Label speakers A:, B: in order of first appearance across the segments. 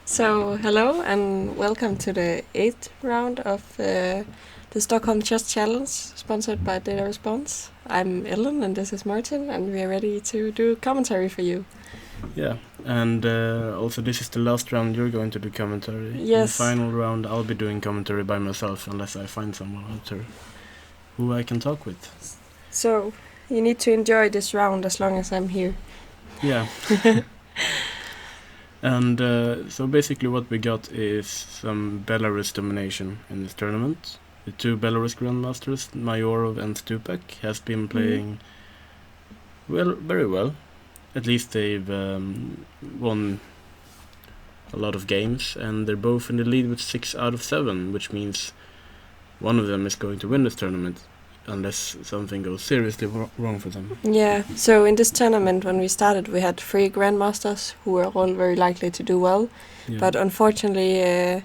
A: So, hello and welcome to the 8th round of the Stockholm Chess Challenge, sponsored by Data Response. I'm Ellen and this is Martin, and we are ready to do commentary for you.
B: Yeah, and also this is the last round you're going to do commentary.
A: Yes.
B: In the final round I'll be doing commentary by myself unless I find someone out who I can talk with.
A: So, you need to enjoy this round as long as I'm here.
B: Yeah. And so basically what we got is some Belarus domination in this tournament. The two Belarus grandmasters, Mayorov and Stupak, has been playing very well. At least they've won a lot of games, and they're both in the lead with 6 out of 7, which means one of them is going to win this tournament, unless something goes seriously wrong for them.
A: Yeah, so in this tournament, when we started, we had 3 grandmasters who were all very likely to do well. Yeah. But unfortunately,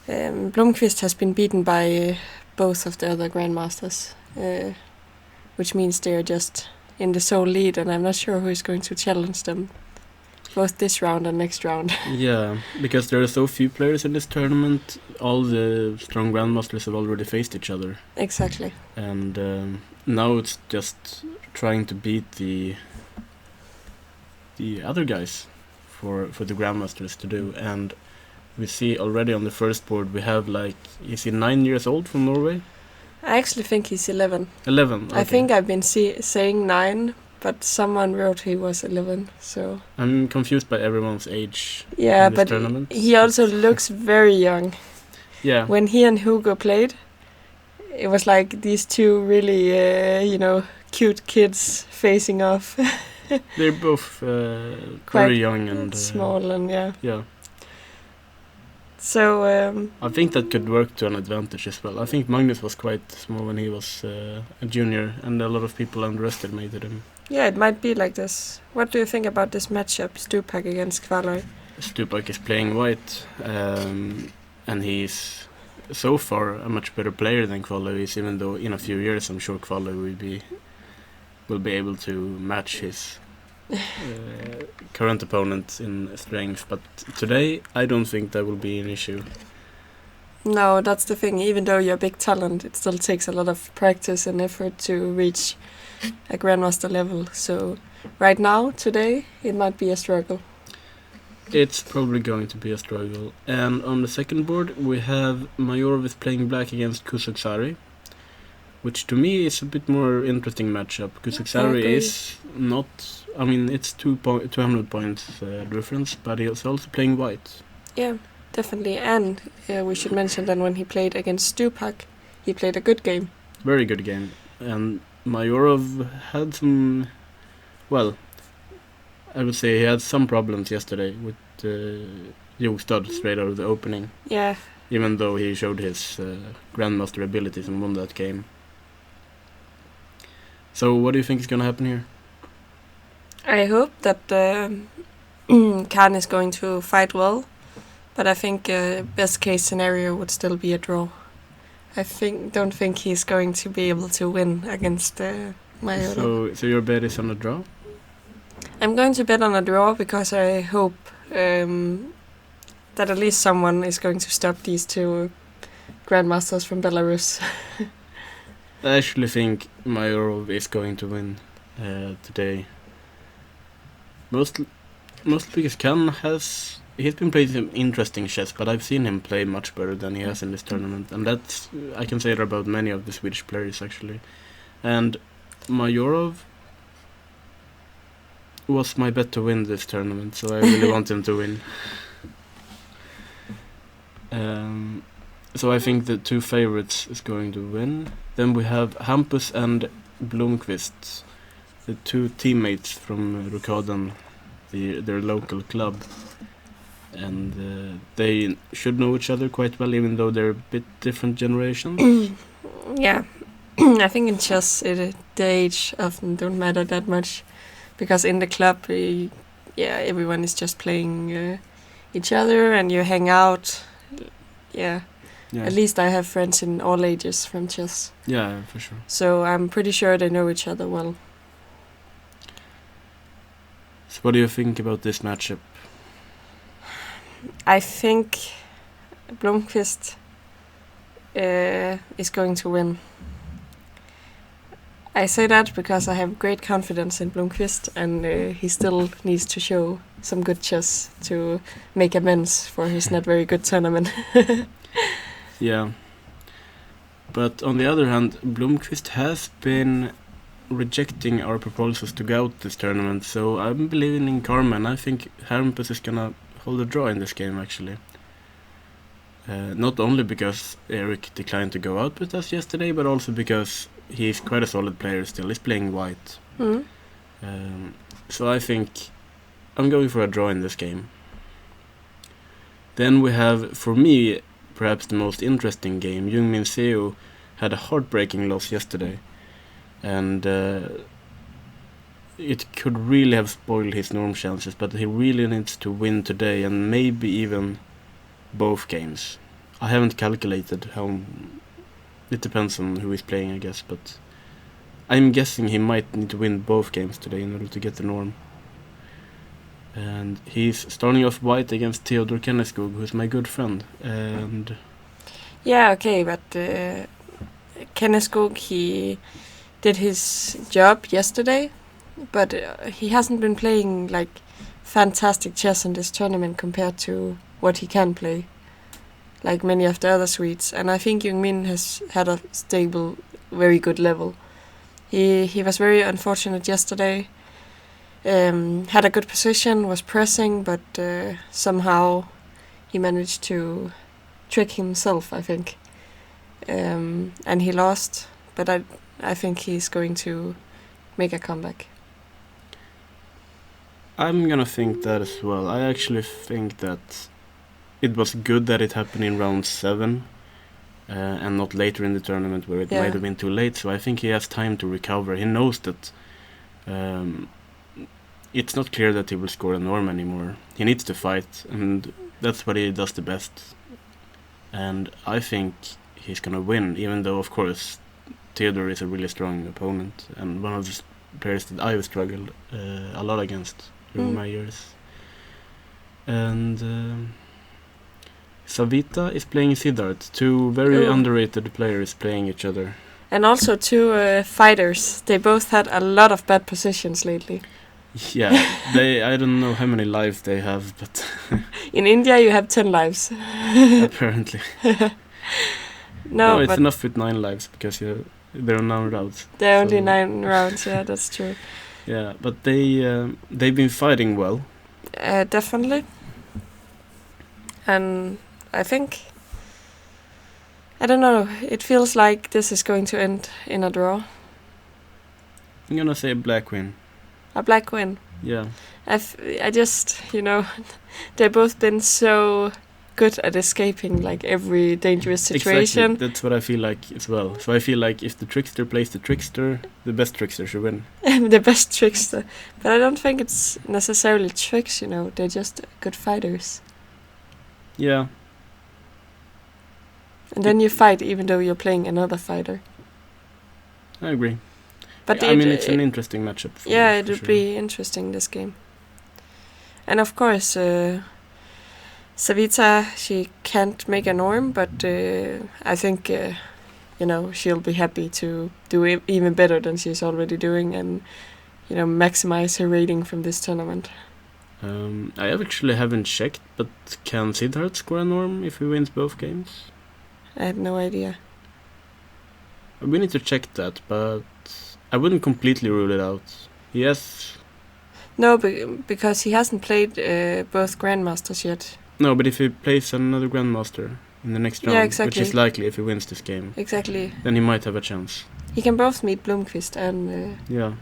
A: Blomqvist has been beaten by both of the other grandmasters, which means they're just in the sole lead, and I'm not sure who is going to challenge them both this round and next round.
B: Yeah, because there are so few players in this tournament, all the strong grandmasters have already faced each other.
A: Exactly.
B: And now it's just trying to beat the other guys for the grandmasters to do. And we see already on the first board we have, like, is he 9 years old from Norway?
A: I actually think he's 11.
B: 11, okay.
A: I think I've been saying 9, but someone wrote he was 11, so...
B: I'm confused by everyone's age in this tournament.
A: Yeah, but he also looks very young.
B: Yeah.
A: When he and Hugo played, it was like these two really, cute kids facing off.
B: They're both very young and...
A: small and, yeah.
B: Yeah.
A: So...
B: I think that could work to an advantage as well. I think Magnus was quite small when he was a junior, and a lot of people underestimated him.
A: Yeah, it might be like this. What do you think about this matchup, Stupak against Kvaløy?
B: Stupak is playing white, and he's so far a much better player than Kvaløy is, even though in a few years I'm sure Kvaløy will be able to match his current opponent in strength. But today I don't think that will be an issue.
A: No, that's the thing. Even though you're a big talent, it still takes a lot of practice and effort to reach a grandmaster level. So right now, today, it might be a struggle.
B: It's probably going to be a struggle. And on the second board we have Mayorov is playing black against Kusuksari, which to me is a bit more interesting matchup. Kusuksari is not... I mean, it's 200 points difference, but he's also playing white.
A: Yeah, definitely. And we should mention that when he played against Stupak, he played a good game. Very
B: good game. And Mayorov had some... Well, I would say he had some problems yesterday with Jogstad straight out of the opening.
A: Yeah.
B: Even though he showed his grandmaster abilities and won that game. So what do you think is going to happen here?
A: I hope that Khan is going to fight well, but I think best case scenario would still be a draw. I don't think he's going to be able to win against Mayorov.
B: So your bet is on a draw?
A: I'm going to bet on a draw because I hope that at least someone is going to stop these two grandmasters from Belarus.
B: I actually think Mayorov is going to win today. Mostly because he's been playing some interesting chess, but I've seen him play much better than he has in this tournament, and that's, I can say that about many of the Swedish players actually. And Mayorov was my bet to win this tournament, so I really want him to win. So I think the two favorites is going to win. Then we have Hampus and Blomqvist, the two teammates from Rokaden, their local club. And they should know each other quite well, even though they're a bit different generations.
A: Yeah, I think in chess the age often don't matter that much, because in the club, everyone is just playing each other and you hang out. Yeah. At least I have friends in all ages from chess.
B: Yeah, for sure.
A: So I'm pretty sure they know each other well.
B: So what do you think about this matchup?
A: I think Blomqvist is going to win. I say that because I have great confidence in Blomqvist, and he still needs to show some good chess to make amends for his not very good tournament.
B: Yeah. But on the other hand, Blomqvist has been rejecting our proposals to go out this tournament, so I'm believing in karma, and I think Hermpus is gonna hold a draw in this game, actually. Not only because Eric declined to go out with us yesterday, but also because he's quite a solid player still. He's playing white. So I think I'm going for a draw in this game. Then we have, for me, perhaps the most interesting game. Jungmin Seo had a heartbreaking loss yesterday, and it could really have spoiled his norm chances, but he really needs to win today, and maybe even both games. I haven't calculated how. It depends on who he's playing, I guess, but I'm guessing he might need to win both games today in order to get the norm. And he's starting off white against Theodor Kenneskog, who's my good friend. And
A: yeah, okay, but Kenneskog, he did his job yesterday, but he hasn't been playing like fantastic chess in this tournament compared to what he can play, like many of the other Swedes. And I think Jungmin has had a stable, very good level. He was very unfortunate yesterday. Had a good position, was pressing, but somehow he managed to trick himself, I think. And he lost, but I think he's going to make a comeback.
B: I'm gonna think that as well. I actually think that it was good that it happened in round 7 and not later in the tournament where it might have been too late. So I think he has time to recover. He knows that it's not clear that he will score a norm anymore. He needs to fight, and that's what he does the best. And I think he's gonna win, even though, of course, Theodor is a really strong opponent and one of the players that I've struggled a lot against during my years. And Savita is playing Siddharth. Two very underrated players playing each other.
A: And also two fighters. They both had a lot of bad positions lately.
B: Yeah, I don't know how many lives they have, but
A: in India you have 10 lives.
B: Apparently.
A: No,
B: it's
A: but
B: enough with 9 lives because there are 9 rounds.
A: There are only 9 rounds, yeah, that's true.
B: Yeah, but they've been fighting well.
A: Definitely. And I think, I don't know, it feels like this is going to end in a draw.
B: I'm gonna say a black win.
A: A black win?
B: Yeah.
A: I just, they've both been so good at escaping like every dangerous situation.
B: Exactly, that's what I feel like as well. So I feel like if the trickster plays the trickster, the best trickster should win.
A: The best trickster. But I don't think it's necessarily tricks, they're just good fighters.
B: Yeah.
A: And then you fight even though you're playing another fighter.
B: I agree.
A: But
B: it's an interesting matchup.
A: Yeah, it would be interesting, this game. And of course, Savita, she can't make a norm, but I think, she'll be happy to do even better than she's already doing and, maximize her rating from this tournament.
B: I actually haven't checked, but can Siddharth score a norm if he wins both games?
A: I had no idea.
B: We need to check that, but I wouldn't completely rule it out. Yes.
A: No, because he hasn't played both Grandmasters yet.
B: No, but if he plays another Grandmaster in the next round,
A: exactly.
B: Which is likely if he wins this game,
A: exactly,
B: then he might have a chance.
A: He can both meet Blomqvist and...
B: yeah,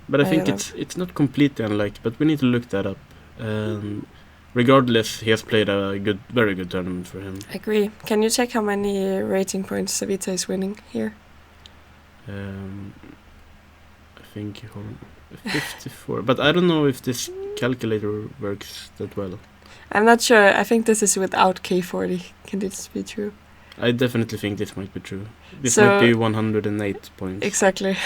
B: but I think it's not completely unlikely, but we need to look that up. Regardless, he has played a very good tournament for him.
A: I agree. Can you check how many rating points Savita is winning here?
B: I think 54, but I don't know if this calculator works that well.
A: I'm not sure. I think this is without K40. Can this be true?
B: I definitely think this might be true. This might be 108 points.
A: Exactly.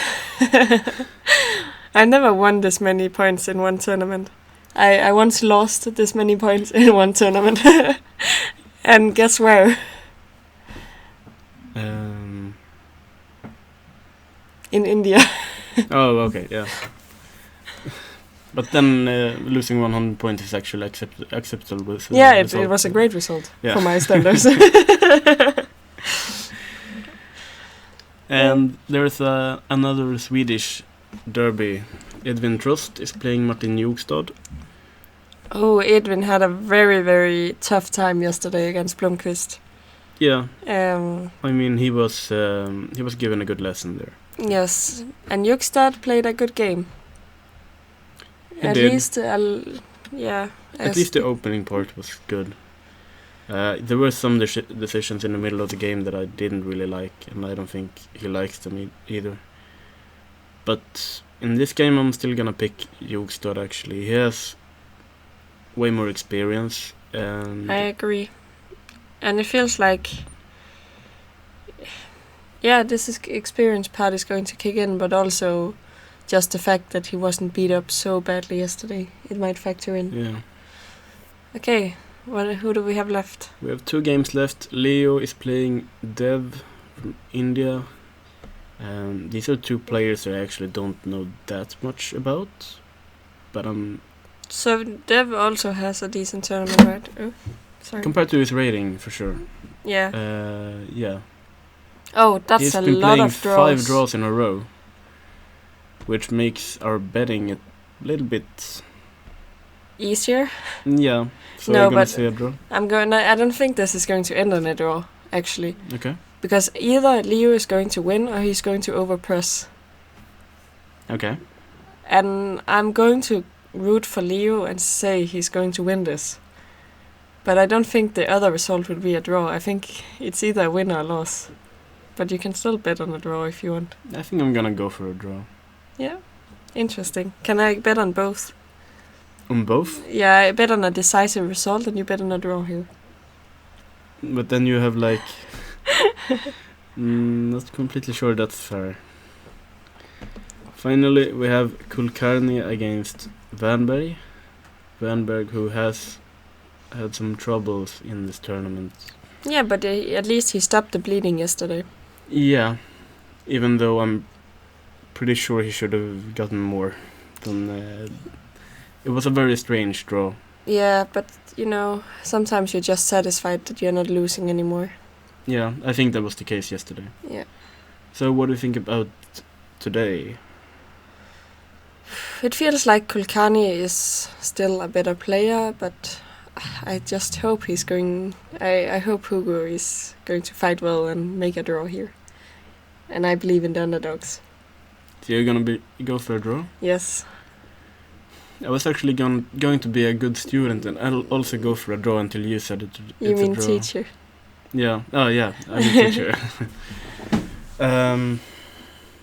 A: I never won this many points in one tournament. I once lost this many points in one tournament. And guess where? In India.
B: Oh, okay, yeah. But then losing 100 points is actually acceptable.
A: It was a great result for my standards.
B: And there's another Swedish derby. Edvin Trost is playing Martin Jogstad.
A: Oh, Edvin had a very, very tough time yesterday against Blomqvist.
B: Yeah. I mean, he was given a good lesson there.
A: Yes, and Jogstad played a good game.
B: He
A: At
B: did.
A: least, yeah.
B: At least the opening part was good. There were some decisions in the middle of the game that I didn't really like, and I don't think he likes them either. But in this game, I'm still gonna pick Jogstad. Actually, he has way more experience. And
A: I agree, and it feels like, yeah, this experience part is going to kick in, but also just the fact that he wasn't beat up so badly yesterday, it might factor in.
B: Yeah.
A: Okay. Who do we have left?
B: We have 2 games left. Leo is playing Dev from India. These are 2 players I actually don't know that much about. But
A: So Dev also has a decent tournament, right? Oh, sorry.
B: Compared to his rating, for sure.
A: Yeah.
B: Yeah.
A: Oh, that's
B: He's
A: a
B: been
A: lot
B: playing
A: of draws.
B: 5 draws in a row, which makes our betting a little bit
A: easier.
B: Yeah. So
A: no,
B: you're gonna
A: but
B: say a draw?
A: I don't think this is going to end on a draw, actually.
B: Okay.
A: Because either Leo is going to win or he's going to overpress.
B: Okay.
A: And I'm going to root for Leo and say he's going to win this. But I don't think the other result would be a draw. I think it's either a win or a loss. But you can still bet on a draw if you want.
B: I think I'm gonna go for a draw.
A: Yeah. Interesting. Can I bet on both?
B: On both?
A: Yeah, I bet on a decisive result and you bet on a draw here.
B: But then you have like... not completely sure that's fair. Finally, we have Kulkarni against Vanberg. Vanberg, who has had some troubles in this tournament.
A: Yeah, but at least he stopped the bleeding yesterday.
B: Yeah, even though I'm pretty sure he should have gotten more than... it was a very strange draw.
A: Yeah, but, sometimes you're just satisfied that you're not losing anymore.
B: Yeah, I think that was the case yesterday.
A: Yeah.
B: So what do you think about today?
A: It feels like Kulkarni is still a better player, but I just hope he's going... I hope Hugo is going to fight well and make a draw here. And I believe in the underdogs.
B: So you're gonna go for a draw?
A: Yes.
B: I was actually going to be a good student and I'll also go for a draw until you said it's a draw.
A: You mean teacher?
B: Yeah. Oh, yeah. I'm a teacher.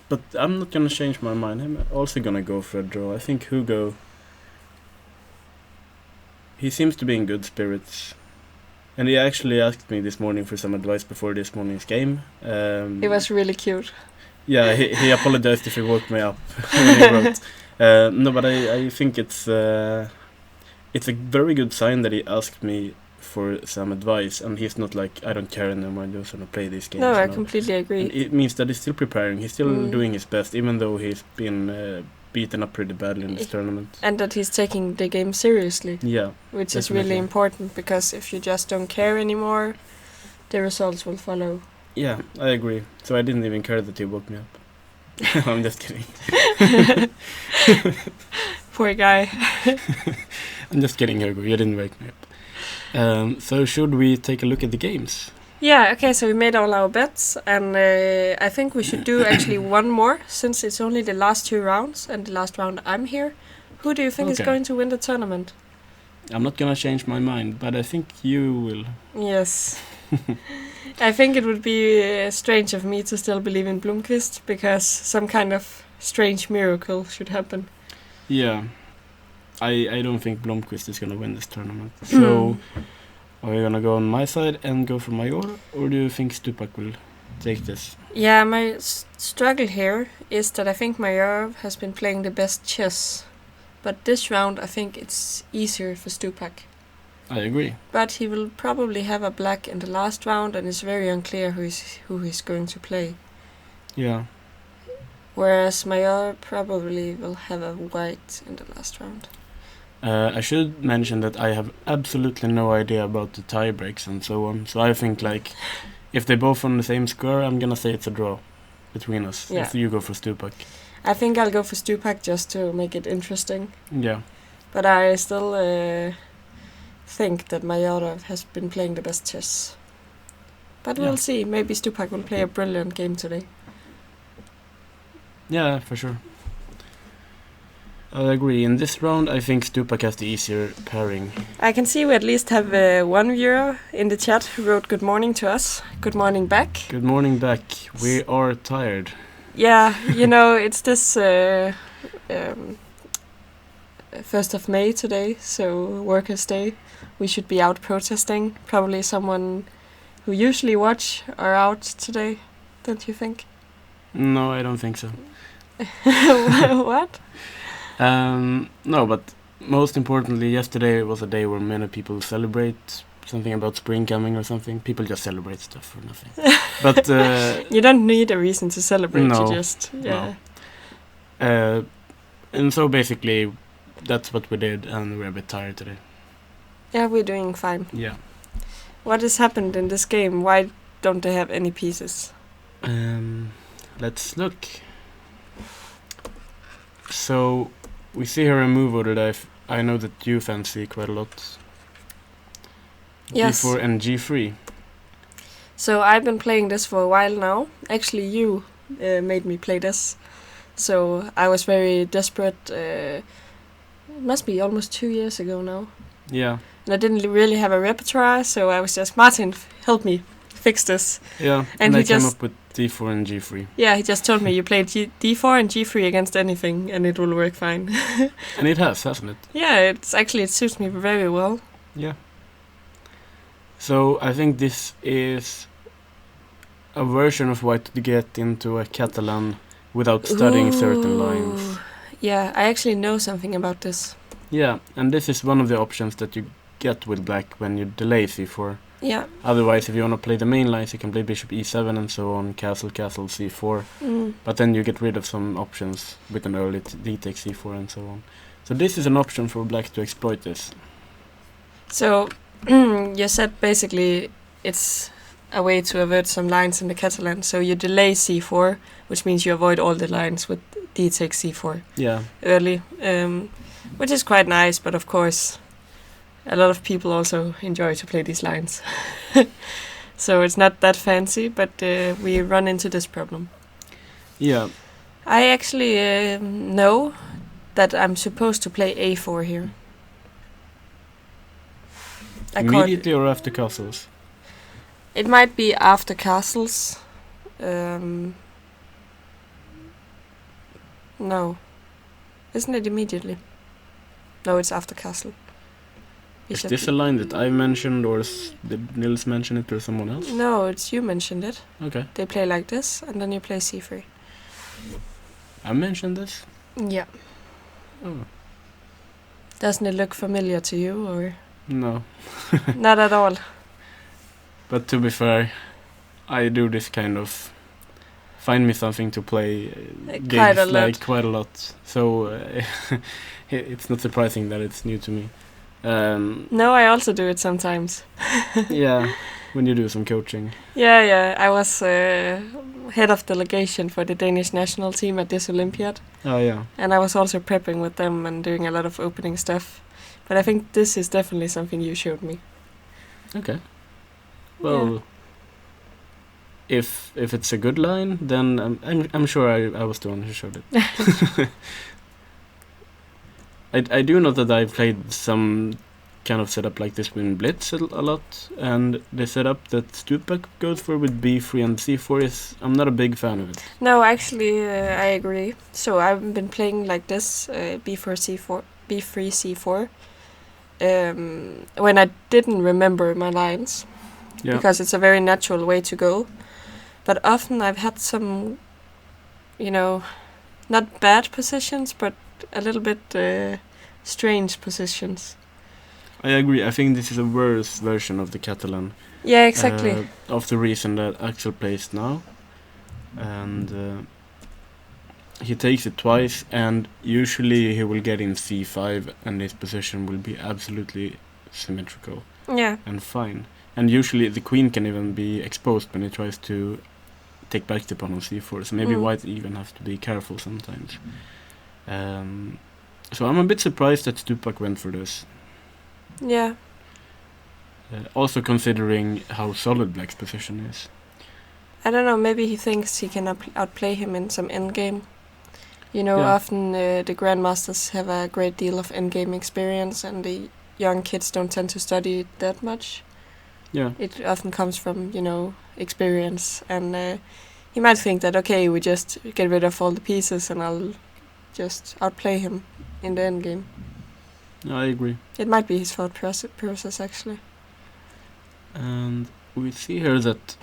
B: But I'm not gonna change my mind. I'm also gonna go for a draw. I think Hugo... he seems to be in good spirits. And he actually asked me this morning for some advice before this morning's game.
A: It was really cute.
B: Yeah, he apologized if he woke me up when he wrote. No, but I think it's a very good sign that he asked me for some advice, and he's not like, I don't care anymore, I'm just gonna play these games.
A: No, I completely agree.
B: And it means that he's still preparing, he's still doing his best, even though he's been beaten up pretty badly in this tournament.
A: And that he's taking the game seriously.
B: Yeah.
A: Which
B: definitely.
A: Is really important, because if you just don't care anymore, the results will follow.
B: Yeah, I agree. So I didn't even care that he woke me up. I'm just kidding.
A: Poor guy.
B: I'm just kidding, Hugo. You didn't wake me up. So should we take a look at the games?
A: Yeah, okay, so we made all our bets, and I think we should do actually one more, since it's only the last 2 rounds, and the last round I'm here. Who do you think is going to win the tournament?
B: I'm not gonna change my mind, but I think you will.
A: Yes. I think it would be strange of me to still believe in Blomqvist, because some kind of strange miracle should happen.
B: Yeah. I don't think Blomqvist is gonna win this tournament. So, are you gonna go on my side and go for Major, or do you think Stupak will take this?
A: Yeah, my struggle here is that I think Major has been playing the best chess But this round, I think it's easier for Stupak.
B: I agree.
A: But he will probably have a black in the last round, and it's very unclear who he's going to play.
B: Yeah.
A: Whereas Major probably will have a white in the last round.
B: I should mention that I have absolutely no idea about the tie breaks and so on. So I think like if they both on the same score, I'm gonna say it's a draw between us.
A: Yeah.
B: If you go for Stupak.
A: I think I'll go for Stupak just to make it interesting.
B: Yeah.
A: But I still think that Majorov has been playing the best chess. But we'll see. Maybe Stupak will play a brilliant game today.
B: Yeah, for sure. I agree. In this round, I think Stupak has the easier pairing.
A: I can see we at least have one viewer in the chat who wrote good morning to us. Good morning back.
B: Good morning back. We are tired.
A: Yeah, it's this 1st of May today, so Workers' Day. We should be out protesting. Probably someone who usually watch are out today, don't you think?
B: No, I don't think so.
A: What?
B: No, but most importantly, yesterday was a day where many people celebrate something about spring coming or something. People just celebrate stuff for nothing. But
A: you don't need a reason to celebrate.
B: No,
A: you just
B: no. And so basically, that's what we did, and we're a bit tired today.
A: Yeah, we're doing fine.
B: Yeah.
A: What has happened in this game? Why don't they have any pieces?
B: Let's look. So we see here a move order that I know that you fancy quite a lot.
A: Yes.
B: G4 and G3.
A: So I've been playing this for a while now. Actually, you made me play this. So I was very desperate. It must be almost 2 years ago now.
B: Yeah.
A: And I didn't really have a repertoire, so I was just, Martin, help me fix this.
B: Yeah, and I came up with D4 and G3.
A: Yeah, he just told me you played D4 and G3 against anything, and it will work fine.
B: And it has, hasn't it?
A: Yeah, it suits me very well.
B: Yeah. So I think this is a version of what to get into a Catalan without studying certain lines.
A: Yeah, I actually know something about this.
B: Yeah, and this is one of the options that you get with black when you delay c4.
A: Yeah.
B: Otherwise, if you want to play the main lines, you can play bishop e7 and so on, castle, castle, c4. But then you get rid of some options with an early d takes c4 and so on. So this is an option for black to exploit this.
A: So you said basically it's a way to avert some lines in the Catalan. So you delay c4, which means you avoid all the lines with d takes c4 early, which is quite nice, but of course a lot of people also enjoy to play these lines. So it's not that fancy, but we run into this problem.
B: Yeah.
A: I actually know that I'm supposed to play a4 here.
B: Immediately or after castles?
A: It might be after castles. No. Isn't it immediately? No, it's after castle.
B: Is this a line that I mentioned, or did Nils mention it, or someone else?
A: No, it's you mentioned it.
B: Okay.
A: They play like this, and then you play c3.
B: I mentioned this?
A: Yeah.
B: Oh.
A: Doesn't it look familiar to you, or?
B: No.
A: Not at all.
B: But to be fair, I do this kind of find me something to play games like quite a lot. So it's not surprising that it's new to me.
A: No, I also do it sometimes.
B: Yeah, when you do some coaching.
A: Yeah. I was head of delegation for the Danish national team at this Olympiad.
B: Oh, yeah.
A: And I was also prepping with them and doing a lot of opening stuff. But I think this is definitely something you showed me.
B: Okay. Well, yeah. If it's a good line, then I'm sure I was the one who showed it. I do know that I've played some kind of setup like this with Blitz a lot, and the setup that Stupak goes for with b3 and c4 I'm not a big fan of it.
A: No, actually, I agree. So I've been playing like this, b4 c4, b3 c4, when I didn't remember my lines, because it's a very natural way to go. But often I've had some, not bad positions, but a little bit strange positions.
B: I agree. I think this is a worse version of the Catalan.
A: Yeah, exactly.
B: Of the reason that Axel plays now. And he takes it twice, and usually he will get in c5, and his position will be absolutely symmetrical.
A: Yeah.
B: And fine. And usually the queen can even be exposed when he tries to take back the pawn on c4, so maybe white even has to be careful sometimes. So I'm a bit surprised that Stupak went for this.
A: Yeah.
B: Also considering how solid black's position is.
A: I don't know, maybe he thinks he can outplay him in some endgame. You know, often the grandmasters have a great deal of endgame experience, and the young kids don't tend to study it that much.
B: Yeah.
A: It often comes from, experience, and he might think that, okay, we just get rid of all the pieces and I'll just outplay him in the endgame.
B: I agree.
A: It might be his thought process, actually.
B: And we see here that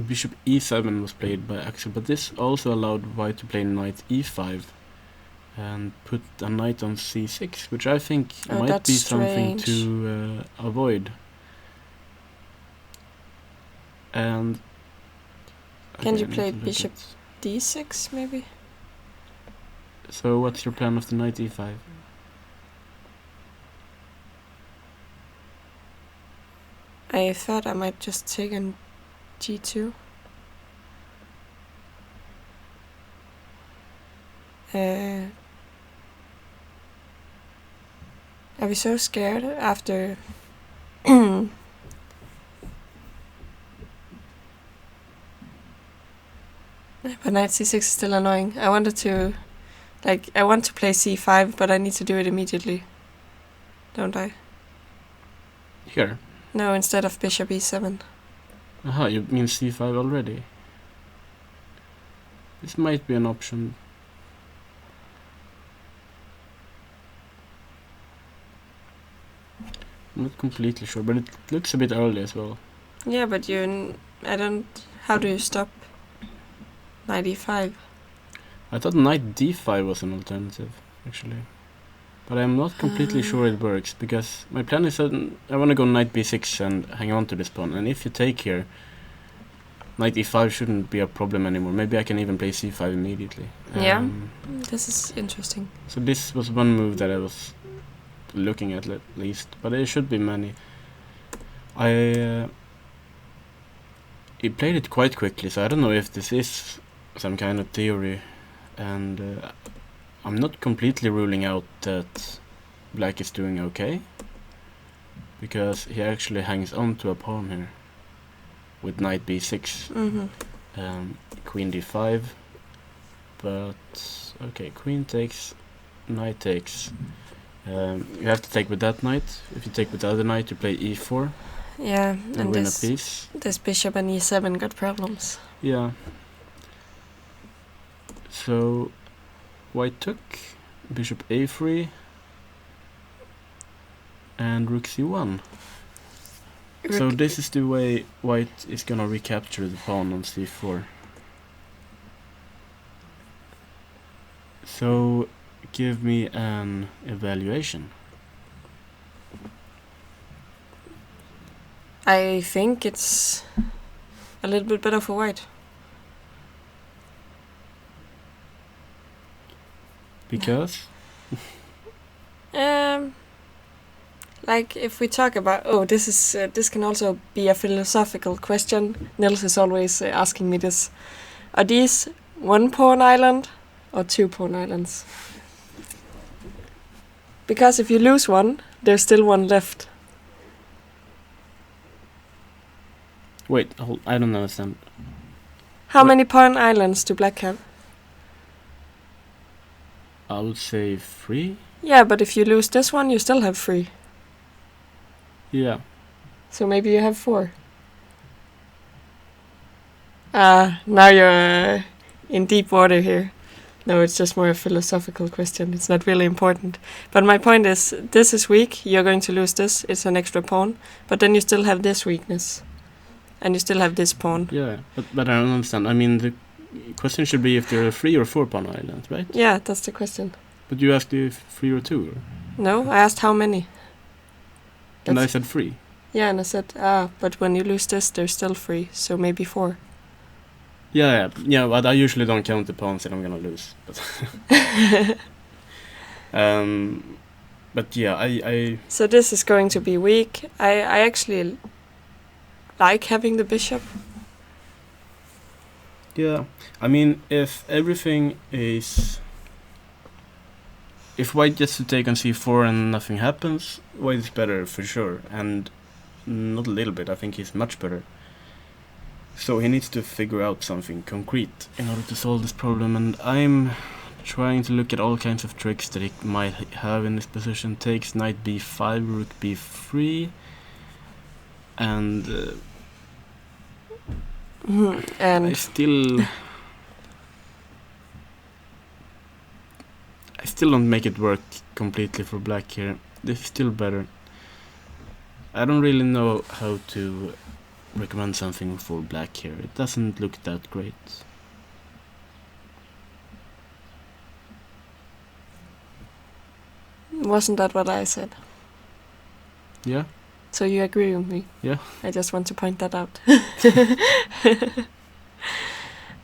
B: bishop e7 was played by Axel, but this also allowed white to play knight e5 and put a knight on c6, which I think might be something to avoid. And
A: can you play bishop d6 maybe?
B: So what's your plan of the knight e5?
A: I thought I might just take on g2. I was so scared after but knight c6 is still annoying. I want to play c5, but I need to do it immediately. Don't I?
B: Here?
A: No, instead of bishop e7.
B: Aha, you mean c5 already? This might be an option. I'm not completely sure, but it looks a bit early as well.
A: Yeah, but how do you stop knight e5?
B: I thought knight d5 was an alternative, actually. But I'm not completely sure it works, because my plan is that I want to go knight b6 and hang on to this pawn. And if you take here, knight e5 shouldn't be a problem anymore. Maybe I can even play c5 immediately.
A: Yeah, this is interesting.
B: So this was one move that I was looking at least, but there should be many. He played it quite quickly, so I don't know if this is some kind of theory, and I'm not completely ruling out that black is doing okay, because he actually hangs on to a pawn here with knight b6, queen d5, but okay, queen takes, knight takes. You have to take with that knight. If you take with the other knight, you play e4.
A: Yeah, and
B: win a piece.
A: This bishop and e7 got problems.
B: Yeah. So white took, bishop a3, and rook c1. So this is the way white is gonna recapture the pawn on c4. So give me an evaluation.
A: I think it's a little bit better for white.
B: Because?
A: Like if we talk about, this can also be a philosophical question. Nils is always asking me this. Are these one pawn island or two pawn islands? Because if you lose one, there's still one left.
B: Wait, I don't understand.
A: How many pawn islands do black have?
B: I would say 3.
A: Yeah, but if you lose this one, you still have 3.
B: Yeah.
A: So maybe you have 4. Now you're in deep water here. No, it's just more a philosophical question. It's not really important. But my point is, this is weak. You're going to lose this. It's an extra pawn. But then you still have this weakness. And you still have this pawn.
B: Yeah, but I don't understand. I mean, the question should be if there are 3 or 4 pawn islands, right?
A: Yeah, that's the question.
B: But you asked if 3 or 2.
A: No, I asked how many.
B: And I said 3.
A: Yeah, and I said, but when you lose this, there's still 3, so maybe 4.
B: Yeah, but I usually don't count the pawns that I'm gonna lose. But but yeah, I.
A: So this is going to be weak. I actually like having the bishop.
B: Yeah, I mean, if everything is. If white gets to take on c4 and nothing happens, white is better for sure. And not a little bit, I think he's much better. So he needs to figure out something concrete in order to solve this problem, and I'm trying to look at all kinds of tricks that he might have in this position. Takes knight b5, rook b3, and
A: And
B: I still don't make it work completely for black here. This is still better. I don't really know how to recommend something for black here. It doesn't look that great.
A: Wasn't that what I said?
B: Yeah?
A: So you agree with me?
B: Yeah.
A: I just want to point that out.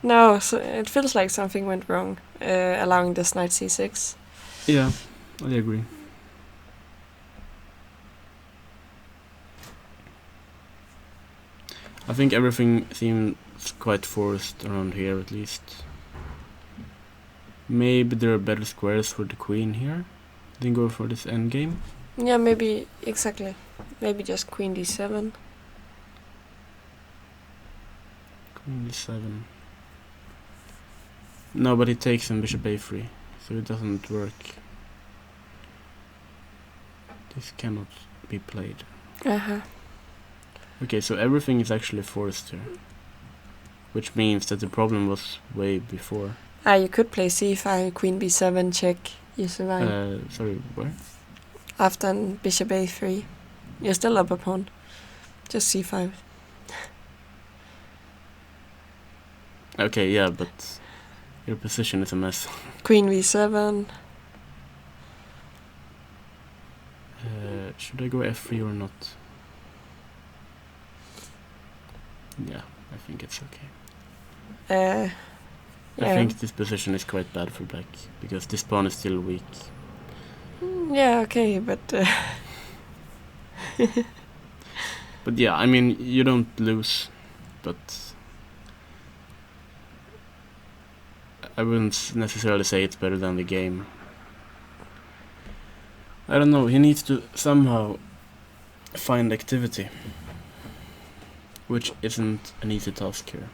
A: No, so it feels like something went wrong, allowing this knight c6.
B: Yeah, I agree. I think everything seems quite forced around here, at least. Maybe there are better squares for the queen here. Then go for this endgame.
A: Yeah, maybe, exactly. Maybe just queen d7.
B: Queen d7. No, but it takes on bishop a3, so it doesn't work. This cannot be played.
A: Uh-huh.
B: Okay, so everything is actually forced here. Which means that the problem was way before.
A: You could play c5, queen b7, check, you survive.
B: Sorry, where?
A: After bishop a3. You're still up a pawn. Just c5.
B: Okay, yeah, but your position is a mess.
A: Queen v7.
B: Should I go f3 or not? Yeah, I think it's okay.
A: Yeah.
B: I think this position is quite bad for black, because this pawn is still weak.
A: Yeah, okay, but...
B: But yeah, I mean, you don't lose, but... I wouldn't necessarily say it's better than the game. I don't know, he needs to somehow find activity, which isn't an easy task here.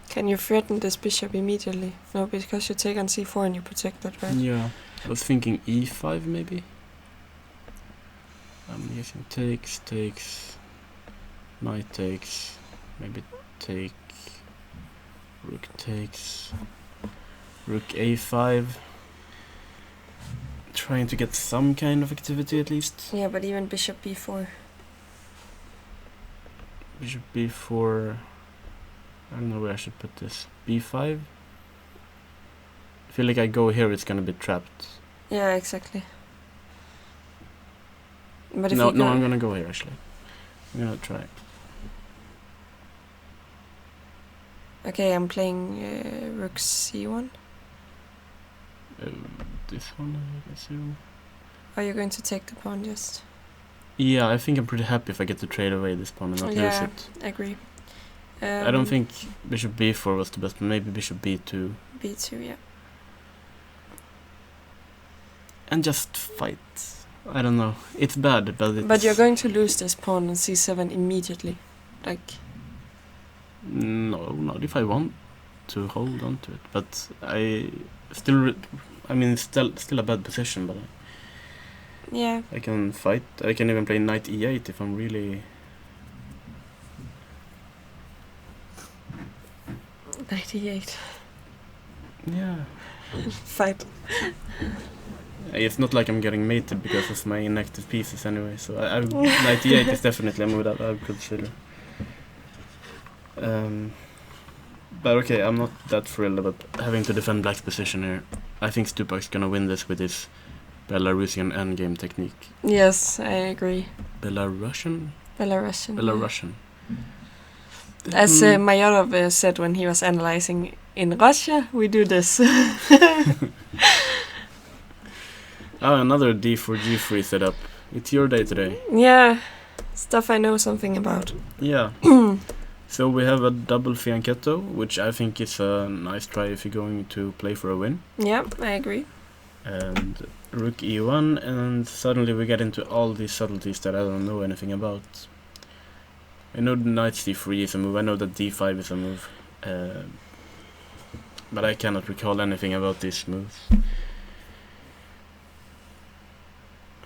A: Can you threaten this bishop immediately? No, because you take on c4 and you protect that, right?
B: Yeah, I was thinking e5 maybe. I'm using takes, knight takes, maybe take, rook takes, rook a5. Trying to get some kind of activity at least.
A: Yeah, but even bishop b4.
B: Bishop b4. I don't know where I should put this. b5? I feel like I go here, it's gonna be trapped.
A: Yeah, exactly. But if
B: No,
A: you go
B: I'm gonna go here actually. I'm gonna try.
A: Okay, I'm playing rook c1.
B: This one, I assume.
A: Are you going to take the pawn just?
B: Yeah, I think I'm pretty happy if I get to trade away this pawn and not lose it.
A: I agree.
B: I don't think bishop b4 was the best, but maybe bishop b2.
A: b2, yeah.
B: And just fight. I don't know. It's bad, but it's...
A: But you're going to lose this pawn on c7 immediately. Like...
B: No, not if I want to hold on to it. But I still... I mean, it's still a bad position, but...
A: Yeah.
B: I can fight. I can even play knight e8 if I'm really...
A: Knight e8.
B: Yeah.
A: Fight.
B: It's not like I'm getting mated because of my inactive pieces anyway. So knight e8 is definitely a move that I would consider. But okay, I'm not that thrilled about having to defend black's position here. I think Stupak's gonna win this with his Belarusian endgame technique.
A: Yes, I agree.
B: Belarusian.
A: As Mayorov said when he was analyzing, in Russia we do this.
B: Oh, another d4 g3 setup. It's your day today.
A: Yeah, stuff I know something about.
B: Yeah. So we have a double fianchetto, which I think is a nice try if you're going to play for a win.
A: Yeah, I agree.
B: And rook e1, and suddenly we get into all these subtleties that I don't know anything about. I know knight c3 is a move, I know that d5 is a move, but I cannot recall anything about these moves.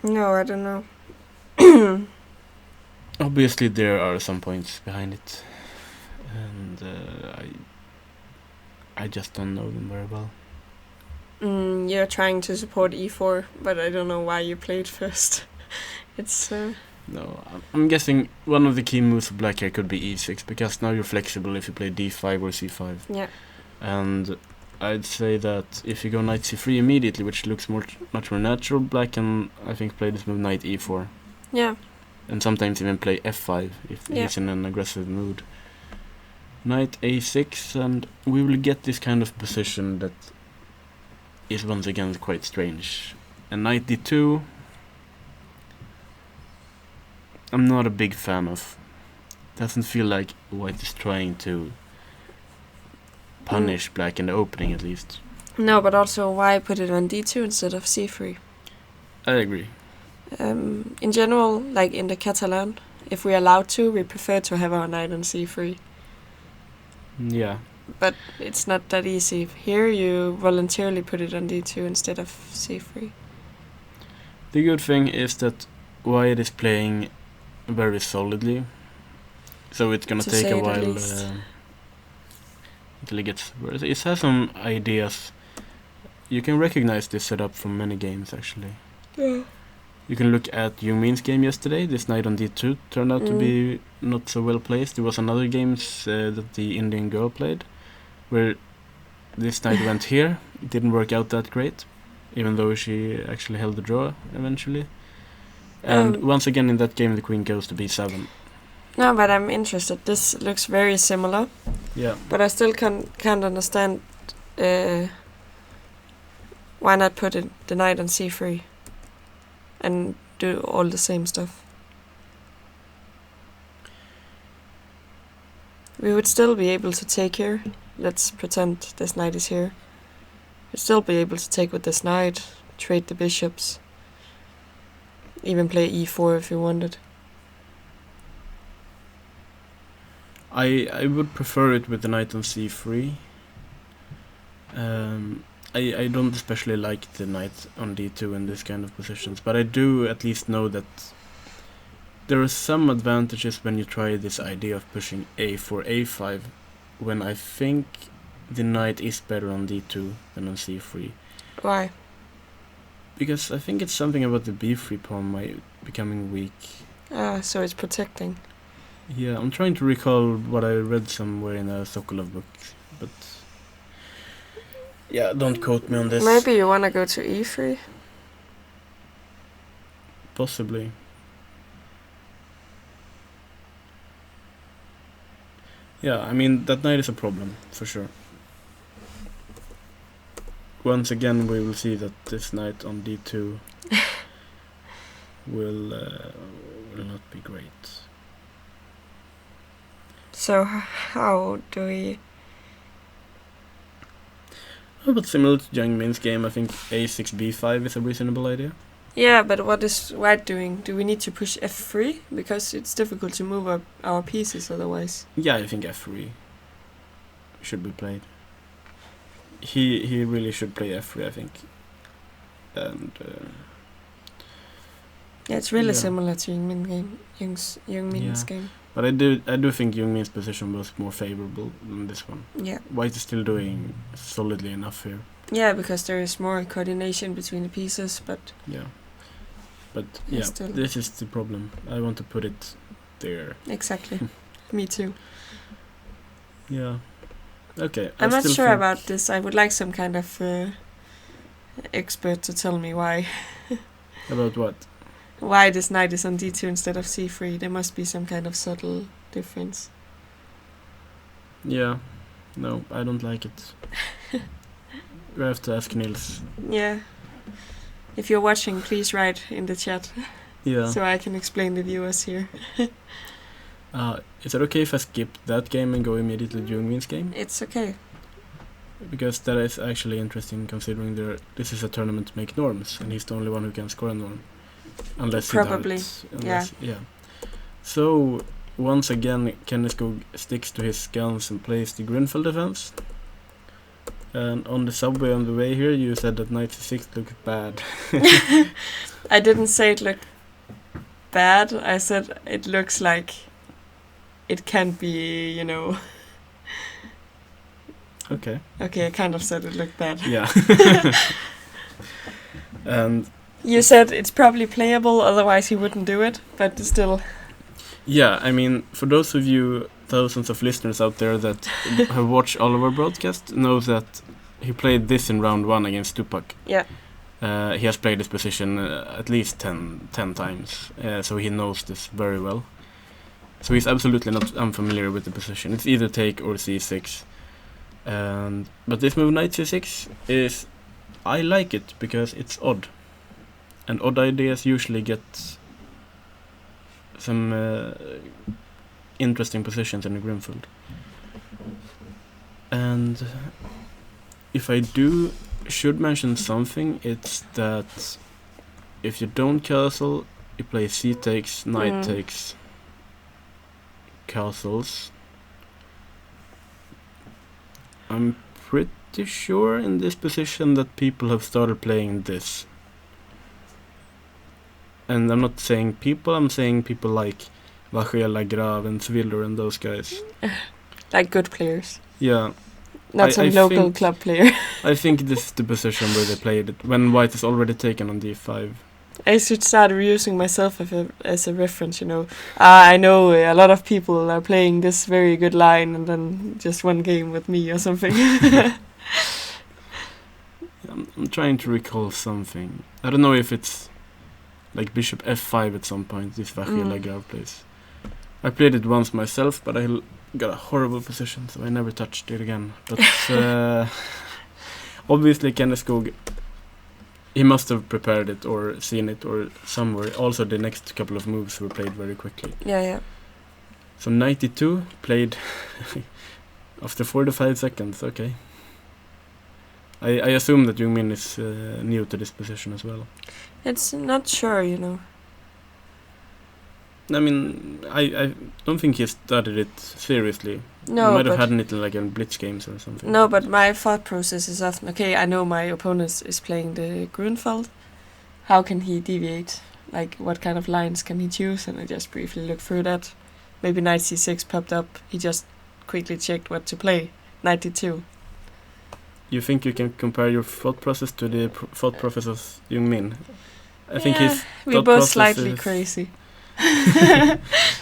A: No, I don't know.
B: Obviously there are some points behind it, and I just don't know them very well.
A: You're trying to support e4, but I don't know why you played first. It's
B: No, I'm guessing one of the key moves of black here could be e6, because now you're flexible if you play d5 or c5.
A: Yeah.
B: And I'd say that if you go knight c3 immediately, which looks much more natural, black can, I think, play this move knight e4.
A: Yeah.
B: And sometimes even play f5 if he's in an aggressive mood. Knight a6, and we will get this kind of position that is once again quite strange. And knight d2, I'm not a big fan of. Doesn't feel like white is trying to punish black in the opening, at least.
A: No, but also why put it on d2 instead of c3?
B: I agree.
A: In general, like in the Catalan, if we're allowed to, we prefer to have our knight on c3.
B: Yeah.
A: But it's not that easy. Here you voluntarily put it on d2 instead of c3.
B: The good thing is that white is playing very solidly, so it's gonna take a while until it gets worse. It has some ideas. You can recognize this setup from many games, actually.
A: Yeah.
B: You can look at Jung Min's game yesterday. This knight on d2 turned out to be not so well placed. There was another game that the Indian girl played, where this knight went here. It didn't work out that great, even though she actually held the draw eventually. And once again in that game the queen goes to b7.
A: No, but I'm interested. This looks very similar.
B: Yeah.
A: But I still can't understand why not put the knight on c3 and do all the same stuff. We would still be able to take here. Let's pretend this knight is here. We'd still be able to take with this knight, trade the bishops, even play e4 if you wanted.
B: I would prefer it with the knight on c3. I don't especially like the knight on d2 in this kind of positions, but I do at least know that there are some advantages when you try this idea of pushing a4, a5, when I think the knight is better on d2 than on c3.
A: Why?
B: Because I think it's something about the b3 pawn becoming weak.
A: So it's protecting.
B: Yeah, I'm trying to recall what I read somewhere in a Sokolov book, but yeah, don't quote me on this.
A: Maybe you want to go to e3?
B: Possibly. Yeah, I mean, that knight is a problem, for sure. Once again, we will see that this knight on d2 will not be great.
A: So how do we...
B: But similar to Jung Min's game, I think a6, b5 is a reasonable idea.
A: Yeah, but what is white doing? Do we need to push f3? Because it's difficult to move our pieces otherwise.
B: Yeah, I think f3 should be played. He really should play f3, I think. And
A: yeah, it's really similar to Jung Min's game.
B: But I do think Jung Min's position was more favorable than this one.
A: Yeah.
B: White is still doing solidly enough here.
A: Yeah, because there is more coordination between the pieces, but still.
B: This is the problem. I want to put it there.
A: Exactly. Me too.
B: Yeah. Okay.
A: I'm not sure about this. I would like some kind of expert to tell me why.
B: About what?
A: Why this knight is on d2 instead of c3. There must be some kind of subtle difference.
B: Yeah. No, I don't like it. You have to ask Nils.
A: Yeah. If you're watching, please write in the chat.
B: Yeah.
A: So I can explain the viewers here.
B: Is it okay if I skip that game and go immediately to Jungmin's game?
A: It's okay.
B: Because that is actually interesting, considering this is a tournament to make norms, and he's the only one who can score a norm. Unless
A: probably. Yeah.
B: So, once again, Kenneskog sticks to his guns and plays the Grunfeld defense. And on the subway on the way here, you said that knight c6 looked bad.
A: I didn't say it looked bad. I said it looks like it can be, you know.
B: Okay.
A: Okay, I kind of said it looked bad.
B: Yeah. And
A: you said it's probably playable, otherwise he wouldn't do it, but still.
B: Yeah, I mean, for those of you, thousands of listeners out there that have watched all of our broadcasts, know that he played this in round 1 against Stupak.
A: Yeah.
B: He has played this position at least 10 times, so he knows this very well. So he's absolutely not unfamiliar with the position. It's either take or c6. But this move, knight c6, I like it because it's odd. And odd ideas usually get some interesting positions in the Grunfeld. And if I should mention something, it's that if you don't castle, you play c takes, knight takes, castles. I'm pretty sure in this position that people have started playing this. And I'm not saying people, I'm saying people like Vachela, Grav and Sviller and those guys.
A: Like good players.
B: Yeah.
A: Not some local club player.
B: I think this is the position where they played it, when white is already taken on d5.
A: I should start using myself as a reference, you know. I know a lot of people are playing this very good line and then just one game with me or something.
B: I'm trying to recall something. I don't know if it's like bishop f5 at some point, this Vachela Grav plays. I played it once myself, but I got a horrible position, so I never touched it again. But obviously Kenneskog, he must have prepared it or seen it or somewhere. Also, the next couple of moves were played very quickly.
A: Yeah.
B: So 92 played after 45 seconds. Okay. I assume that Jungmin is new to this position as well.
A: It's not sure, you know.
B: I mean, I don't think he studied it seriously.
A: No,
B: he might have had it in like in blitz games or something.
A: No, but my thought process is often, okay, I know my opponent is playing the Grunfeld. How can he deviate? Like, what kind of lines can he choose? And I just briefly looked through that. Maybe knight c6 popped up. He just quickly checked what to play. Knight d2.
B: You think you can compare your thought process to the thought process of Jungmin? I think his
A: we're both slightly crazy.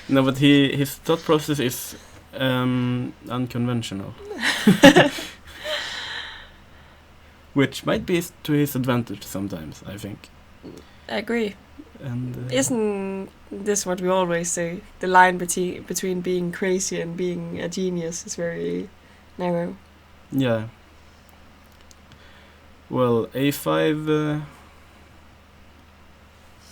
B: No, but his thought process is unconventional. Which might be to his advantage sometimes, I think.
A: I agree.
B: And
A: isn't this what we always say? The line between being crazy and being a genius is very narrow.
B: Yeah. Well, a5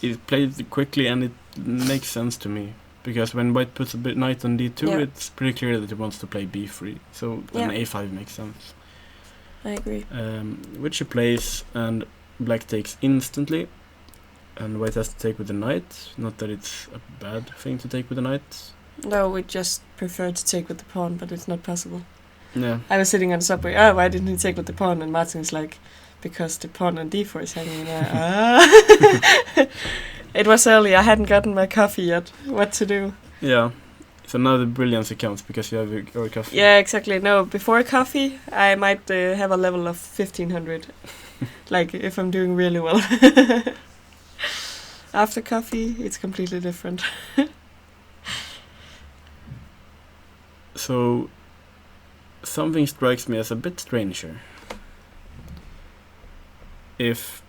B: is played quickly and it makes sense to me. Because when white puts a knight on d2, it's pretty clear that he wants to play b3. So then a5 makes sense.
A: I agree.
B: Which he plays, and black takes instantly. And white has to take with the knight. Not that it's a bad thing to take with the knight.
A: No, we just prefer to take with the pawn, but it's not possible.
B: Yeah.
A: I was sitting on the subway, why didn't he take with the pawn? And Martin's like, because the pawn on d4 is hanging there. It was early, I hadn't gotten my coffee yet. What to do?
B: Yeah. So now the brilliance accounts because you have your coffee.
A: Yeah, exactly. No, before coffee, I might have a level of 1500. Like, if I'm doing really well. After coffee, it's completely different.
B: So, something strikes me as a bit stranger. If,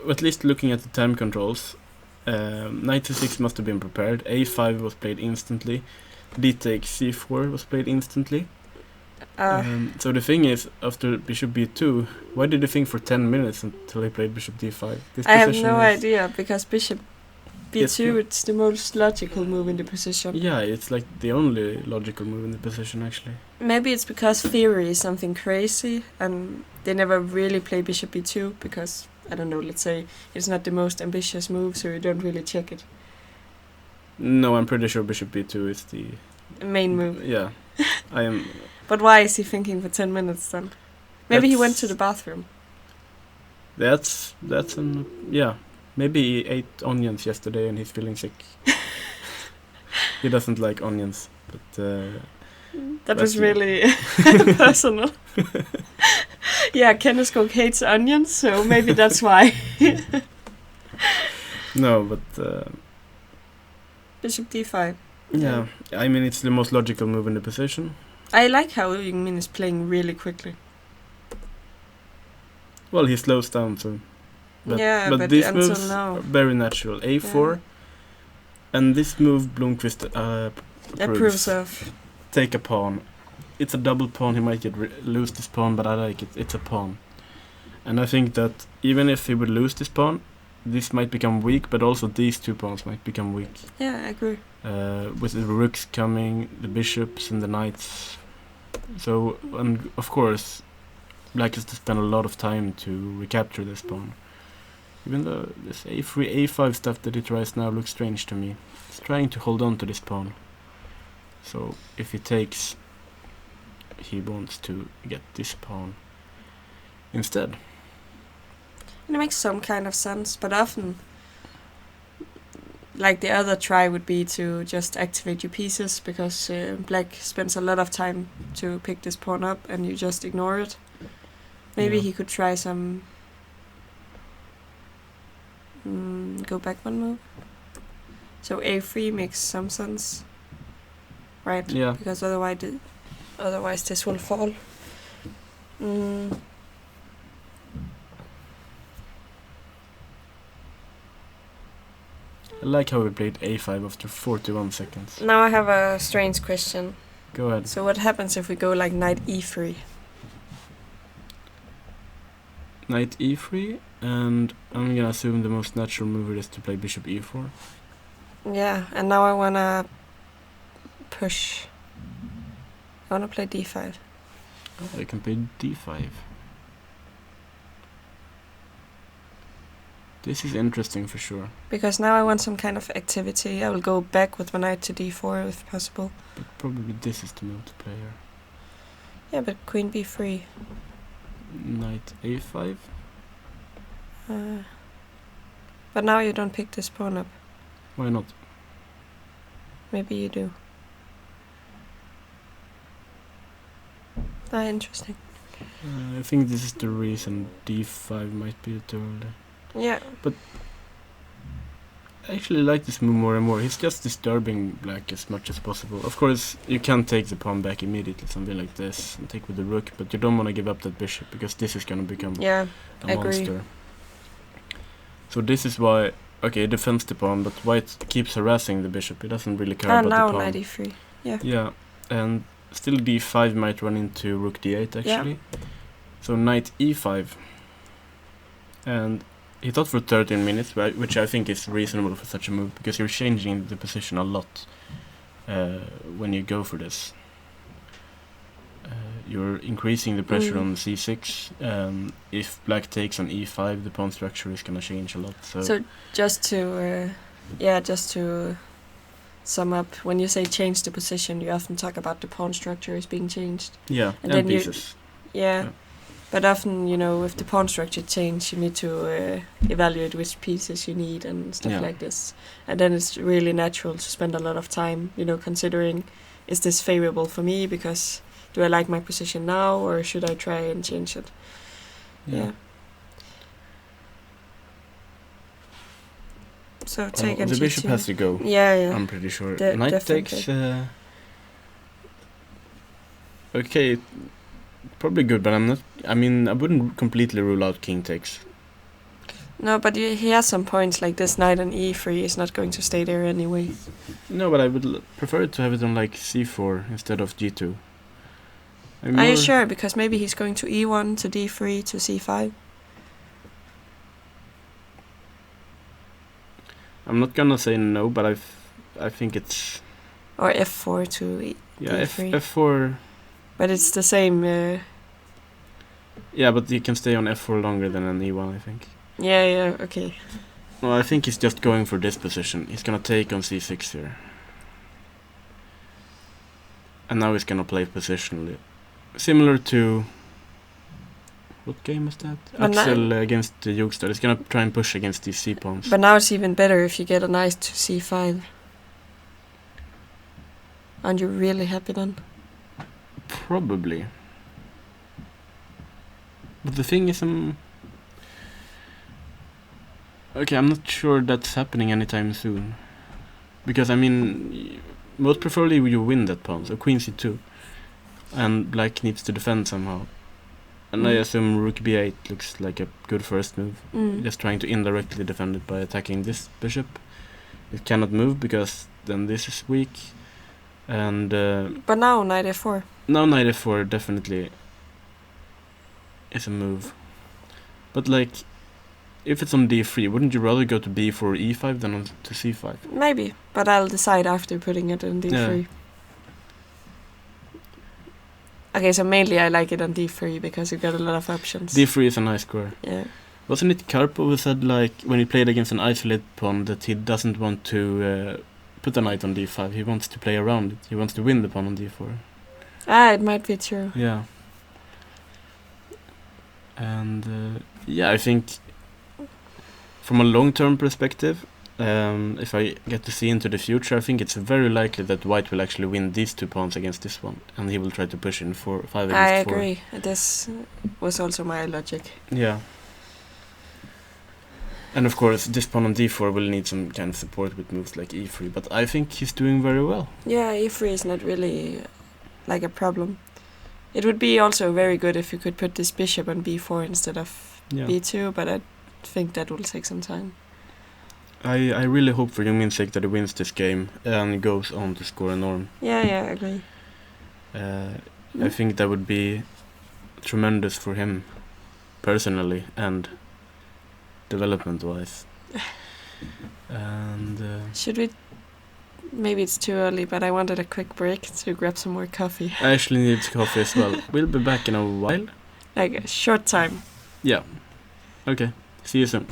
B: at least looking at the time controls, knight c6 must have been prepared, a5 was played instantly, d takes c4 was played instantly. So the thing is, after bishop b2, why did you think for 10 minutes until he played bishop d5?
A: I have no idea, because bishop b2, it's the most logical move in the position.
B: Yeah, it's like the only logical move in the position, actually.
A: Maybe it's because theory is something crazy, and they never really play bishop b2, because, I don't know, let's say it's not the most ambitious move, so you don't really check it.
B: No, I'm pretty sure bishop b2 is the
A: main move.
B: Yeah, I am.
A: But why is he thinking for 10 minutes then? Maybe he went to the bathroom.
B: That's yeah. Maybe he ate onions yesterday and he's feeling sick. He doesn't like onions, but
A: that was really personal. Yeah, Kenneth hates onions, so maybe that's why.
B: No, but
A: bishop d5.
B: Yeah, I mean it's the most logical move in the position.
A: I like how Yingmin is playing really quickly.
B: Well, he slows down, so.
A: But
B: these
A: until
B: moves
A: now
B: are very natural. A4, and this move Blomqvist
A: approves of.
B: Take a pawn. It's a double pawn. He might lose this pawn, but I like it. It's a pawn, and I think that even if he would lose this pawn, this might become weak. But also these two pawns might become weak.
A: Yeah, I agree.
B: With the rooks coming, the bishops and the knights. So, and of course, Black has to spend a lot of time to recapture this pawn. Even though this a3, a5 stuff that he tries now looks strange to me. He's trying to hold on to this pawn. So, if he takes, he wants to get this pawn instead.
A: And it makes some kind of sense, but often, like the other try would be to just activate your pieces, because Black spends a lot of time to pick this pawn up and you just ignore it. Maybe he could try some go back one move. So a3 makes some sense, right?
B: Yeah.
A: Because otherwise this will fall.
B: I like how we played a5 after 41 seconds.
A: Now I have a strange question.
B: Go ahead.
A: So what happens if we go like knight e3?
B: Knight e3, and I'm gonna assume the most natural move is to play bishop e4.
A: Yeah, and now I wanna push. I wanna play d5.
B: Oh, I can play d5. This is interesting for sure.
A: Because now I want some kind of activity. I will go back with my knight to d4 if possible.
B: But probably this is the move to play here.
A: Yeah, but queen b3.
B: Knight a5.
A: But now you don't pick this pawn up.
B: Why not?
A: Maybe you do. Interesting.
B: I think this is the reason d5 might be too early.
A: Yeah.
B: But I actually like this move more and more. He's just disturbing Black as much as possible. Of course, you can take the pawn back immediately, something like this, and take with the rook, but you don't want to give up that bishop, because this is going to become a monster. So this is why, okay, he defends the pawn, but White keeps harassing the bishop. He doesn't really care about the pawn.
A: Now knight e3. Yeah.
B: Yeah, and still d5 might run into rook d8, actually. Yeah. So knight e5. And he thought for 13 minutes, which I think is reasonable for such a move, because you're changing the position a lot when you go for this. You're increasing the pressure on c6. If Black takes on e5, the pawn structure is going to change a lot. So
A: just to sum up, when you say change the position, you often talk about the pawn structure is being changed.
B: Yeah, and pieces.
A: Yeah. But often, if the pawn structure change, you need to evaluate which pieces you need and stuff like this. And then it's really natural to spend a lot of time, considering, is this favorable for me? Because do I like my position now, or should I try and change it? Yeah. So take
B: the bishop has to go.
A: Yeah.
B: I'm pretty sure. Knight
A: definitely.
B: takes. Okay, probably good, but I wouldn't completely rule out king takes.
A: No, but he has some points, like this knight on e3 is not going to stay there anyway.
B: No, but I would prefer to have it on like c4 instead of g2.
A: Are you sure? Because maybe he's going to e1 to d3 to c5.
B: I'm not gonna say no, but I think it's...
A: Or f4 to d3.
B: F4...
A: But it's the same...
B: Yeah, but you can stay on f4 longer than an e1, I think.
A: Yeah, okay.
B: Well, I think he's just going for this position. He's gonna take on c6 here. And now he's gonna play positionally. Similar to... What game was that? Axel against Jogstad. He's gonna try and push against these c-pawns.
A: But now it's even better if you get a knight to c5. Aren't you really happy then?
B: Probably. But the thing is, okay, I'm not sure that's happening anytime soon. Because, most preferably you win that pawn, so queen c2. And black needs to defend somehow. And I assume rook b8 looks like a good first move. Just trying to indirectly defend it by attacking this bishop. It cannot move because then this is weak. And
A: but now knight f4.
B: Now knight f4 definitely is a move. But like, if it's on d3, wouldn't you rather go to b4 or e5 than on to c5?
A: Maybe, but I'll decide after putting it on d3. Yeah. Okay, so mainly I like it on d3 because you got a lot of options.
B: d3 is a nice square.
A: Yeah.
B: Wasn't it Karpov who said, like, when he played against an isolated pawn, that he doesn't want to put a knight on d5, he wants to play around it, he wants to win the pawn on d4.
A: It might be true.
B: Yeah. And yeah, I think from a long-term perspective, if I get to see into the future, I think it's very likely that white will actually win these two pawns against this one, and he will try to push in 5 against 4.
A: I agree. This was also my logic.
B: Yeah. And of course, this pawn on d4 will need some kind of support with moves like e3, but I think he's doing very well.
A: Yeah, e3 is not really like a problem. It would be also very good if you could put this bishop on b4 instead of b2, but I think that will take some time.
B: I really hope for Jungmin's sake that he wins this game and goes on to score a norm.
A: Yeah, I agree.
B: I think that would be tremendous for him, personally and development-wise. And
A: should we... Maybe it's too early, but I wanted a quick break to grab some more coffee.
B: I actually need coffee as well. We'll be back in a while.
A: Like a short time.
B: Yeah. Okay. See you soon.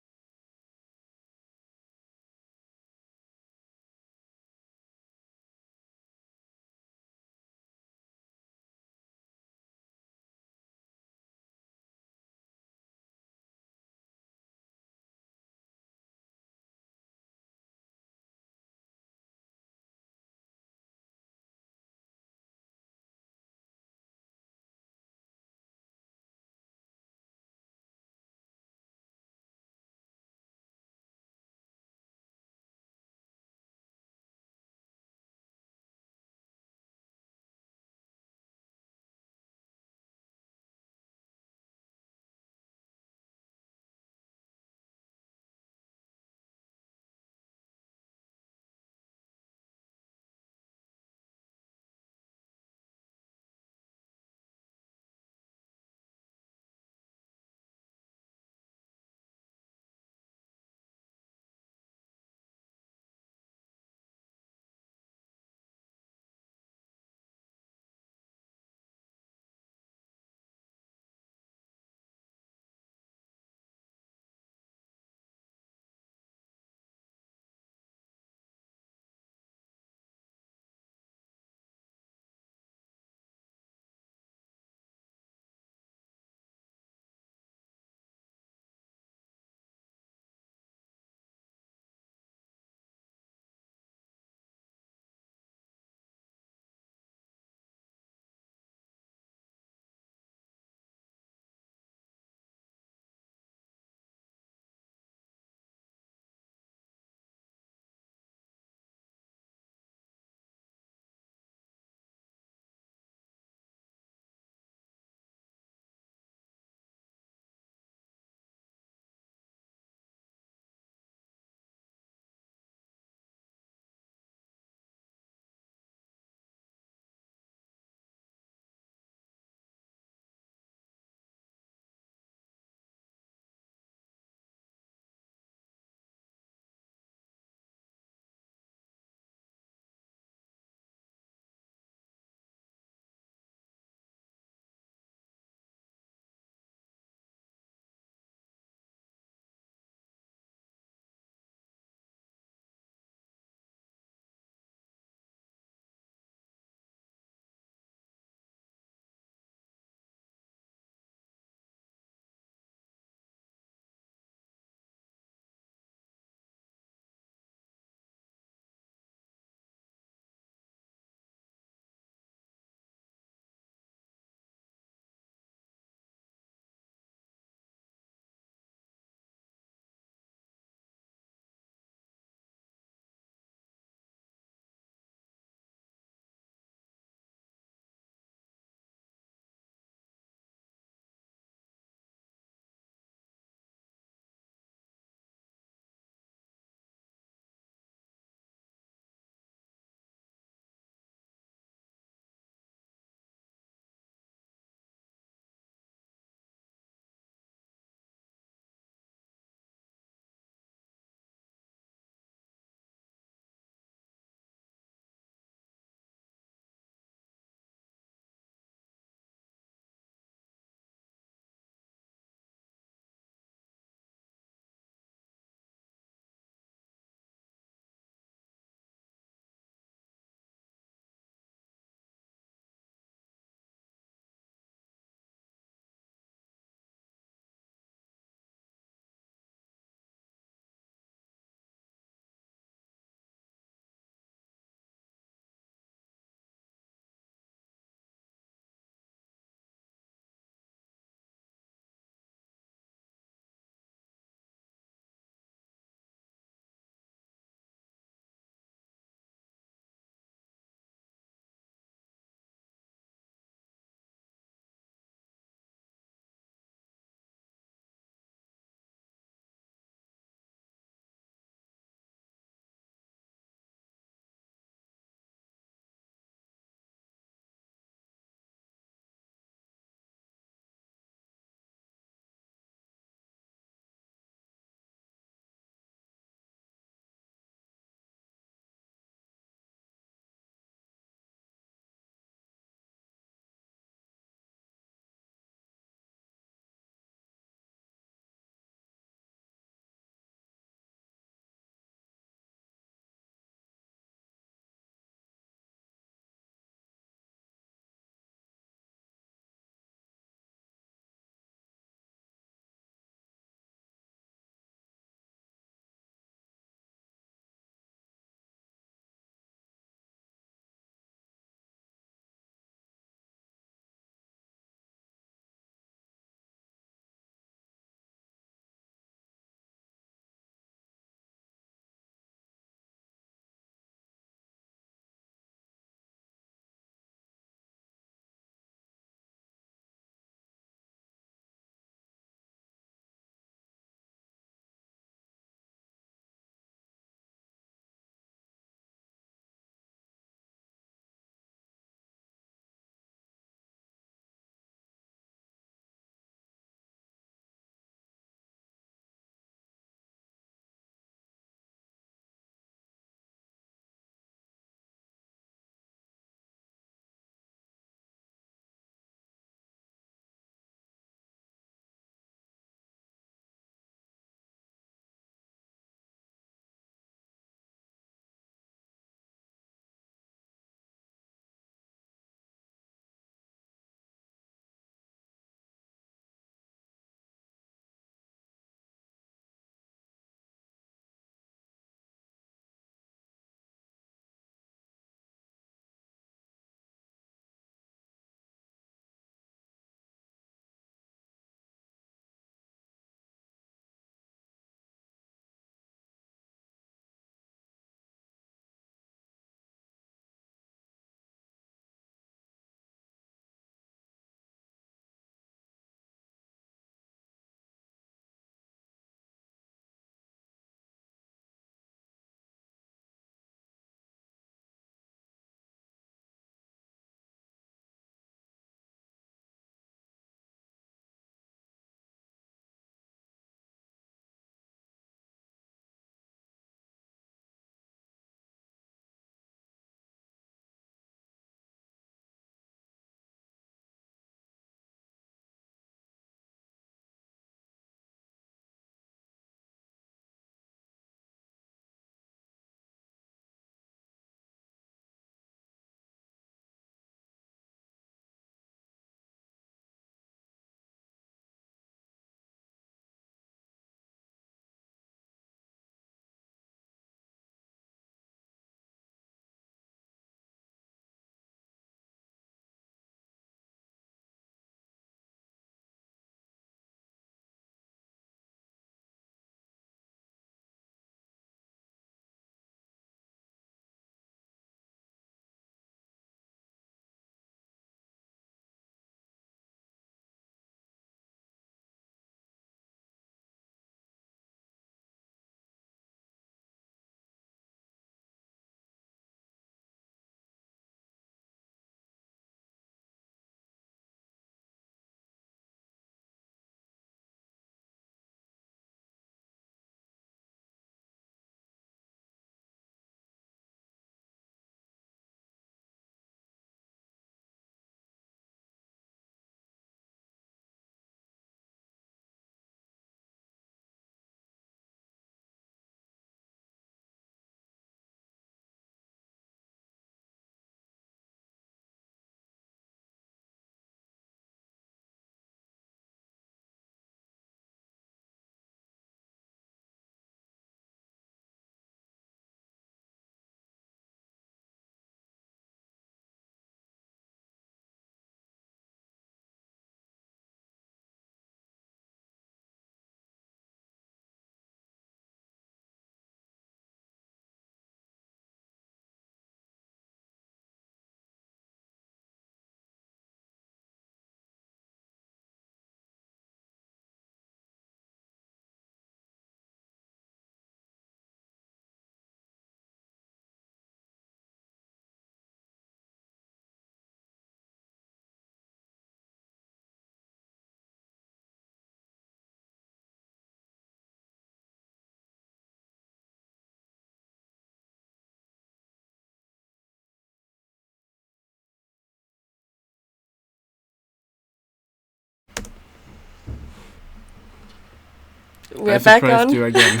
A: we are back on.
B: I surprised you again.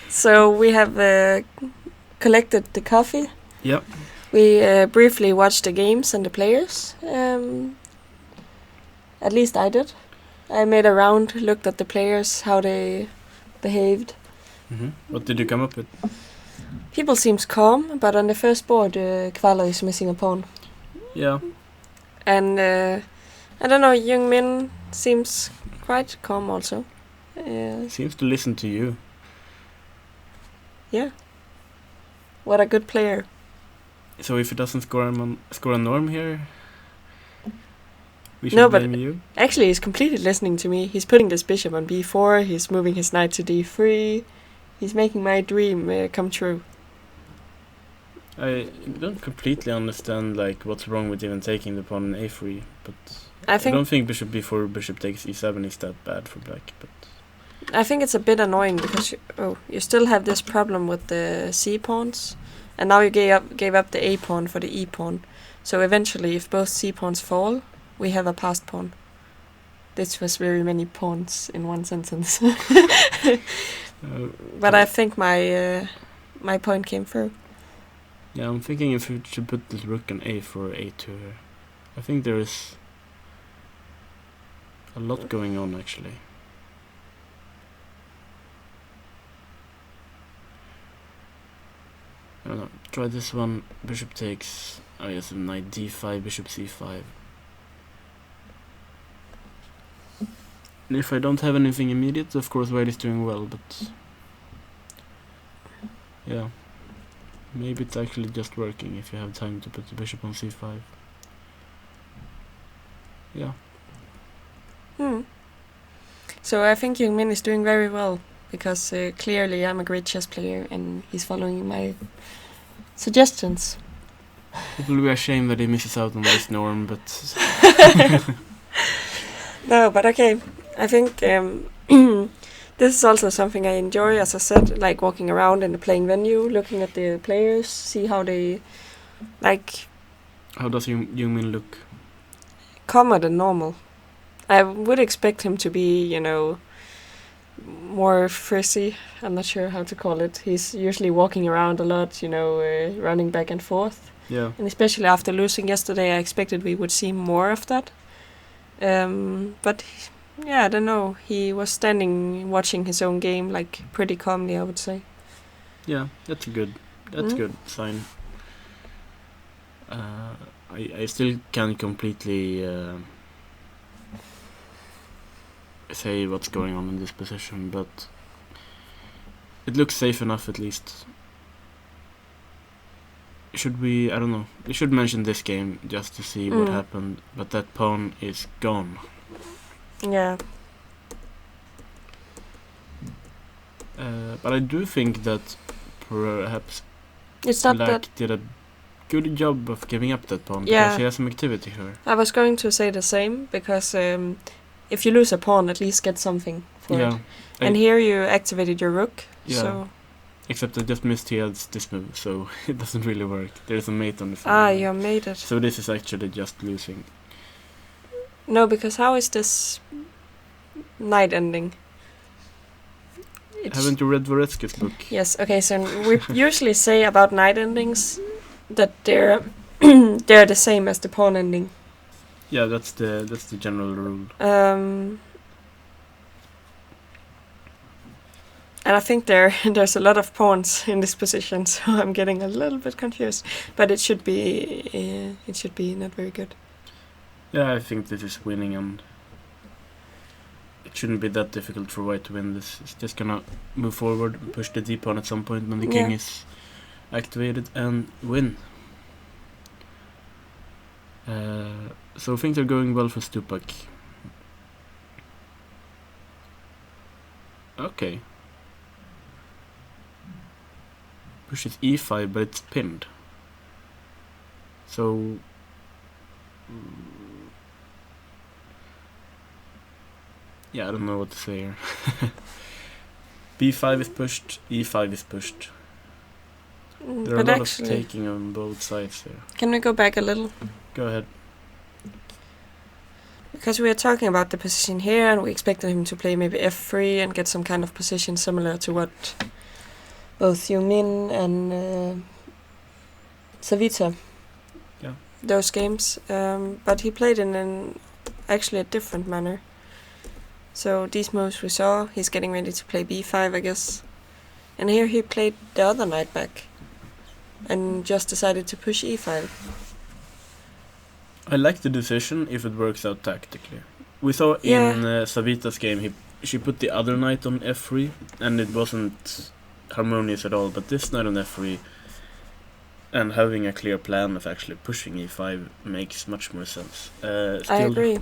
A: So we have collected the coffee.
B: Yep.
A: We briefly watched the games and the players. At least I did. I made a round, looked at the players, how they behaved.
B: What did you come up with?
A: People seems calm, but on the first board, Kvaler is missing a pawn.
B: Yeah.
A: And I don't know, Young Min seems quite calm also.
B: Seems to listen to you.
A: Yeah. What a good player.
B: So if he doesn't score a norm here, we should blame you?
A: Actually, he's completely listening to me. He's putting this bishop on b4, he's moving his knight to d3. He's making my dream come true.
B: I don't completely understand like what's wrong with even taking the pawn in a3, but
A: I
B: don't think bishop b4, bishop takes e7 is that bad for black. But
A: I think it's a bit annoying because you still have this problem with the c pawns, and now you gave up the a pawn for the e pawn. So eventually, if both c pawns fall, we have a passed pawn. This was very many pawns in one sentence. But I think my point came through.
B: Yeah, I'm thinking if we should put the rook on a4 or a2 here. I think there is a lot going on actually. I don't know. Try this one. Bishop takes. Oh yes, knight d5, bishop c5. And if I don't have anything immediate, of course white is doing well, but yeah, maybe it's actually just working if you have time to put the bishop on c5. Yeah.
A: So I think Young Min is doing very well because clearly I'm a great chess player and he's following my suggestions.
B: It will be a shame that he misses out on this norm, but
A: no, but okay. I think this is also something I enjoy, as I said, like walking around in the playing venue, looking at the players, see how they like.
B: How does Young Min look?
A: Calmer than normal. I would expect him to be, more frizzy. I'm not sure how to call it. He's usually walking around a lot, running back and forth.
B: Yeah.
A: And especially after losing yesterday, I expected we would see more of that. But yeah, I don't know. He was standing watching his own game, like pretty calmly, I would say.
B: Yeah, that's a good sign. I still can't completely say what's going on in this position, but it looks safe enough at least. Should we? I don't know. We should mention this game just to see what happened, but that pawn is gone.
A: Yeah.
B: But I do think that perhaps
A: It's not
B: Black
A: that.
B: did a good job of giving up that pawn because he has some activity here.
A: I was going to say the same because if you lose a pawn, at least get something for it. And here you activated your rook.
B: Yeah.
A: So.
B: Except I just missed this move, so it doesn't really work. There's a mate on the phone.
A: You made it.
B: So this is actually just losing.
A: No, because how is this night ending?
B: Haven't you read Voretsky's book?
A: Yes. Okay. So we usually say about night endings that they're they're the same as the pawn ending.
B: Yeah, that's the general rule.
A: And I think there's a lot of pawns in this position, so I'm getting a little bit confused. But it should be not very good.
B: Yeah, I think this is winning, and it shouldn't be that difficult for white to win this. It's just gonna move forward, push the d pawn at some point when the king is activated, and win. So things are going well for Stupak. Okay. Pushes e5, but it's pinned. So yeah, I don't know what to say here. b5 is pushed, e5 is pushed. There are a lot of taking on both sides here.
A: Can we go back a little?
B: Go ahead.
A: because we are talking about the position here, and we expected him to play maybe f3 and get some kind of position similar to what both Yumin and Savita, those games. But he played in an actually a different manner. So these moves we saw, he's getting ready to play b5, I guess. And here he played the other knight back and just decided to push e5.
B: I like the decision if it works out tactically. We saw in Savita's game, she put the other knight on f3, and it wasn't harmonious at all. But this knight on f3, and having a clear plan of actually pushing e5 makes much more sense. Still,
A: I agree.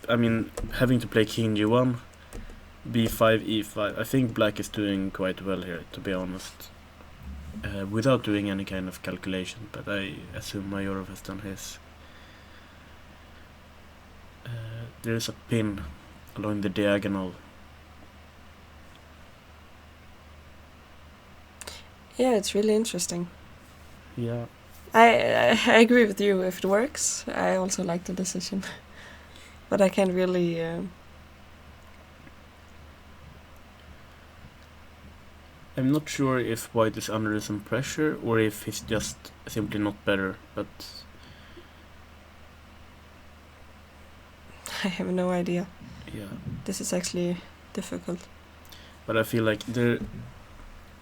B: Having to play king g1, b5, e5, I think black is doing quite well here, to be honest. Without doing any kind of calculation, but I assume Majorov has done his. There is a pin along the diagonal.
A: Yeah, it's really interesting.
B: Yeah.
A: I agree with you if it works. I also like the decision. But I can't really...
B: I'm not sure if white is under some pressure or if he's just simply not better, but...
A: I have no idea.
B: Yeah.
A: This is actually difficult.
B: But I feel like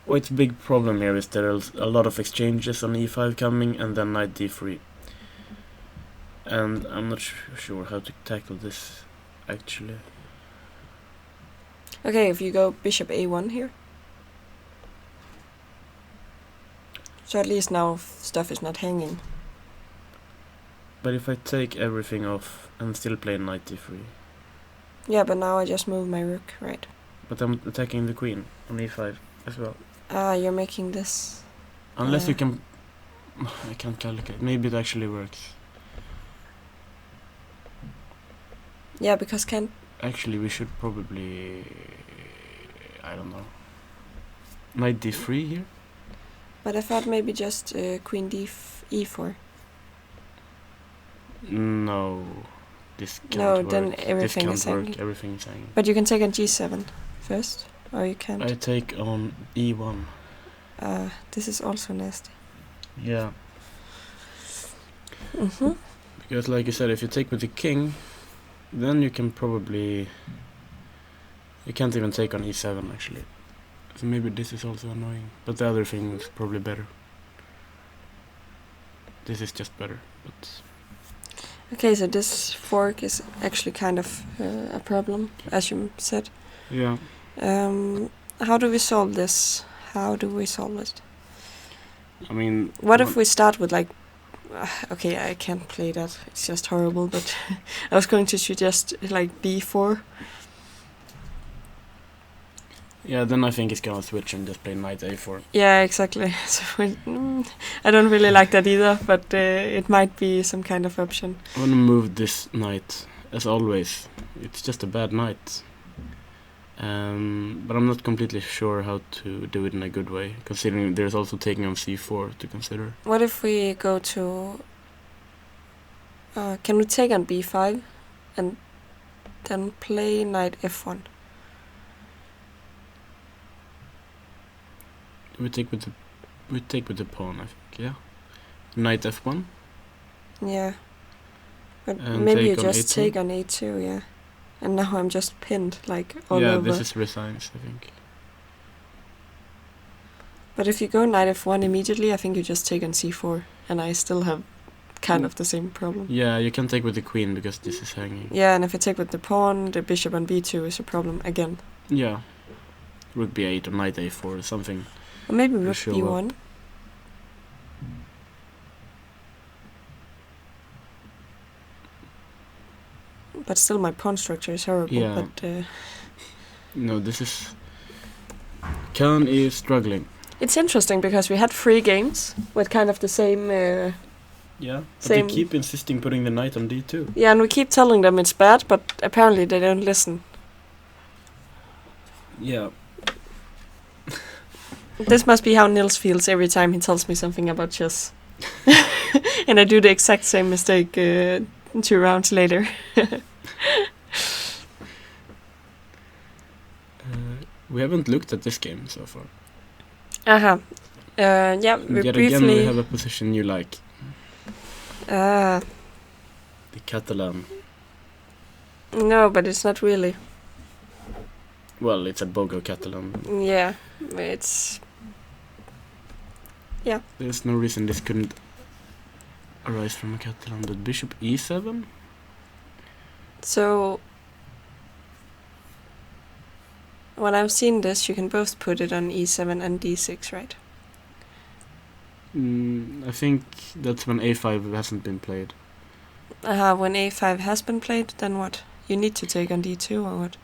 B: white's big problem here is there's a lot of exchanges on e5 coming and then knight d3. And I'm not sure how to tackle this, actually.
A: Okay, if you go bishop a1 here. So at least now stuff is not hanging.
B: But if I take everything off and still play knight d3.
A: Yeah, but now I just move my rook, right?
B: But I'm attacking the queen on e5 as well.
A: Ah, you're making this...
B: Unless you can... I can't calculate. Maybe it actually works.
A: Yeah, because can't...
B: Actually, we should probably... I don't know. Knight d3 here?
A: But I thought maybe just queen e4.
B: No, this can't
A: No,
B: work.
A: then everything
B: this
A: is
B: can't
A: hanging.
B: work. Everything is hanging.
A: But you can take on g7 first, or you can't.
B: I take on e1.
A: This is also nasty.
B: Yeah. Because like you said, if you take with the king, then you can probably... You can't even take on e7 actually. So maybe this is also annoying. But the other thing is probably better. This is just better, but...
A: Okay, so this fork is actually kind of a problem, as you said.
B: Yeah.
A: How do we solve this? How do we solve it?
B: I mean...
A: What if we start with like... okay, I can't play that. It's just horrible, but I was going to suggest like b4.
B: Yeah, then I think it's gonna switch and just play knight a4.
A: Yeah, exactly. So I don't really like that either, but it might be some kind of option.
B: I wanna move this knight, as always. It's just a bad knight. But I'm not completely sure how to do it in a good way, considering there's also taking on c4 to consider.
A: What if we go to... can we take on b5 and then play knight f1?
B: We take with the pawn, I think. Yeah, knight f1.
A: Yeah, but
B: And
A: maybe you
B: take on
A: just
B: a2.
A: take on a2. Yeah, and now I'm just pinned like all
B: Yeah,
A: over.
B: this is resigns, I think.
A: But if you go knight f1 immediately, I think you just take on c4, and I still have kind of the same problem.
B: Yeah, you can take with the queen because this is hanging.
A: Yeah, and if I take with the pawn, the bishop on b2 is a problem again.
B: Yeah, rook b8 or knight a4 or something.
A: Or maybe rook
B: show
A: b1. But still my pawn structure is horrible.
B: Yeah.
A: But
B: No, this is... Khan is struggling.
A: it's interesting because we had 3 games with kind of the same...
B: Yeah, but
A: Same.
B: they keep insisting putting the knight on d2.
A: yeah, and we keep telling them it's bad, but apparently they don't listen.
B: Yeah.
A: This must be how Nils feels every time he tells me something about chess. And I do the exact same mistake 2 rounds later.
B: We haven't looked at this game so far.
A: Yeah, we
B: Yet
A: briefly...
B: again, we have a position you like. The Catalan.
A: No, but it's not really.
B: Well, it's a Bogo Catalan.
A: Yeah, it's... Yeah.
B: There's no reason this couldn't arise from a Catalan. But bishop e7?
A: So... When I've seen this, you can both put it on e7 and d6, right?
B: I think that's when a5 hasn't been played.
A: When a5 has been played, then what? You need to take on d2 or what?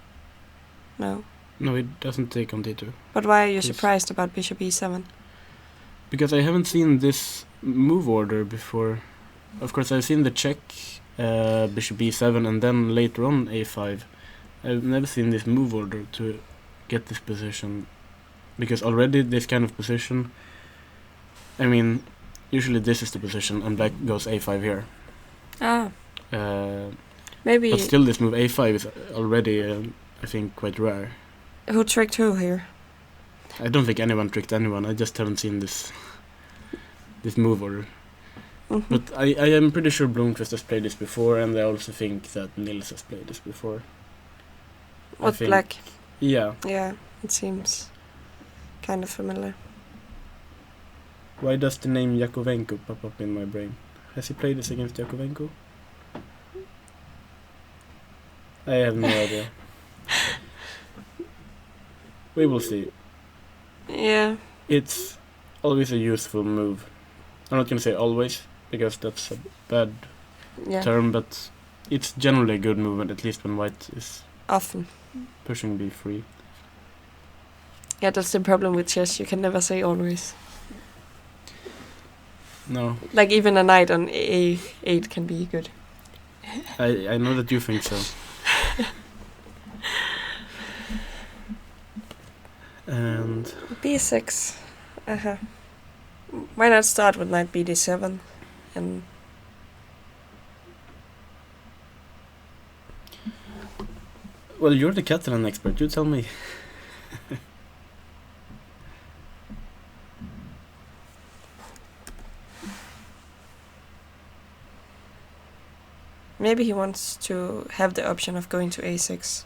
A: No.
B: No, it doesn't take on d2.
A: But why are you surprised about bishop e7?
B: Because I haven't seen this move order before. Of course, I've seen the check, bishop e7, and then later on a5. I've never seen this move order to get this position. Because already this kind of position... I mean, usually this is the position, and black goes a5 here.
A: Maybe...
B: But still, this move a5 is already, I think, quite rare.
A: Who tricked who here?
B: I don't think anyone tricked anyone. I just haven't seen this move order.
A: Mm-hmm.
B: But I am pretty sure Blomqvist has played this before, and I also think that Nils has played this before.
A: What, black?
B: Yeah.
A: Yeah, it seems kind of familiar.
B: Why does the name Yakovenko pop up in my brain? Has he played this against Yakovenko? I have no idea. We will see.
A: Yeah.
B: It's always a useful move. I'm not gonna say always, because that's a bad term, but it's generally a good movement, at least when white is
A: often
B: pushing b3.
A: Yeah, that's the problem with chess. You can never say always.
B: No.
A: Like even a knight on a8 can be good.
B: I know that you think so. And
A: b6. Why not start with knight bd7 and...
B: Well, you're the Catalan expert, you tell me.
A: Maybe he wants to have the option of going to a6.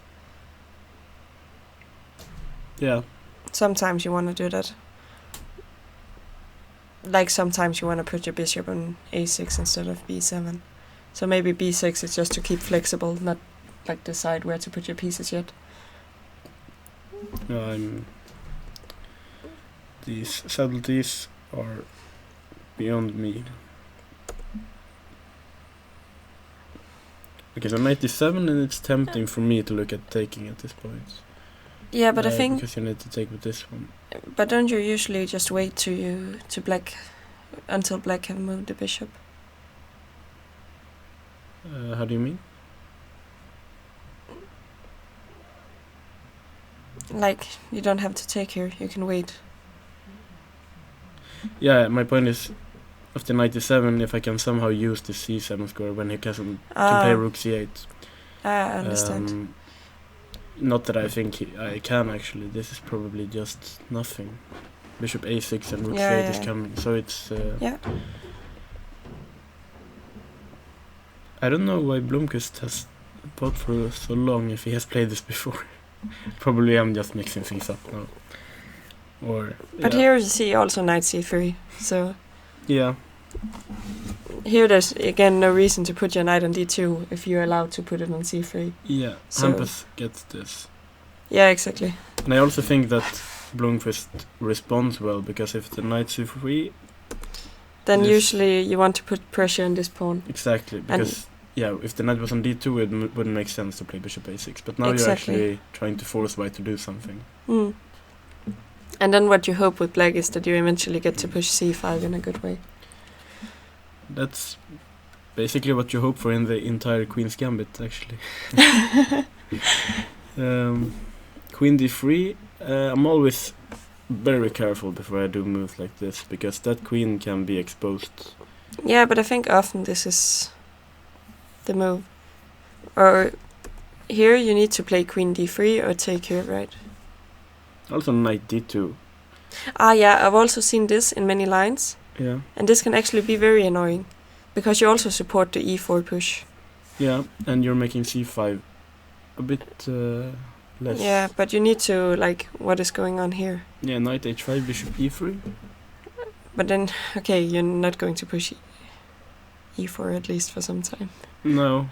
B: Yeah.
A: Sometimes you want to do that. Like sometimes you want to put your bishop on a6 instead of b7. So maybe b6 is just to keep flexible, not like decide where to put your pieces yet.
B: No, these subtleties are beyond me. Because on 97 and it's tempting for me to look at taking at this point.
A: Yeah, but I think...
B: Because you need to take with this one.
A: But don't you usually just wait to black until black have moved the bishop?
B: How do you mean?
A: Like, you don't have to take here, you can wait.
B: Yeah, my point is, after 97, if I can somehow use the c7 square when he can play rook c8.
A: I understand.
B: Not that I think I can actually. This is probably just nothing. Bishop a6 and rook c8 is coming, so it's... I don't know why Blomqvist has fought for so long if he has played this before. Probably I'm just mixing things up now. But
A: here you see also knight c3, so...
B: Yeah.
A: Here there's again no reason to put your knight on d2 if you're allowed to put it on c3.
B: Yeah,
A: so
B: Hampus gets this.
A: Yeah, exactly.
B: And I also think that Blomqvist responds well, because if the knight c3...
A: Then usually you want to put pressure on this pawn.
B: Exactly, because if the knight was on d2 it wouldn't make sense to play bishop a6. But now you're actually trying to force white to do something.
A: Mm. And then what you hope with black is that you eventually get to push c5 in a good way.
B: That's basically what you hope for in the entire Queen's Gambit, actually. Queen d3, I'm always very careful before I do moves like this, because that queen can be exposed.
A: Yeah, but I think often this is the move. Or here you need to play queen d3 or take here, right?
B: Also knight d2.
A: Ah, yeah, I've also seen this in many lines.
B: Yeah.
A: And this can actually be very annoying, because you also support the e4 push.
B: Yeah, and you're making c5 a bit less.
A: Yeah, but you need to, like, what is going on here?
B: Yeah, knight h5, bishop e3.
A: But then, okay, you're not going to push e4 at least for some time.
B: No.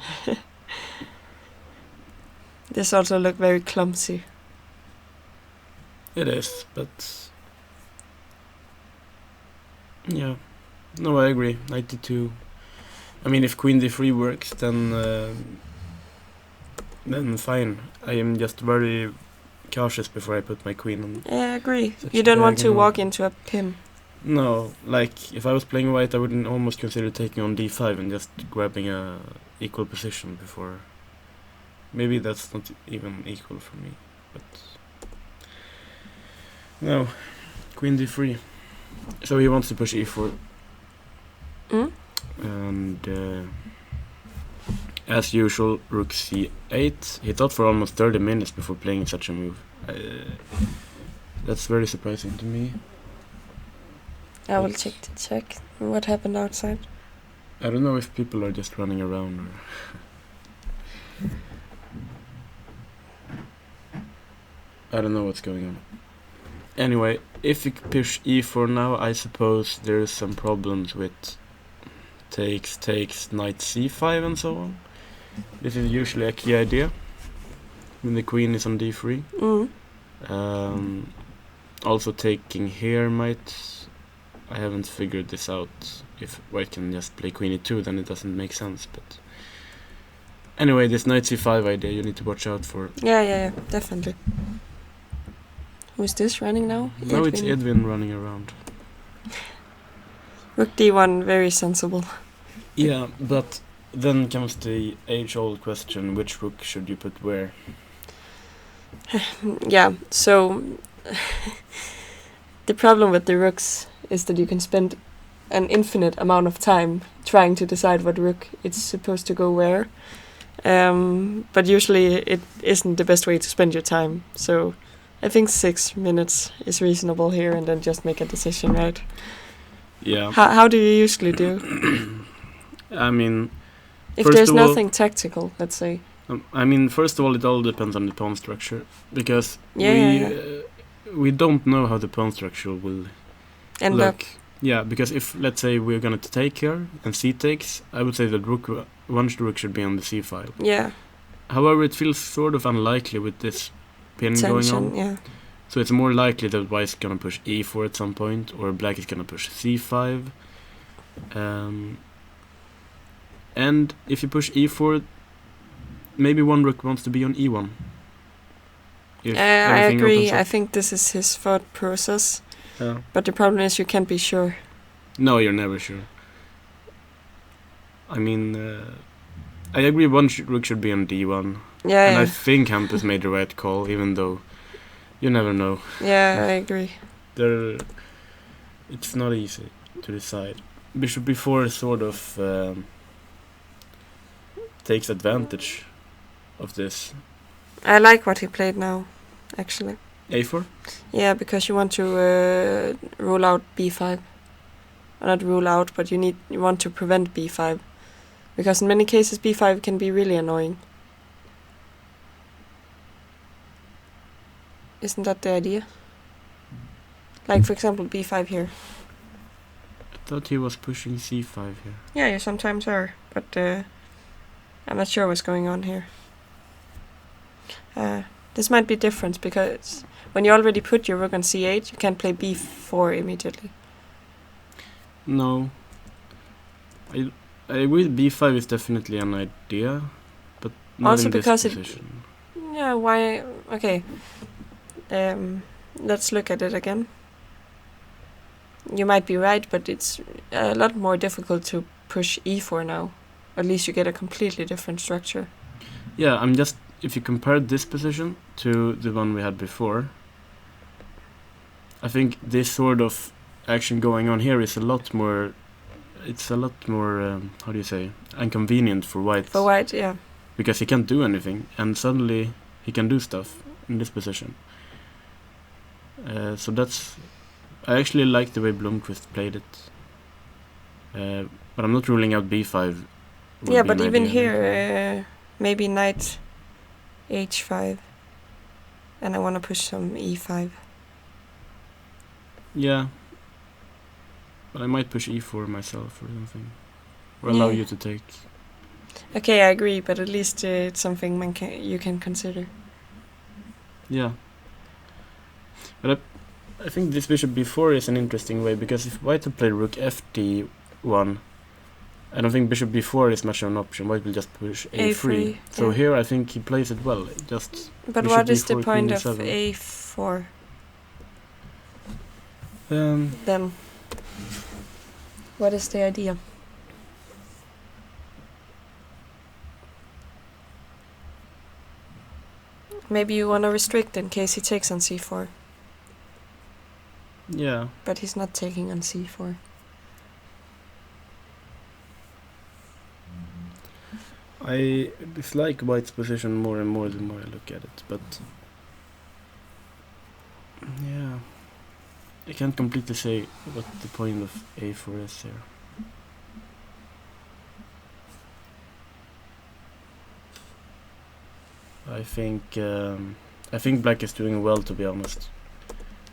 A: This also look very clumsy.
B: It is, but... Yeah. No, I agree. Knight d2. I mean, if queen d3 works, then fine. I am just very cautious before I put my queen on.
A: Yeah, I agree. You don't want to walk into a pin.
B: No, like, if I was playing white, I would almost consider taking on d5 and just grabbing a equal position before. Maybe that's not even equal for me, but... No, queen d3. So he wants to push e4.
A: Mm?
B: And as usual, rook c8. He thought for almost 30 minutes before playing such a move. That's very surprising to me.
A: I will check to check what happened outside.
B: I don't know if people are just running around or... I don't know what's going on. Anyway, if you push e4 now, I suppose there's some problems with takes, knight c5 and so on. This is usually a key idea when the queen is on d3. Also taking here might... I haven't figured this out. If white can just play queen e2, then it doesn't make sense, but... Anyway, this knight c5 idea you need to watch out for.
A: Yeah, definitely. Who's this running now?
B: No, it's Edwin running around.
A: Rook d1, very sensible.
B: Yeah, but then comes the age-old question, which rook should you put where?
A: Yeah, so... the problem with the rooks is that you can spend an infinite amount of time trying to decide what rook it's supposed to go where. But usually it isn't the best way to spend your time, so... I think 6 minutes is reasonable here, and then just make a decision, right?
B: Yeah.
A: How do you usually do?
B: I mean...
A: If there's nothing tactical, let's say.
B: I mean, first of all, it all depends on the pawn structure. Because we don't know how the pawn structure will
A: end up.
B: Yeah, because if, let's say, we're going to take here, and c takes, I would say that one rook should be on the c file.
A: Yeah.
B: However, it feels sort of unlikely with this pin going on.
A: Yeah.
B: So it's more likely that white's gonna push e4 at some point, or black is gonna push c5. And if you push e4, maybe one rook wants to be on e1.
A: I agree. I think this is his thought process.
B: Yeah.
A: But the problem is you can't be sure.
B: No, you're never sure. I mean, I agree one rook should be on d1.
A: Yeah,
B: and I think Hampus made the right call, even though you never know.
A: Yeah, I agree.
B: It's not easy to decide. Bishop b4 sort of takes advantage of this.
A: I like what he played now, actually.
B: a4?
A: Yeah, because you want to rule out b5. Or not rule out, but you want to prevent b5. Because in many cases b5 can be really annoying. Isn't that the idea? Like, for example, b5 here.
B: I thought he was pushing c5 here.
A: Yeah, you sometimes are, but I'm not sure what's going on here. This might be different, because when you already put your rook on c8, you can't play b4 immediately.
B: No. I agree b5 is definitely an idea, but not
A: also
B: in this
A: because
B: position.
A: Yeah, why... Okay. Let's look at it again. You might be right, but it's a lot more difficult to push e4 now. At least you get a completely different structure.
B: Yeah, if you compare this position to the one we had before, I think this sort of action going on here is a lot more... It's a lot more, how do you say, inconvenient for white.
A: For white, yeah.
B: because he can't do anything, and suddenly he can do stuff in this position. So that's... I actually like the way Blomqvist played it. But I'm not ruling out b5.
A: Yeah, but even here, maybe knight h5. And I want to push some e5.
B: Yeah. But I might push e4 myself or something. Or allow you to take.
A: Okay, I agree, but at least it's something you can consider.
B: Yeah. But I think this bishop b4 is an interesting way, because if white had played rook fd1, I don't think bishop b4 is much of an option. White will just push a3. So here I think he plays it well. Just.
A: But what is the point of a4? Then what is the idea? Maybe you want to restrict in case he takes on c4.
B: Yeah.
A: But he's not taking on c4.
B: I dislike white's position more and more the more I look at it, but yeah, I can't completely say what the point of a4 is here. I think black is doing well, to be honest,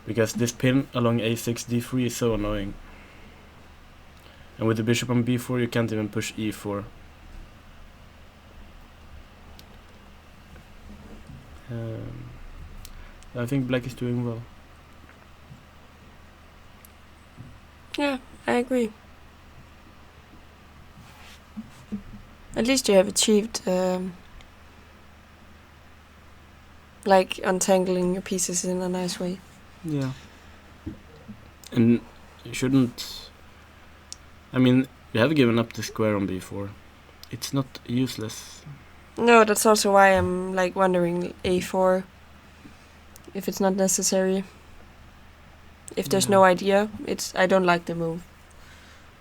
B: because this pin along a6 d3 is so annoying, and with the bishop on b4 you can't even push e4. I think black is doing well.
A: Yeah, I agree. At least you have achieved like untangling your pieces in a nice way.
B: Yeah. And you shouldn't... I mean, you have given up the square on b4. It's not useless.
A: No, that's also why I'm like wondering a4, if it's not necessary. If there's no idea, I don't like the move.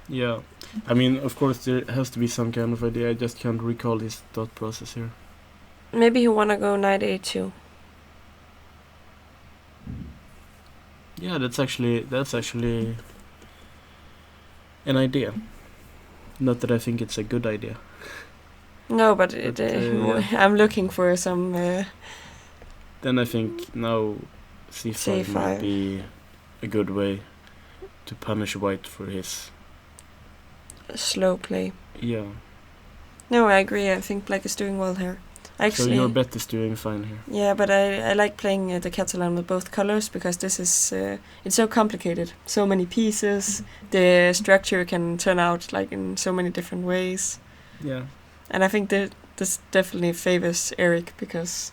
B: Yeah, I mean, of course there has to be some kind of idea. I just can't recall his thought process here.
A: Maybe you wanna go knight a2.
B: Yeah, that's actually an idea. Not that I think it's a good idea.
A: No, but yeah. I'm looking for some...
B: then I think now c5 might be a good way to punish white for his...
A: slow play.
B: Yeah.
A: No, I agree. I think black is doing well here. Actually,
B: so your bet is doing fine here.
A: Yeah, but I like playing the Catalan with both colors, because this is... it's so complicated. So many pieces. The structure can turn out like in so many different ways.
B: Yeah.
A: And I think that this definitely favors Eric, because,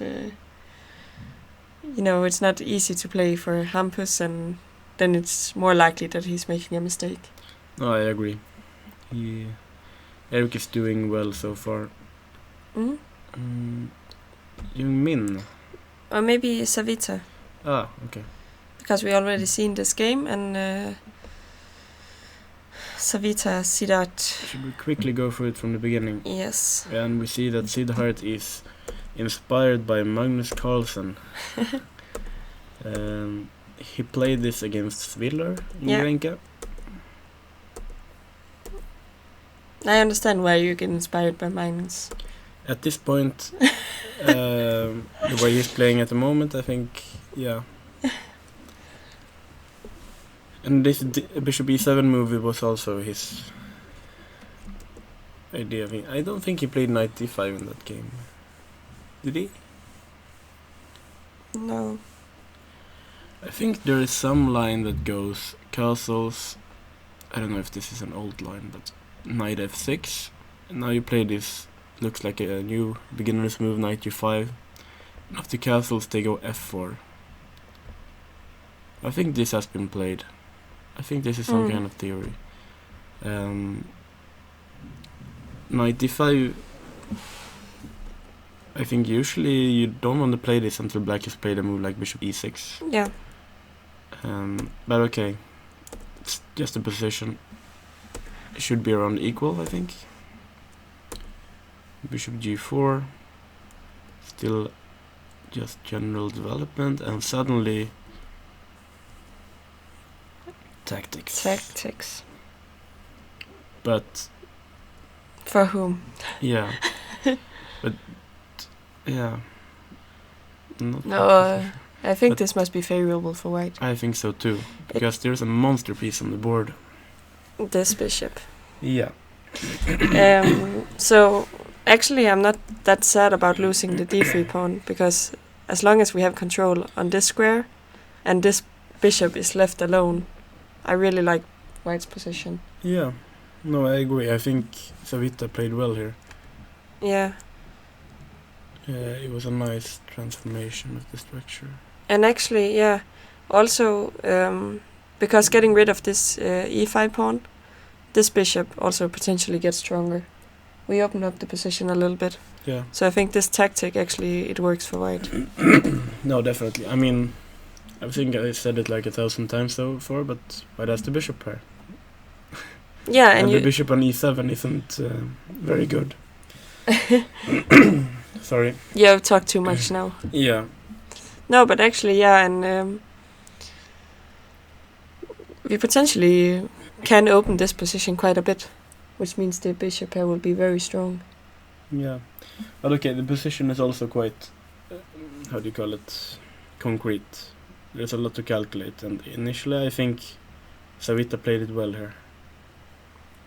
A: it's not easy to play for Hampus, and then it's more likely that he's making a mistake.
B: No, I agree. Eric is doing well so far. Young Min.
A: Or maybe Savita.
B: Ah, okay.
A: Because we already seen this game, and Savita Siddharth.
B: Should we quickly go through it from the beginning?
A: Yes.
B: And we see that Siddharth is inspired by Magnus Carlsen. He played this against Sviller in Grenka.
A: I understand why you get inspired by Magnus.
B: At this point, the way he's playing at the moment, I think, yeah. And this bishop e7 move was also his idea. I don't think he played knight d5 in that game. Did he?
A: No.
B: I think there is some line that goes castles. I don't know if this is an old line, but knight f6. And now you play this, looks like a new beginner's move, knight g5. And after castles they go f4. I think this has been played. I think this is some kind of theory. Knight d5. I think usually you don't want to play this until black has played a move like bishop e6.
A: Yeah.
B: But okay, it's just a position. It should be around equal, I think. Bishop g4. still just general development, and suddenly tactics. But
A: For whom?
B: yeah, but yeah, not
A: No,
B: completely sure.
A: I think
B: But
A: this must be favorable for white.
B: I think so too, because there's a monster piece on the board.
A: This bishop.
B: Yeah.
A: So actually, I'm not that sad about losing the d3 pawn, because as long as we have control on this square, and this bishop is left alone, I really like white's position.
B: Yeah. No, I agree. I think Savita played well here.
A: Yeah.
B: It was a nice transformation of the structure.
A: And actually, yeah, also, because getting rid of this e5 pawn, this bishop also potentially gets stronger. We open up the position a little bit.
B: Yeah.
A: So I think this tactic, actually, it works for white.
B: No, definitely. I mean, I think I said it like 1,000 times so far, but white has the bishop pair.
A: Yeah,
B: And
A: and
B: the bishop on e7 isn't very good. Sorry.
A: you have talked too much now.
B: Yeah.
A: No, but actually, yeah, and we potentially can open this position quite a bit, which means the bishop pair will be very strong.
B: Yeah. But okay, the position is also quite, how do you call it, concrete. There's a lot to calculate, and initially I think Savita played it well here.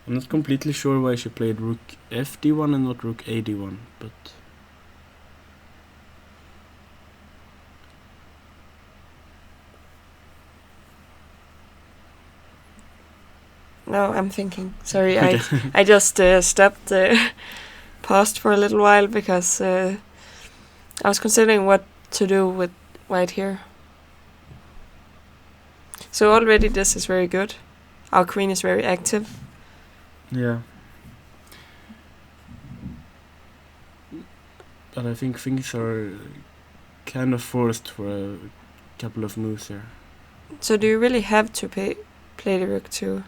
B: I'm not completely sure why she played rook fd1 and not rook ad1, but...
A: No, I'm thinking. Sorry,
B: Okay.
A: I just stopped, paused for a little while, because I was considering what to do with white here. So already this is very good. Our queen is very active.
B: Yeah. But I think things are kind of forced for a couple of moves here.
A: So do you really have to play the rook too?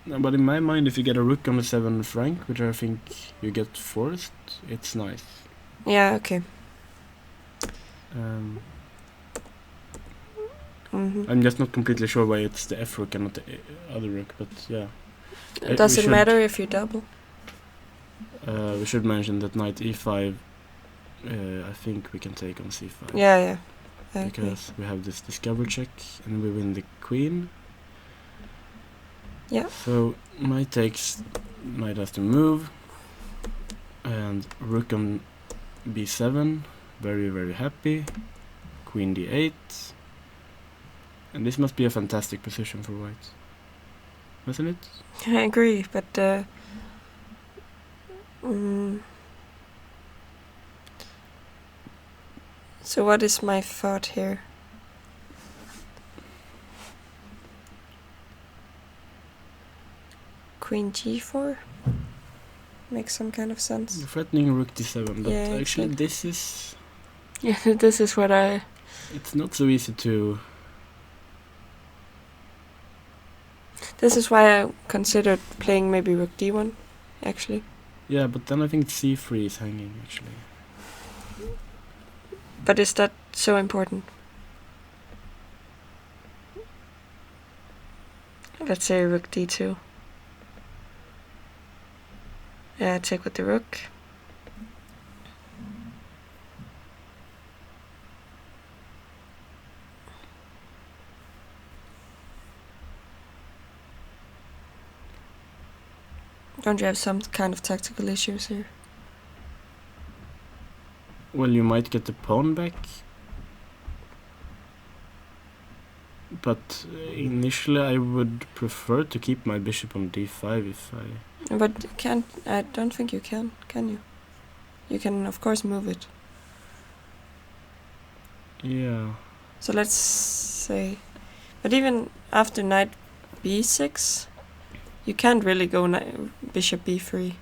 B: No, but in my mind, if you get a rook on the 7th rank, which I think you get forced, it's nice.
A: Yeah, okay.
B: I'm just not completely sure why it's the F rook and not the other rook, but yeah.
A: Does it matter if you double?
B: We should mention that knight e5, I think we can take on c5.
A: Yeah.
B: Because we have this discover check and we win the queen.
A: Yeah.
B: So knight has to move, and rook on b7, very very happy. Queen d8, and this must be a fantastic position for white, isn't it?
A: I agree, but so what is my thought here? Queen g4 makes some kind of sense.
B: You're threatening rook d7, but
A: Yeah,
B: actually
A: exactly.
B: this is...
A: Yeah, this is what
B: It's not so easy to...
A: This is why I considered playing maybe rook d1, actually.
B: Yeah, but then I think c3 is hanging, actually.
A: But is that so important? Let's say rook d2. Yeah, take with the rook. Don't you have some kind of tactical issues here?
B: Well, you might get the pawn back. But initially I would prefer to keep my bishop on d5 if I...
A: But I don't think you can you? You can, of course, move it.
B: Yeah.
A: So let's say... But even after knight b6, you can't really go bishop b3.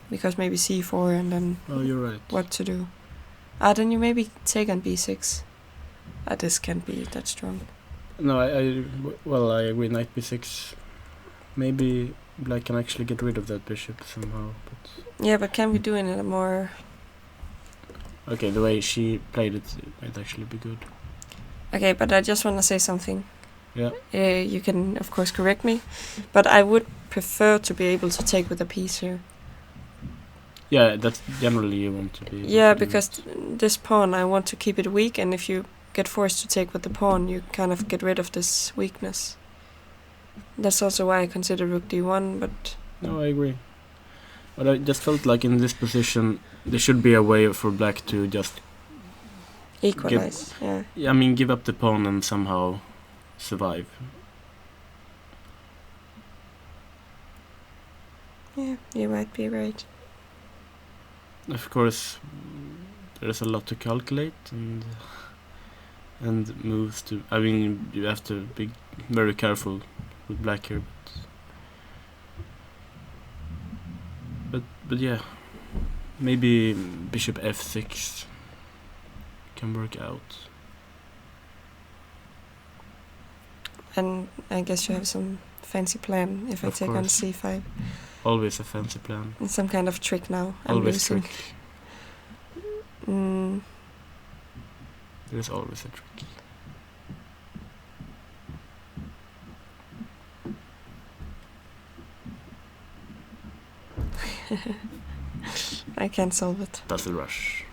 A: Because maybe c4 and then...
B: Oh, you're right.
A: What to do? Then you maybe take on b6. This can't be that strong.
B: No, I agree, knight b6. Maybe black can actually get rid of that bishop somehow. But
A: Yeah, but can we do it in a more...
B: okay, the way she played it might actually be good.
A: Okay, but I just want to say something.
B: Yeah.
A: You can, of course, correct me, but I would prefer to be able to take with a piece here.
B: Yeah, that's generally you want to be.
A: Yeah, because this pawn, I want to keep it weak, and if you get forced to take with the pawn, you kind of get rid of this weakness. That's also why I consider rook d1, but...
B: No, I agree. But I just felt like in this position, there should be a way for black to just...
A: equalize, yeah.
B: I mean, give up the pawn and somehow survive.
A: Yeah, you might be right.
B: Of course, there's a lot to calculate and moves to... I mean, you have to be very careful with black here, but yeah, maybe bishop f6 can work out.
A: And I guess you have some fancy plan if I
B: Of
A: take on
B: course.
A: c5.
B: Always a fancy plan.
A: And some kind of trick now. I'm
B: Always
A: losing.
B: trick.
A: Mm,
B: There's always a trick.
A: I can't solve it.
B: That's the rush.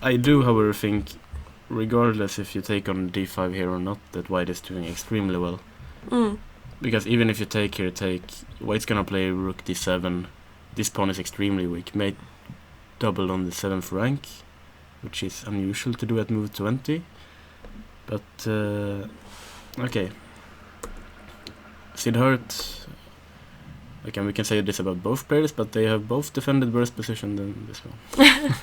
B: I do, however, think, regardless if you take on d5 here or not, that white is doing extremely well.
A: Mm.
B: Because even if you take here, white's gonna play rook d7. This pawn is extremely weak. Mate double on the 7th rank, which is unusual to do at move 20. But, okay. Sidhart, again, we can say this about both players, but they have both defended worse position than this one.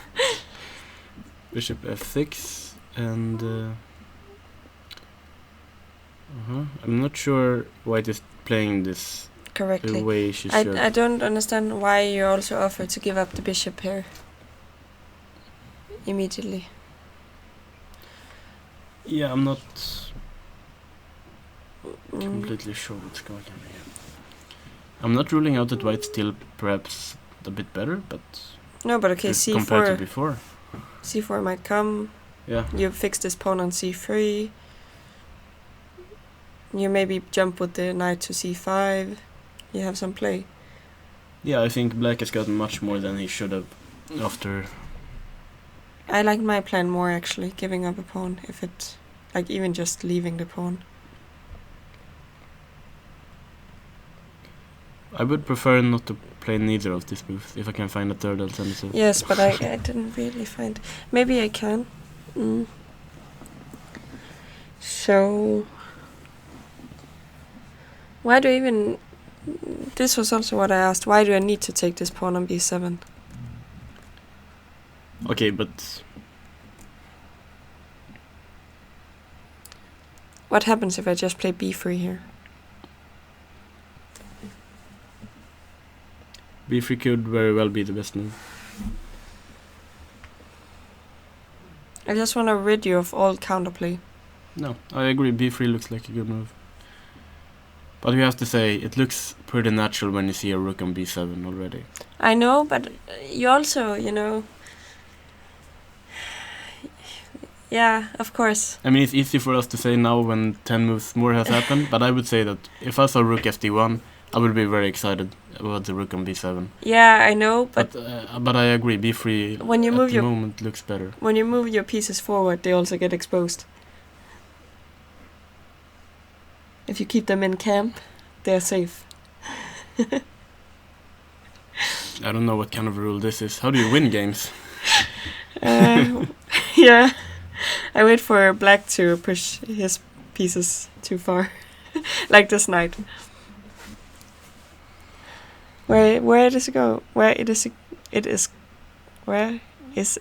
B: Bishop f6, and I'm not sure white is playing this
A: Correctly.
B: the way she should.
A: I don't understand why you also offer to give up the bishop here. Immediately.
B: Yeah, I'm not completely sure what's going on here. I'm not ruling out that white's still perhaps a bit better, but
A: No, but okay,
B: compared to
A: c4.
B: before.
A: c4 might come.
B: Yeah.
A: You fix this pawn on c3. You maybe jump with the knight to c5. You have some play.
B: Yeah, I think black has gotten much more than he should have after.
A: I like my plan more actually, giving up a pawn if it, like even just leaving the pawn.
B: I would prefer not to play neither of these moves if I can find a third alternative.
A: Yes, but I didn't really find. Maybe I can. So, why do I even... This was also what I asked. Why do I need to take this pawn on b7?
B: Okay, but
A: What happens if I just play b3 here?
B: b3 could very well be the best move.
A: I just want to rid you of all counterplay.
B: No, I agree, b3 looks like a good move. But we have to say, it looks pretty natural when you see a rook on b7 already.
A: I know, but you also, Yeah, of course.
B: I mean, it's easy for us to say now when 10 moves more has happened, but I would say that if I saw rook fd1, I would be very excited about the rook on b7.
A: Yeah, I know,
B: But I agree, b3
A: when you
B: at
A: move
B: the
A: your
B: moment looks better.
A: when you move your pieces forward, they also get exposed. If you keep them in camp, they're safe.
B: I don't know what kind of rule this is. How do you win games?
A: Yeah, I wait for black to push his pieces too far, like this knight. Where does it go? Where is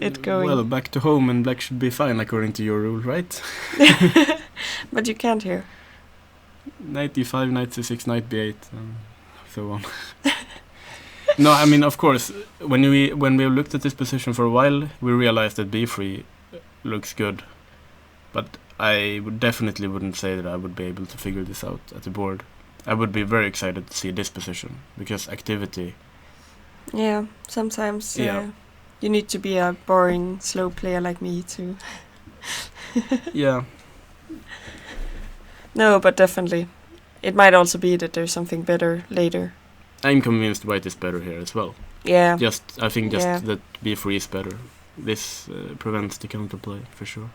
A: it going?
B: Well, back to home, and black should be fine according to your rule, right?
A: But you can't here.
B: Knight d5, knight c6, knight b8, and so on. No, I mean, of course, when we looked at this position for a while, we realized that b3 looks good. But I would definitely wouldn't say that I would be able to figure this out at the board. I would be very excited to see this position, because activity...
A: Yeah, sometimes
B: Yeah.
A: you need to be a boring, slow player like me to...
B: Yeah.
A: No, but definitely. It might also be that there's something better later.
B: I'm convinced white is better here as well.
A: Yeah.
B: I think
A: Yeah.
B: that b3 is better. This prevents the counterplay, for sure.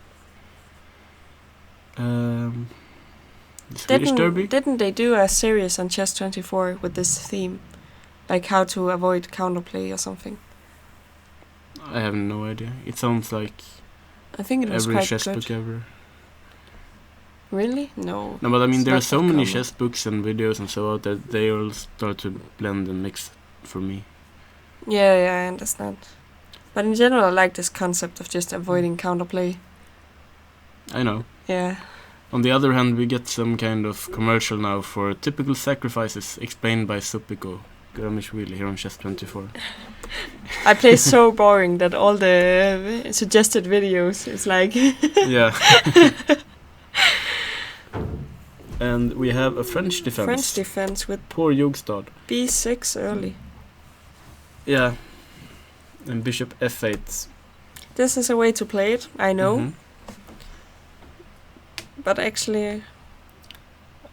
B: The Swedish Derby?
A: Didn't they do a series on Chess24 with this theme? Like how to avoid counterplay or something?
B: I have no idea. It sounds like
A: I think it was
B: every
A: quite
B: chess
A: good.
B: book ever.
A: Really? No.
B: No, but I mean,
A: It's
B: there are
A: not
B: so
A: that
B: many
A: common.
B: chess books and videos and so on that they all start to blend and mix for me.
A: Yeah, I understand. But in general, I like this concept of just avoiding counterplay.
B: I know.
A: Yeah.
B: On the other hand, we get some kind of commercial now for typical sacrifices explained by Supiko Gramishvili here on Chess24.
A: I play so boring that all the suggested videos is like...
B: Yeah. And we have a French defense.
A: French defense with
B: Poor Jogstad.
A: b6 early.
B: Yeah. And bishop f8.
A: This is a way to play it, I know.
B: Mhm.
A: But actually...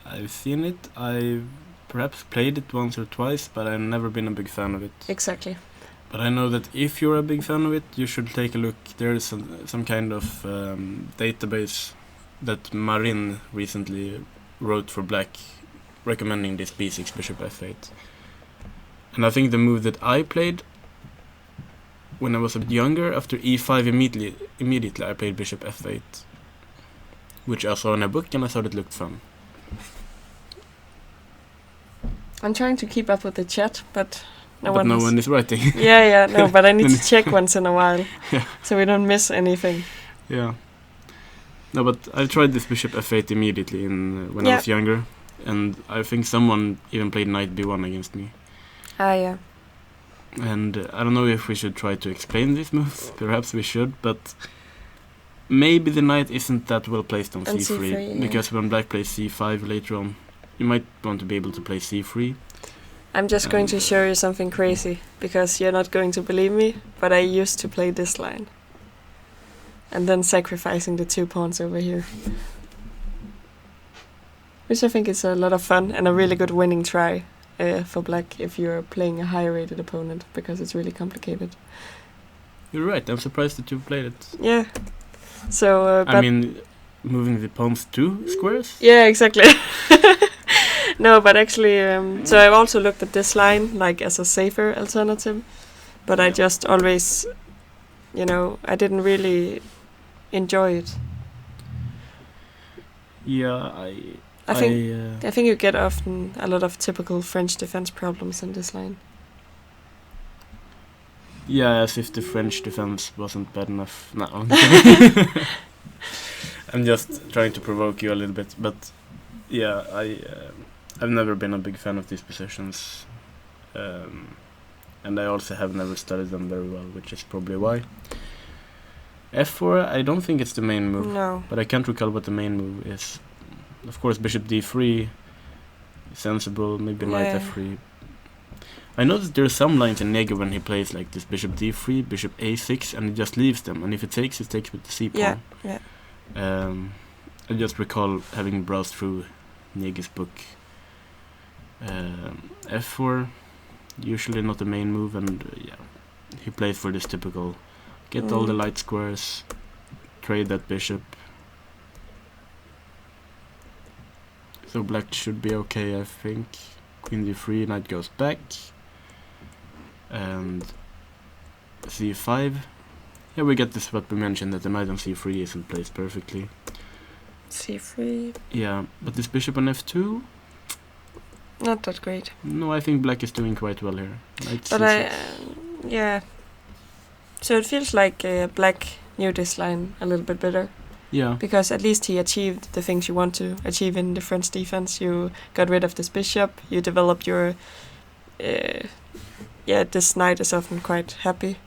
B: I've seen it. I've perhaps played it once or twice, but I've never been a big fan of it.
A: Exactly.
B: But I know that if you're a big fan of it, you should take a look. There is some kind of database that Marin recently wrote for black, recommending this b6 bishop f8. And I think the move that I played when I was a bit younger, after e5 immediately I played bishop f8, which I saw in a book and I thought it looked fun.
A: I'm trying to keep up with the chat, but no
B: one is writing.
A: Yeah, no, but I need to check once in a while,
B: Yeah.
A: so we don't miss anything.
B: Yeah. No, but I tried this bishop f8 immediately when I was younger, and I think someone even played knight b1 against me.
A: Ah, yeah.
B: And I don't know if we should try to explain this move. Perhaps we should, but maybe the knight isn't that well placed on c3,
A: yeah.
B: because when black plays c5 later on, you might want to be able to play c3.
A: I'm just going to show you something crazy, because you're not going to believe me, but I used to play this line. And then sacrificing the 2 pawns over here. Which I think is a lot of fun, and a really good winning try for black if you're playing a higher rated opponent, because it's really complicated.
B: You're right, I'm surprised that you played it.
A: Yeah. So,
B: I mean, moving the pawns 2 squares?
A: Yeah, exactly. No, but actually, so I've also looked at this line like as a safer alternative, but I just always, I didn't really enjoy it.
B: Yeah,
A: I think you get often a lot of typical French defense problems in this line.
B: Yeah, as if the French defense wasn't bad enough. No, I'm just trying to provoke you a little bit, but yeah, I've never been a big fan of these positions, and I also have never studied them very well, which is probably why. f4, I don't think it's the main move,
A: No.
B: but I can't recall what the main move is. Of course, bishop d3, sensible, maybe knight f3. I noticed there are some lines in Nega when he plays like this bishop d3, bishop a6, and he just leaves them, and if it takes with the c pawn.
A: Yeah.
B: I just recall having browsed through Nege's book. f4, usually not the main move, and he plays for this typical get all the light squares, trade that bishop. So black should be okay, I think. Queen d3, knight goes back, and c5. Yeah, we get this what we mentioned, that the knight on c3 isn't placed perfectly.
A: c3.
B: Yeah, but this bishop on f2?
A: Not that great.
B: No, I think black is doing quite well here. Knight
A: But
B: c6.
A: yeah. So it feels like black knew this line a little bit better.
B: Yeah.
A: Because at least he achieved the things you want to achieve in the French defense. You got rid of this bishop. You developed your... this knight is often quite happy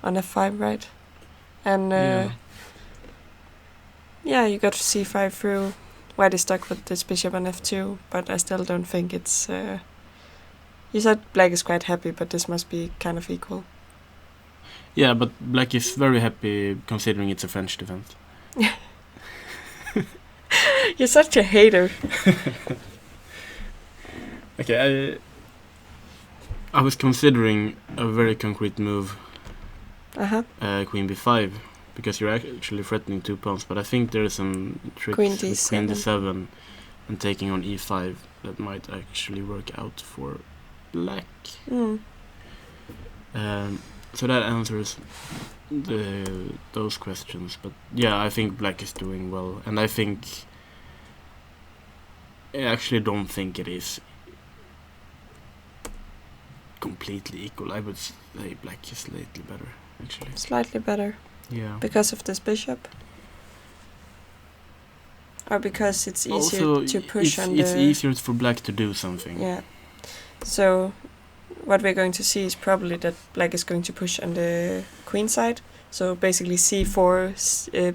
A: on f5, right? And Yeah, you got c5 through. White is stuck with this bishop on f2, but I still don't think it's... You said black is quite happy, but this must be kind of equal.
B: Yeah, but black is very happy considering it's a French defense.
A: You're such a hater.
B: Okay, I was considering a very concrete move, queen b5, because you're actually threatening 2 pawns, but I think there is some tricks
A: Queen
B: with
A: d7.
B: queen d7 and taking on e5 that might actually work out for black. So that answers those questions, but yeah, I think black is doing well, and I actually don't think it is completely equal. I would say black is slightly better, actually.
A: Slightly better.
B: Yeah.
A: Because of this bishop? Or because it's easier
B: also,
A: to push on
B: it's
A: the...
B: easier for black to do something.
A: Yeah. So what we're going to see is probably that black is going to push on the queen side. So basically c4,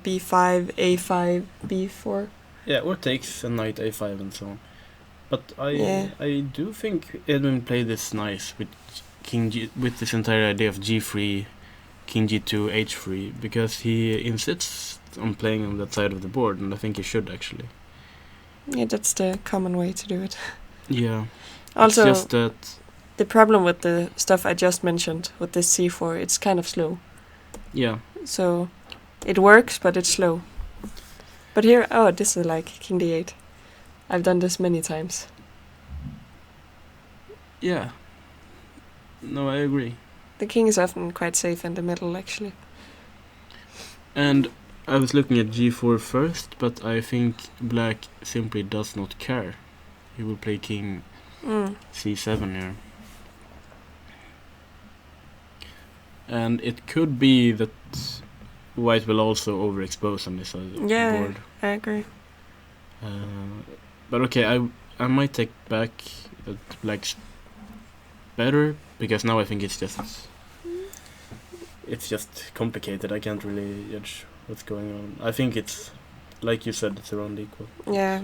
A: b5, a5, b4.
B: Yeah, or takes a knight a5 and so on. But I do think Edwin played this nice with with this entire idea of g3, king g2, h3, because he insists on playing on that side of the board, and I think he should actually.
A: Yeah, that's the common way to do it.
B: Yeah.
A: Also,
B: it's just that
A: the problem with the stuff I just mentioned, with this c4, it's kind of slow.
B: Yeah.
A: So it works, but it's slow. But here, this is like king d8. I've done this many times.
B: Yeah. No, I agree.
A: The king is often quite safe in the middle, actually.
B: And I was looking at g4 first, but I think black simply does not care. He will play king c7 here. And it could be that white will also overexpose on this side of the board.
A: I agree.
B: But okay, I might take back that black's better, because now I think it's just complicated. I can't really judge what's going on. I think it's, like you said, it's around equal.
A: Yeah,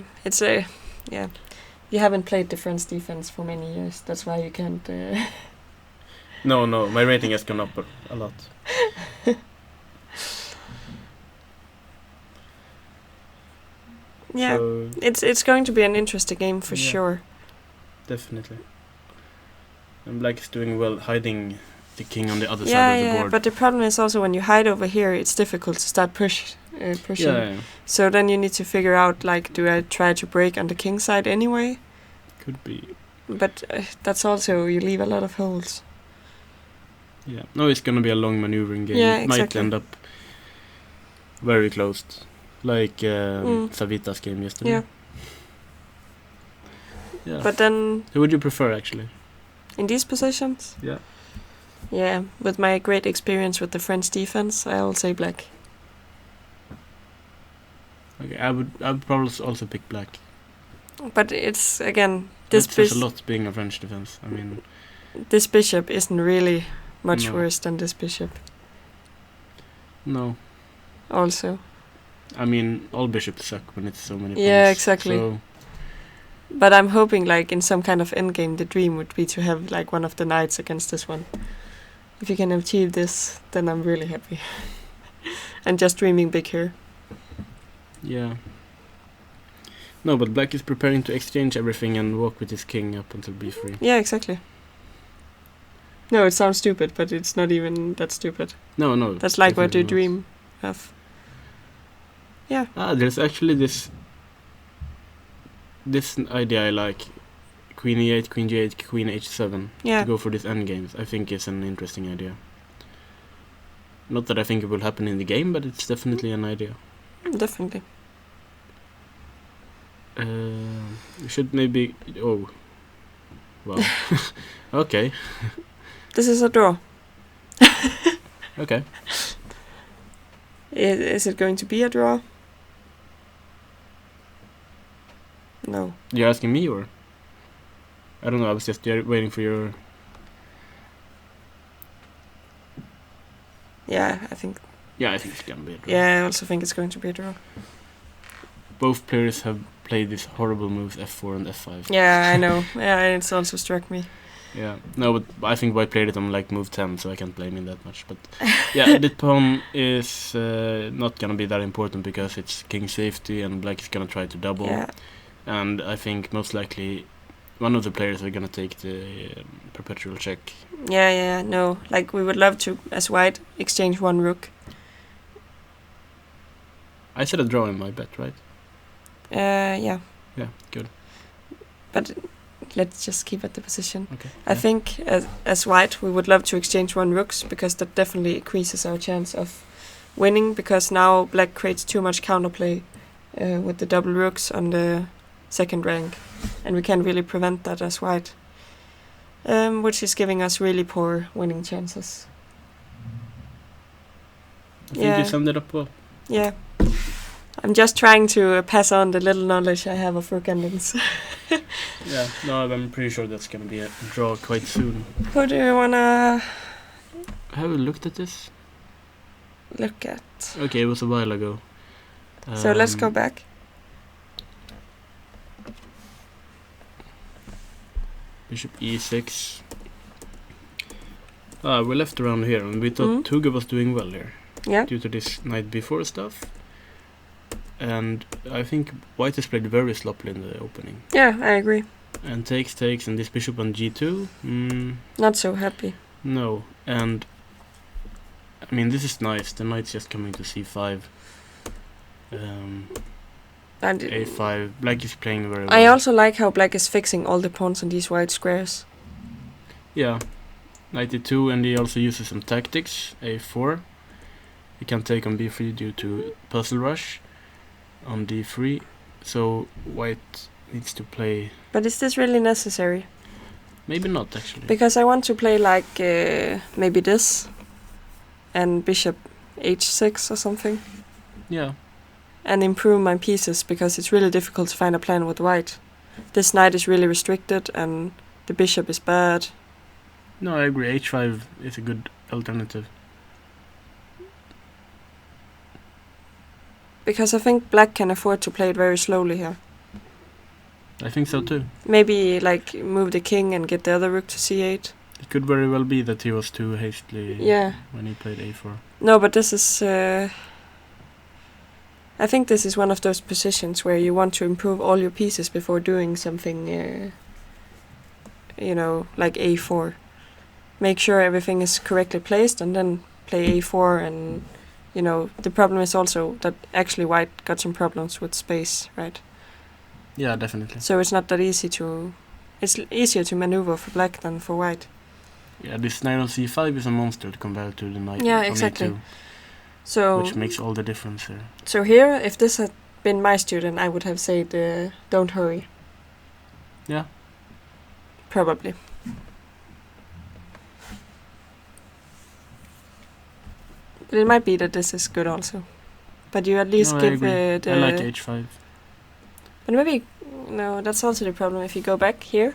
A: you haven't played the French defense for many years. That's why you can't...
B: No, my rating has gone up a lot.
A: Yeah, so it's going to be an interesting game for sure.
B: Definitely. And black is doing well hiding the king on the other side of the board.
A: Yeah, but the problem is also when you hide over here, it's difficult to start pushing.
B: Yeah.
A: So then you need to figure out, like, do I try to break on the king side anyway?
B: Could be.
A: But that's also, you leave a lot of holes.
B: Yeah. No, it's going to be a long maneuvering game.
A: Yeah,
B: it
A: exactly.
B: might end up very close. Like Savita's game yesterday. Yeah.
A: But then...
B: Who would you prefer, actually?
A: In these positions?
B: Yeah.
A: Yeah, with my great experience with the French defense, I'll say black.
B: Okay, I would probably also pick black.
A: But it's, again... This
B: says a lot being a French defense. I mean...
A: This bishop isn't really much worse than this bishop.
B: No.
A: Also.
B: I mean, all bishops suck when it's so many
A: Yeah,
B: pawns,
A: exactly.
B: So
A: but I'm hoping, like, in some kind of endgame, the dream would be to have, like, one of the knights against this one. If you can achieve this, then I'm really happy. And just dreaming big here.
B: Yeah. No, but black is preparing to exchange everything and walk with his king up until b3.
A: Yeah, exactly. No, it sounds stupid, but it's not even that stupid.
B: No.
A: That's like what you dream of. Yeah.
B: There's actually this idea I like. Queen e8, queen g8, queen h7.
A: Yeah.
B: To go for these endgames. I think it's an interesting idea. Not that I think it will happen in the game, but it's definitely an idea.
A: Definitely.
B: You should maybe... Oh. Wow. Okay.
A: This is a draw.
B: Okay.
A: Is it going to be a draw? No.
B: You're asking me, or? I don't know, I was just waiting for your...
A: Yeah, I think...
B: Yeah, I think it's gonna be a draw.
A: Yeah, I also think it's going to be a draw.
B: both players have played these horrible moves f4 and f5.
A: Yeah, I know. Yeah, it's also struck me.
B: Yeah, no, but I think White played it on like move 10, so I can't blame him that much. But yeah, the pawn is not gonna be that important because it's king safety and Black is gonna try to double.
A: Yeah.
B: And I think most likely one of the players are gonna take the perpetual check.
A: Yeah, no. Like, we would love to, as White, exchange one rook.
B: I said a draw in my bet, right?
A: Yeah.
B: Yeah, good.
A: But let's just keep at the position.
B: Okay.
A: I think as White, we would love to exchange one rooks because that definitely increases our chance of winning, because now Black creates too much counterplay with the double rooks on the second rank, and we can't really prevent that as White, which is giving us really poor winning chances.
B: I think you summed it up well.
A: Yeah. I'm just trying to pass on the little knowledge I have of rook endings.
B: Yeah, no, I'm pretty sure that's gonna be a draw quite soon.
A: Who do you wanna
B: Have you looked at this?
A: look at?
B: Okay, it was a while ago.
A: So let's go back.
B: Bishop e6. We left around here, and we thought Tuga was doing well here.
A: Yeah.
B: Due to this knight b4 stuff. And I think White has played very sloppily in the opening.
A: Yeah, I agree.
B: And takes, and this bishop on g2.
A: Not so happy.
B: No, and I mean, this is nice. The knight's just coming to c5.
A: And
B: a5. Black is playing very well.
A: I also like how Black is fixing all the pawns on these white squares.
B: Yeah, knight e2, and he also uses some tactics. a4. He can take on b3 due to puzzle rush on d3. So White needs to play.
A: But is this really necessary?
B: Maybe not, actually.
A: Because I want to play like maybe this and bishop h6 or something.
B: Yeah.
A: And improve my pieces, because it's really difficult to find a plan with White. This knight is really restricted and the bishop is bad.
B: No, I agree. h5 is a good alternative.
A: Because I think Black can afford to play it very slowly here.
B: I think so too.
A: Maybe like move the king and get the other rook to c8.
B: It could very well be that he was too hastily when he played a4.
A: No, but this is... I think this is one of those positions where you want to improve all your pieces before doing something, like a4. Make sure everything is correctly placed and then play a4. And, the problem is also that actually White got some problems with space, right?
B: Yeah, definitely.
A: So it's not that easy to... It's easier to maneuver for Black than for White.
B: Yeah, this knight on c5 is a monster compared to the knight
A: Yeah,
B: on
A: exactly.
B: e2.
A: So,
B: which makes all the difference here.
A: So here, if this had been my student, I would have said, don't hurry.
B: Yeah.
A: Probably. But it might be that this is good also. But you at least give the...
B: I like h5.
A: But maybe... No, that's also the problem. If you go back here,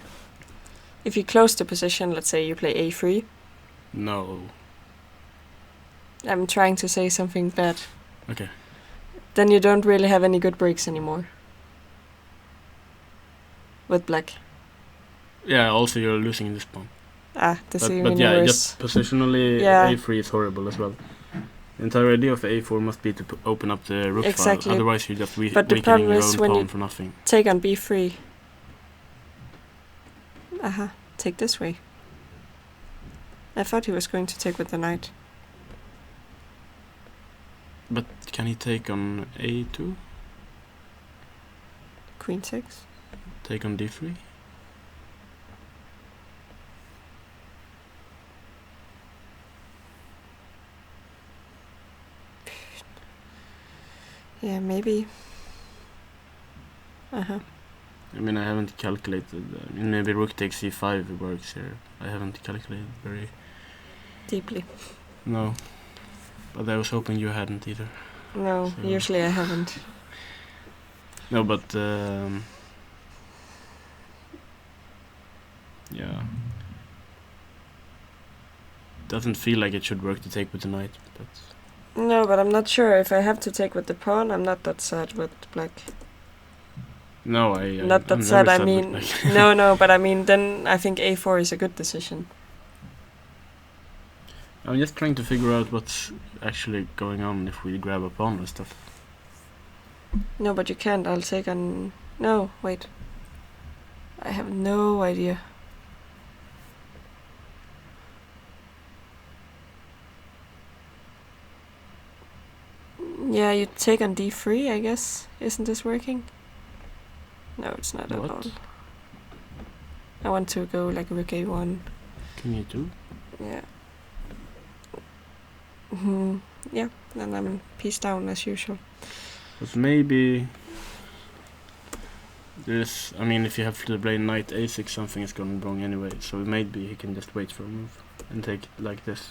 A: if you close the position, let's say you play a3.
B: No.
A: I'm trying to say something bad.
B: Okay.
A: Then you don't really have any good breaks anymore. With Black.
B: Yeah, also you're losing this pawn.
A: This is
B: but yeah, just positionally, a3 is horrible as well. The entire idea of a4 must be to open up the rook file. Otherwise you're just weakening your own pawn for nothing.
A: Take on b3. Take this way. I thought he was going to take with the knight.
B: But can he take on a2?
A: Queen 6.
B: Take on d3?
A: Yeah, maybe.
B: I mean, I haven't calculated. Maybe rook takes c5 works here. I haven't calculated very
A: deeply.
B: No. But I was hoping you hadn't either.
A: No, so. Usually I haven't.
B: No, but yeah, doesn't feel like it should work to take with the knight. But
A: no, but I'm not sure if I have to take with the pawn. I'm not that sad with Black.
B: No,
A: Not that
B: I'm
A: sad,
B: never
A: I mean,
B: like
A: no, but I mean, then I think a4 is a good decision.
B: I'm just trying to figure out what's actually going on if we grab a pawn and stuff.
A: No, but you can't. I'll take on... No, wait. I have no idea. Yeah, you take on d3, I guess. Isn't this working? No, it's not at all. I want to go like rook a1.
B: King e2?
A: Yeah. Yeah, then I'm piece down as usual.
B: But maybe there's... I mean, if you have to play knight a6, something is going wrong anyway. So maybe he can just wait for a move and take it like this.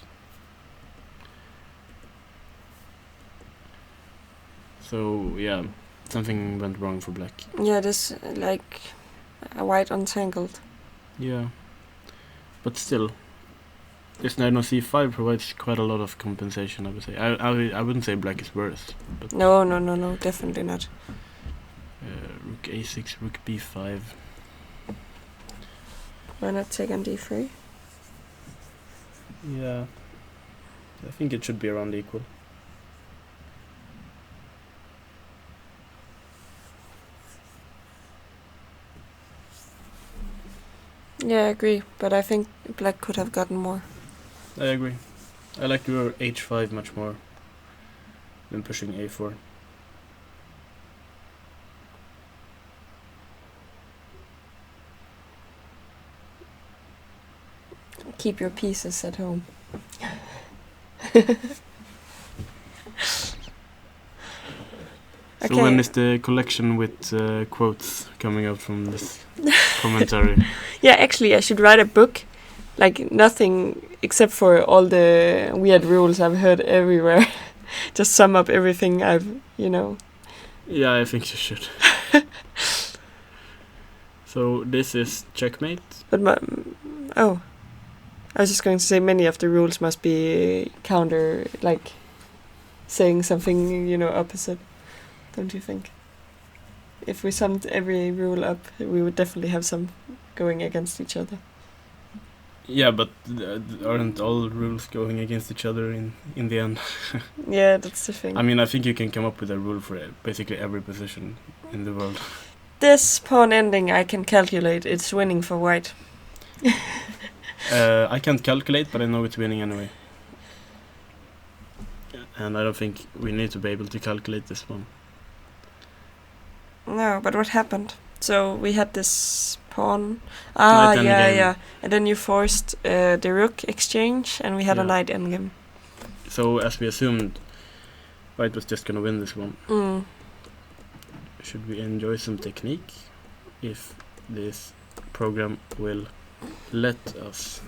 B: So, yeah, something went wrong for black.
A: Yeah, this, like, a white untangled.
B: Yeah. But still, this knight on c5 provides quite a lot of compensation, I would say. I wouldn't say black is worse. But
A: No, definitely not.
B: rook a6, rook b5.
A: Why not take on d3?
B: Yeah. I think it should be around equal.
A: Yeah, I agree, but I think black could have gotten more.
B: I agree. I like your h5 much more than pushing a4.
A: Keep your pieces at home.
B: So when is the collection with quotes coming out from this commentary?
A: Yeah, actually, I should write a book. Like, nothing except for all the weird rules I've heard everywhere. Just sum up everything I've,
B: Yeah, I think you should. So this is checkmate.
A: But I was just going to say many of the rules must be counter, like saying something, opposite. Don't you think? If we summed every rule up, we would definitely have some going against each other.
B: Yeah, but aren't all rules going against each other in the end?
A: Yeah, that's the thing.
B: I mean, I think you can come up with a rule for basically every position in the world.
A: This pawn ending I can calculate. It's winning for white.
B: I can't calculate, but I know it's winning anyway. And I don't think we need to be able to calculate this one.
A: No, but what happened? So we had this pawn.
B: Knight endgame.
A: Yeah. And then you forced the rook exchange, and we had a knight endgame.
B: So as we assumed, white was just gonna win this one. Should we enjoy some technique? If this program will let us.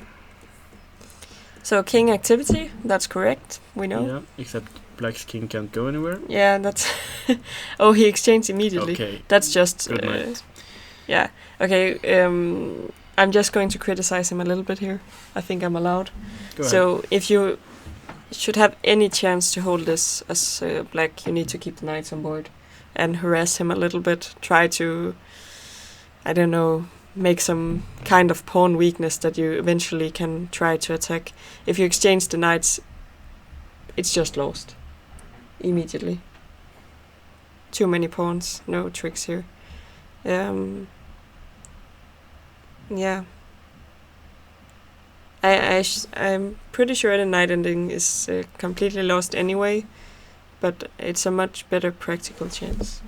A: So king activity, that's correct. We know.
B: Yeah, except black's king can't go anywhere.
A: Yeah, that's... Oh, he exchanged immediately.
B: Okay.
A: That's just...
B: Good night.
A: Yeah. Okay, I'm just going to criticize him a little bit here. I think I'm allowed.
B: Go ahead.
A: So if you should have any chance to hold this as black, you need to keep the knights on board and harass him a little bit. Try to, I don't know, make some kind of pawn weakness that you eventually can try to attack. If you exchange the knights, it's just lost immediately. Too many pawns, no tricks here. Yeah. I'm pretty sure the knight ending is completely lost anyway, but it's a much better practical chance.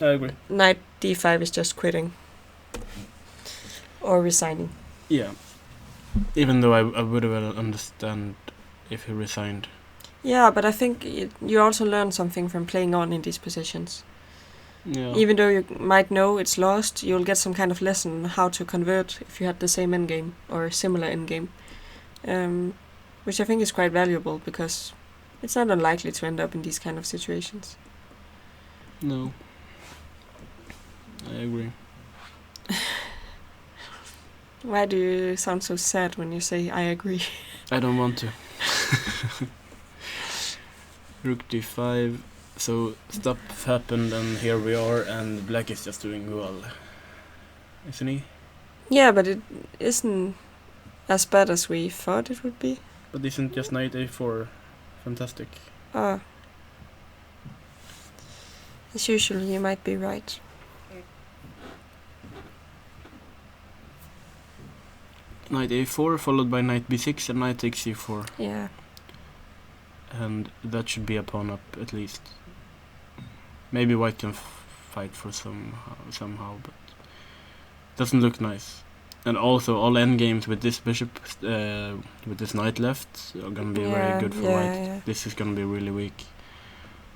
B: I agree.
A: Knight d5 is just quitting. Or resigning.
B: Yeah. Even though I would have understand if he resigned.
A: Yeah, but I think you also learn something from playing on in these positions.
B: Yeah.
A: Even though you might know it's lost, you'll get some kind of lesson on how to convert if you had the same endgame or similar endgame. Which I think is quite valuable because it's not unlikely to end up in these kind of situations.
B: No. I agree.
A: Why do you sound so sad when you say I agree?
B: I don't want to. Rook d5. So stuff happened, and here we are, and black is just doing well, isn't he?
A: Yeah, but it isn't as bad as we thought it would be.
B: But isn't just knight a4 fantastic?
A: Ah. As usual, you might be right.
B: Knight a4 followed by knight b6 and knight takes c4.
A: Yeah.
B: And that should be a pawn up at least. Maybe white can fight for somehow, but doesn't look nice. And also all endgames with this bishop, with this knight left, are gonna be very good for white.
A: Yeah.
B: This is gonna be really weak,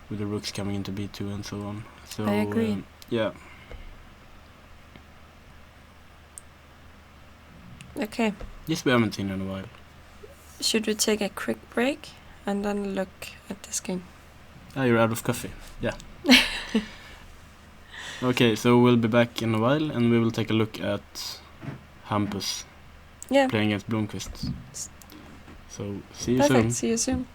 B: with the rooks coming into b2 and so on. So
A: I agree.
B: yeah.
A: Okay.
B: Yes, we haven't seen in a while.
A: Should we take a quick break and then look at this game?
B: Ah, you're out of coffee. Yeah. Okay, so we'll be back in a while, and we will take a look at Hampus playing against Blomqvist. So see you soon.
A: Perfect. See you soon.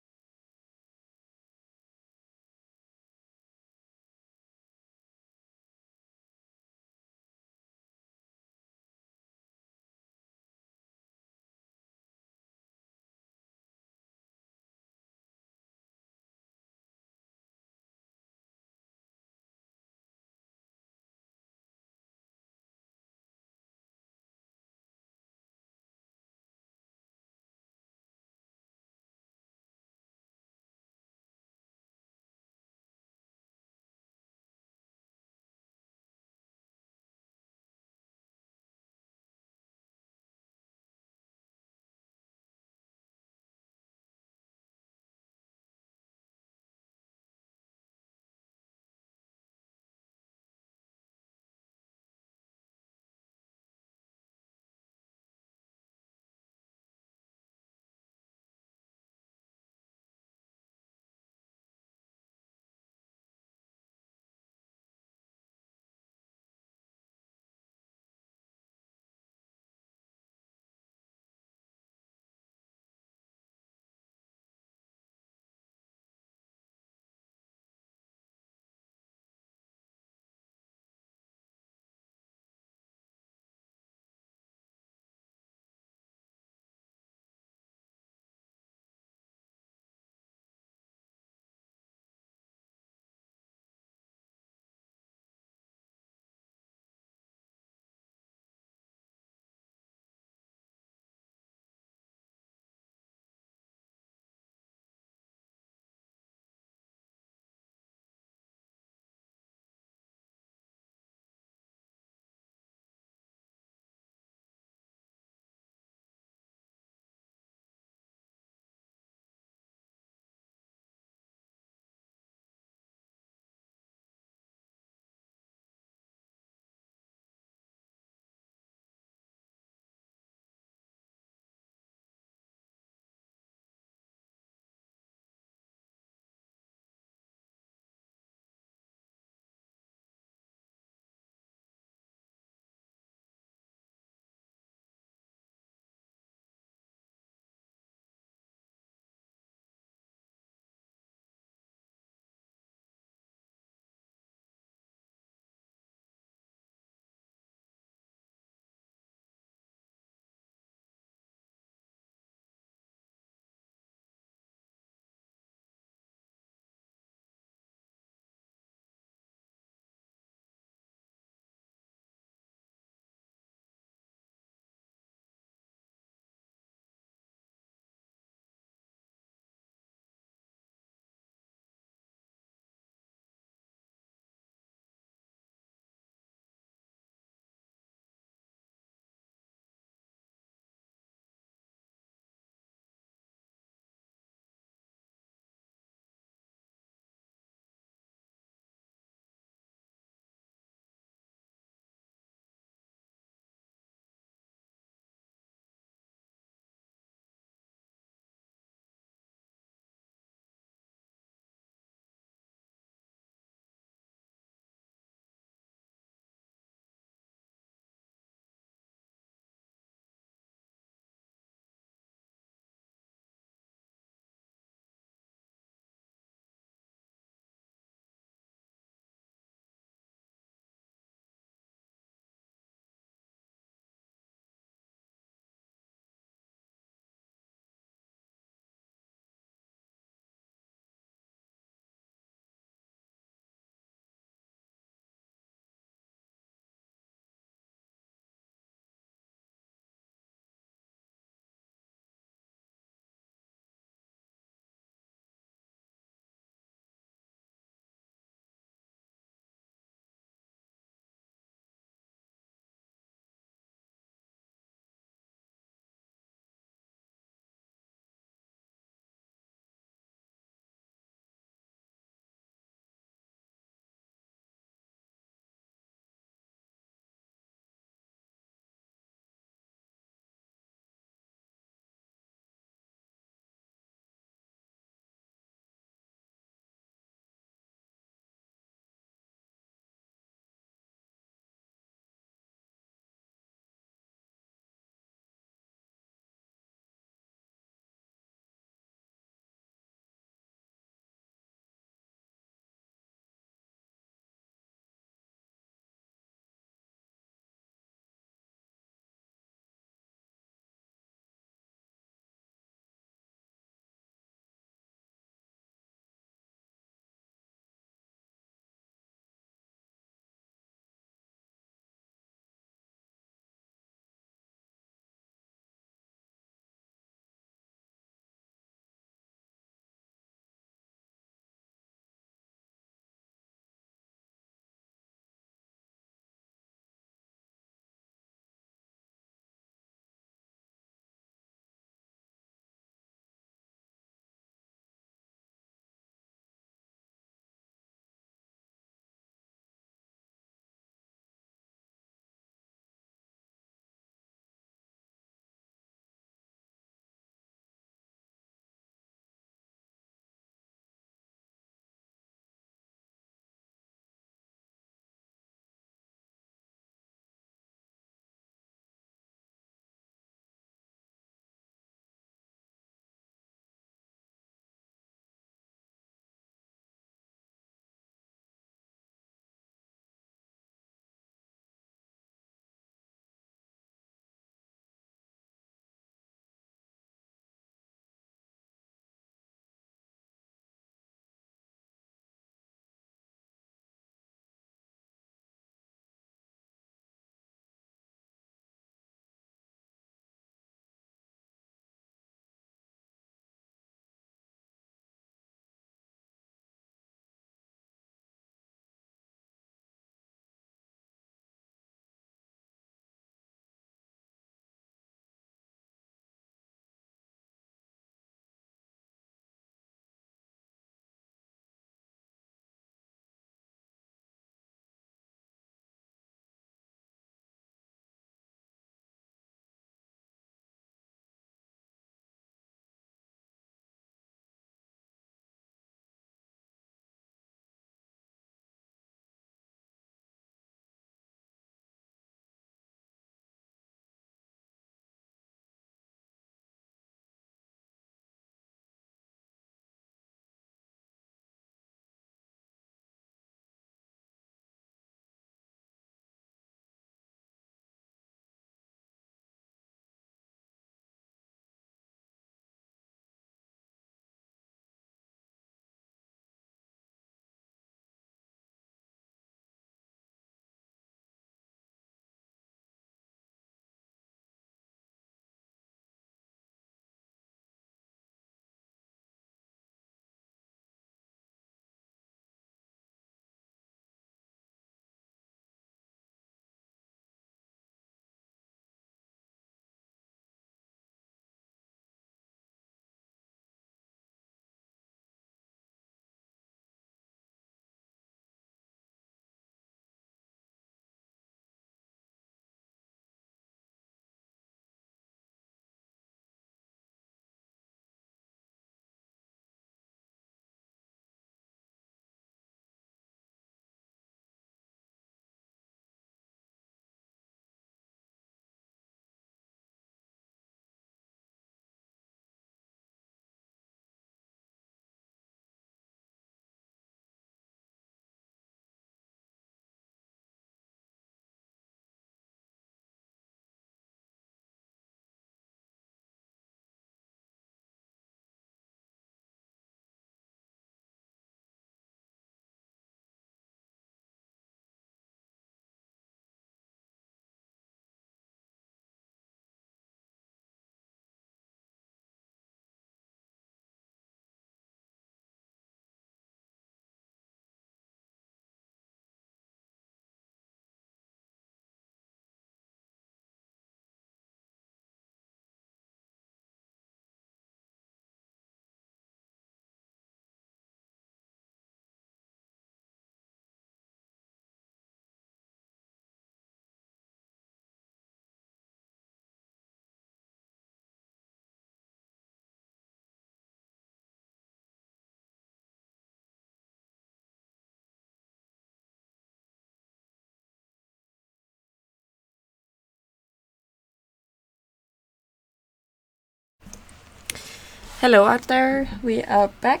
A: Hello out there, we are back,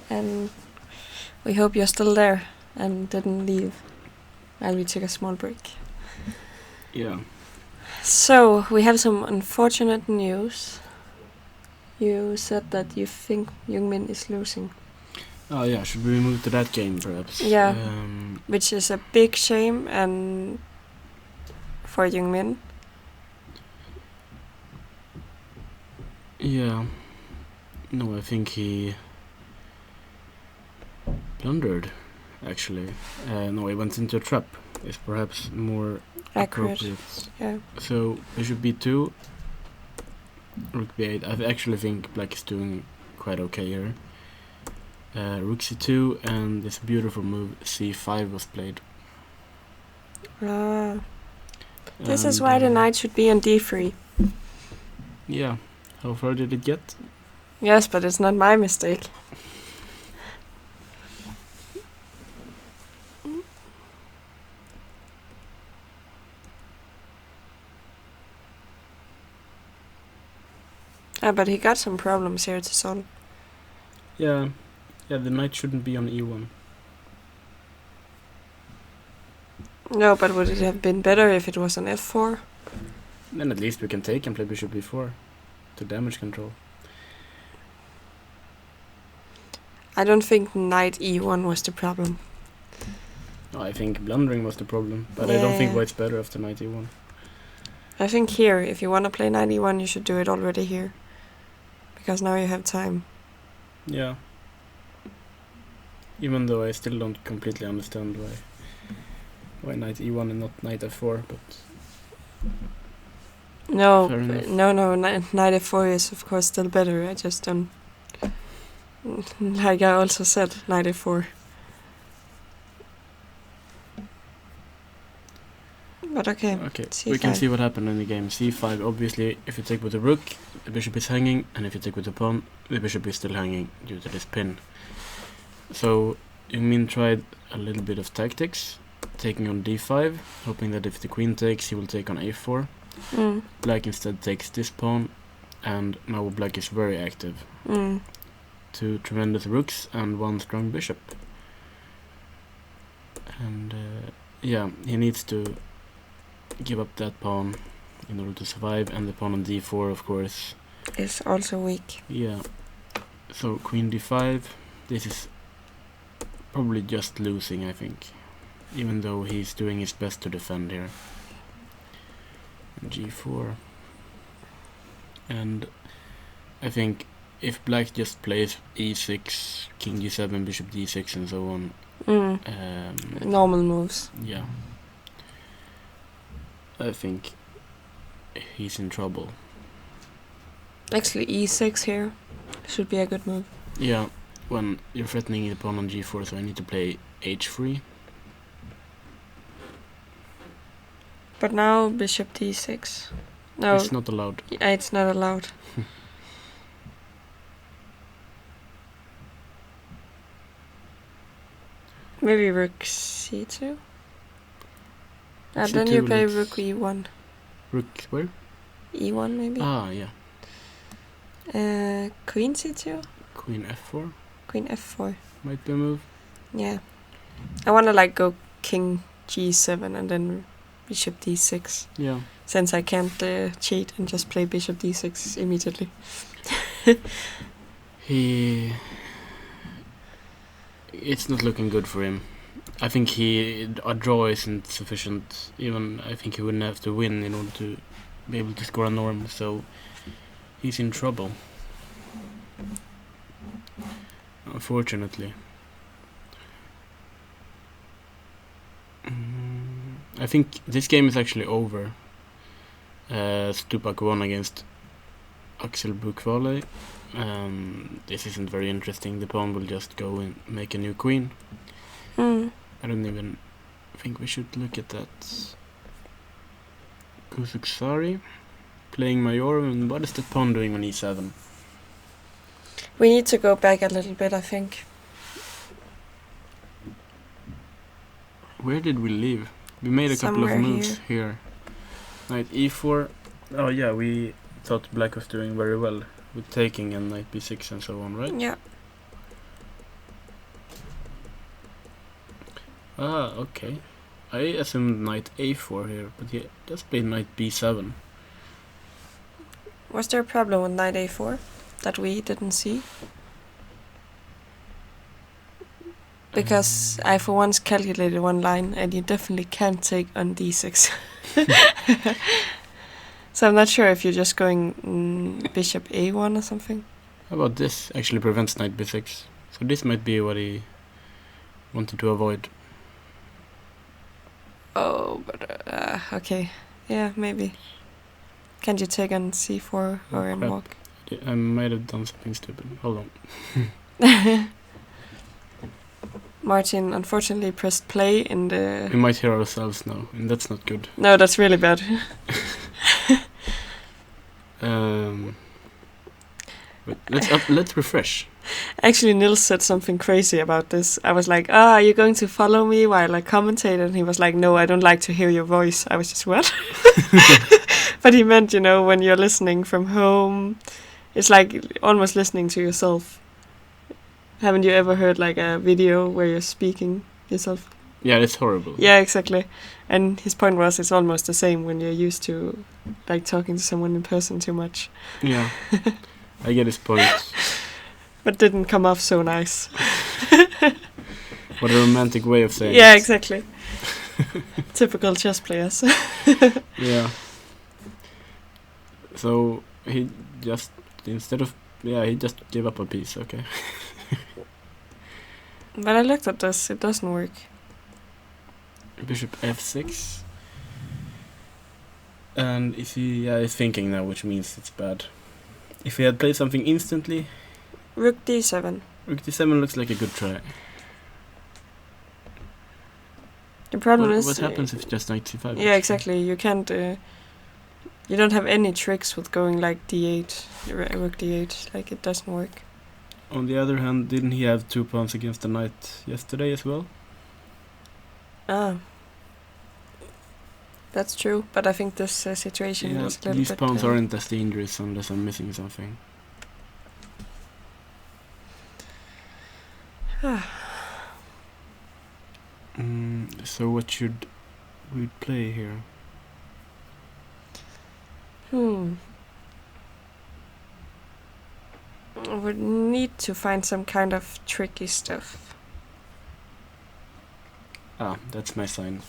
A: and we hope you're still there and didn't leave while we took a small break.
B: Yeah.
A: So, we have some unfortunate news. You said that you think Jungmin is losing.
B: Oh yeah, should we move to that game perhaps?
A: Yeah, which is a big shame and for Jungmin.
B: Yeah. No, I think he blundered, actually. No, he went into a trap. Is perhaps more
A: Accurate.
B: appropriate.
A: Yeah.
B: So, bishop b2, rook b8. I actually think black is doing quite okay here. Rook c2, and this beautiful move c5 was played.
A: This is why the knight should be on d3.
B: Yeah. How far did it get?
A: Yes, but it's not my mistake. But he got some problems here to solve.
B: Yeah, the knight shouldn't be on e1.
A: No, but would it have been better if it was on f4?
B: Then at least we can take and play bishop b4 to damage control.
A: I don't think knight e1 was the problem.
B: No, I think blundering was the problem, but I don't think white's better after knight e1.
A: I think here, if you want to play knight e1, you should do it already here. Because now you have time.
B: Yeah. Even though I still don't completely understand why knight e1 and not knight f4, but...
A: No, knight f4 is of course still better. I just don't... Like I also said, knight f4. But okay, C5.
B: We can see what happened in the game. c5, obviously, if you take with the rook, the bishop is hanging, and if you take with the pawn, the bishop is still hanging due to this pin. So, Jungmin tried a little bit of tactics, taking on d5, hoping that if the queen takes, he will take on a4. Black instead takes this pawn, and now black is very active. Two tremendous rooks and one strong bishop. And yeah, he needs to give up that pawn in order to survive, and the pawn on d4 of course
A: is also weak.
B: Yeah, so queen d5, this is probably just losing, I think, even though he's doing his best to defend here. And g4, and I think if black just plays e6, king g7, bishop d6 and so on,
A: normal moves,
B: yeah, I think he's in trouble.
A: Actually, e6 here should be a good move.
B: Yeah, when you're threatening the pawn on g4, so I need to play h3.
A: But now bishop d6. No,
B: it's not allowed.
A: Yeah, it's not allowed. Maybe rook c2. Then you play rook e1.
B: Rook where?
A: E1 maybe.
B: Ah, yeah.
A: Queen c2.
B: Queen f4.
A: Queen f4
B: might be a move.
A: Yeah, I want to like go king g7 and then bishop d6.
B: Yeah.
A: Since I can't cheat and just play bishop d6 immediately.
B: It's not looking good for him. I think a draw isn't sufficient. Even I think he wouldn't have to win in order to be able to score a norm. So he's in trouble, unfortunately. I think this game is actually over. Stupak won against Axel Buchwalde. This isn't very interesting. The pawn will just go and make a new queen. I don't even think we should look at that. Kusuksari playing Major, and what is the pawn doing on e7?
A: We need to go back a little bit, I think.
B: Where did we leave? We made a couple of moves here. Knight e4. Oh yeah, we thought black was doing very well with taking and knight b6 and so on, right?
A: Yeah.
B: Ah, okay. I assumed knight a4 here, but he just played knight b7.
A: Was there a problem with knight a4 that we didn't see? Because I for once calculated one line, and you definitely can't take on d6. So I'm not sure if you're just going bishop a1 or something.
B: How about this? Actually prevents knight b6. So this might be what he wanted to avoid.
A: Oh, but okay. Yeah, maybe. Can't you take on c4 or
B: crap.
A: walk?
B: I might have done something stupid. Hold on.
A: Martin unfortunately pressed play in the...
B: We might hear ourselves now, and that's not good.
A: No, that's really bad.
B: But let's refresh.
A: Actually, Nils said something crazy about this. I was like, are you going to follow me while I commentate? And he was like, no, I don't like to hear your voice. I was just, what? But he meant, when you're listening from home, it's like almost listening to yourself. Haven't you ever heard like a video where you're speaking yourself?
B: Yeah, it's horrible.
A: Yeah, exactly. And his point was it's almost the same when you're used to like talking to someone in person too much.
B: Yeah, I get his point.
A: But didn't come off so nice.
B: What a romantic way of saying
A: Yeah,
B: it.
A: exactly. Typical chess players.
B: Yeah. So he just, instead of, he just gave up a piece, okay.
A: But I looked at this, it doesn't work.
B: Bishop f6. And if he is thinking now, which means it's bad. If he had played something instantly...
A: Rook d7.
B: Rook d7 looks like a good try.
A: The problem is...
B: What happens if just knight c5?
A: Yeah, exactly. You can't... you don't have any tricks with going like d8, rook d8. Like, it doesn't work.
B: On the other hand, didn't he have 2 pawns against the knight yesterday as well?
A: Ah. That's true, but I think this situation is a little
B: these
A: bit...
B: pawns aren't as dangerous unless I'm missing something. So what should we play here?
A: I would need to find some kind of tricky stuff.
B: Ah, that's my sign.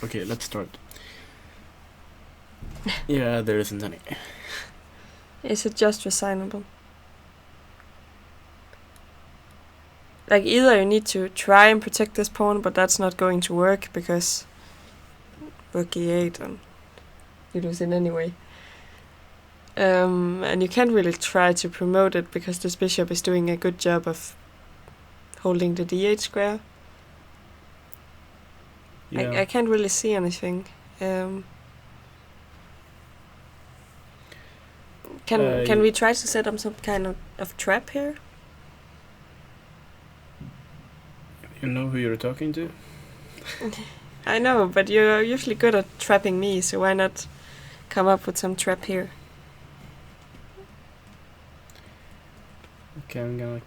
B: Okay, let's start. Yeah, there isn't any.
A: Is it just resignable? Like, either you need to try and protect this pawn, but that's not going to work because rook e8 and you lose it anyway. And you can't really try to promote it because this bishop is doing a good job of holding the d8 square.
B: Yeah.
A: I can't really see anything. Can we try to set up some kind of trap here?
B: You know who you're talking to?
A: I know, but you're usually good at trapping me, so why not come up with some trap here?
B: Okay, I'm gonna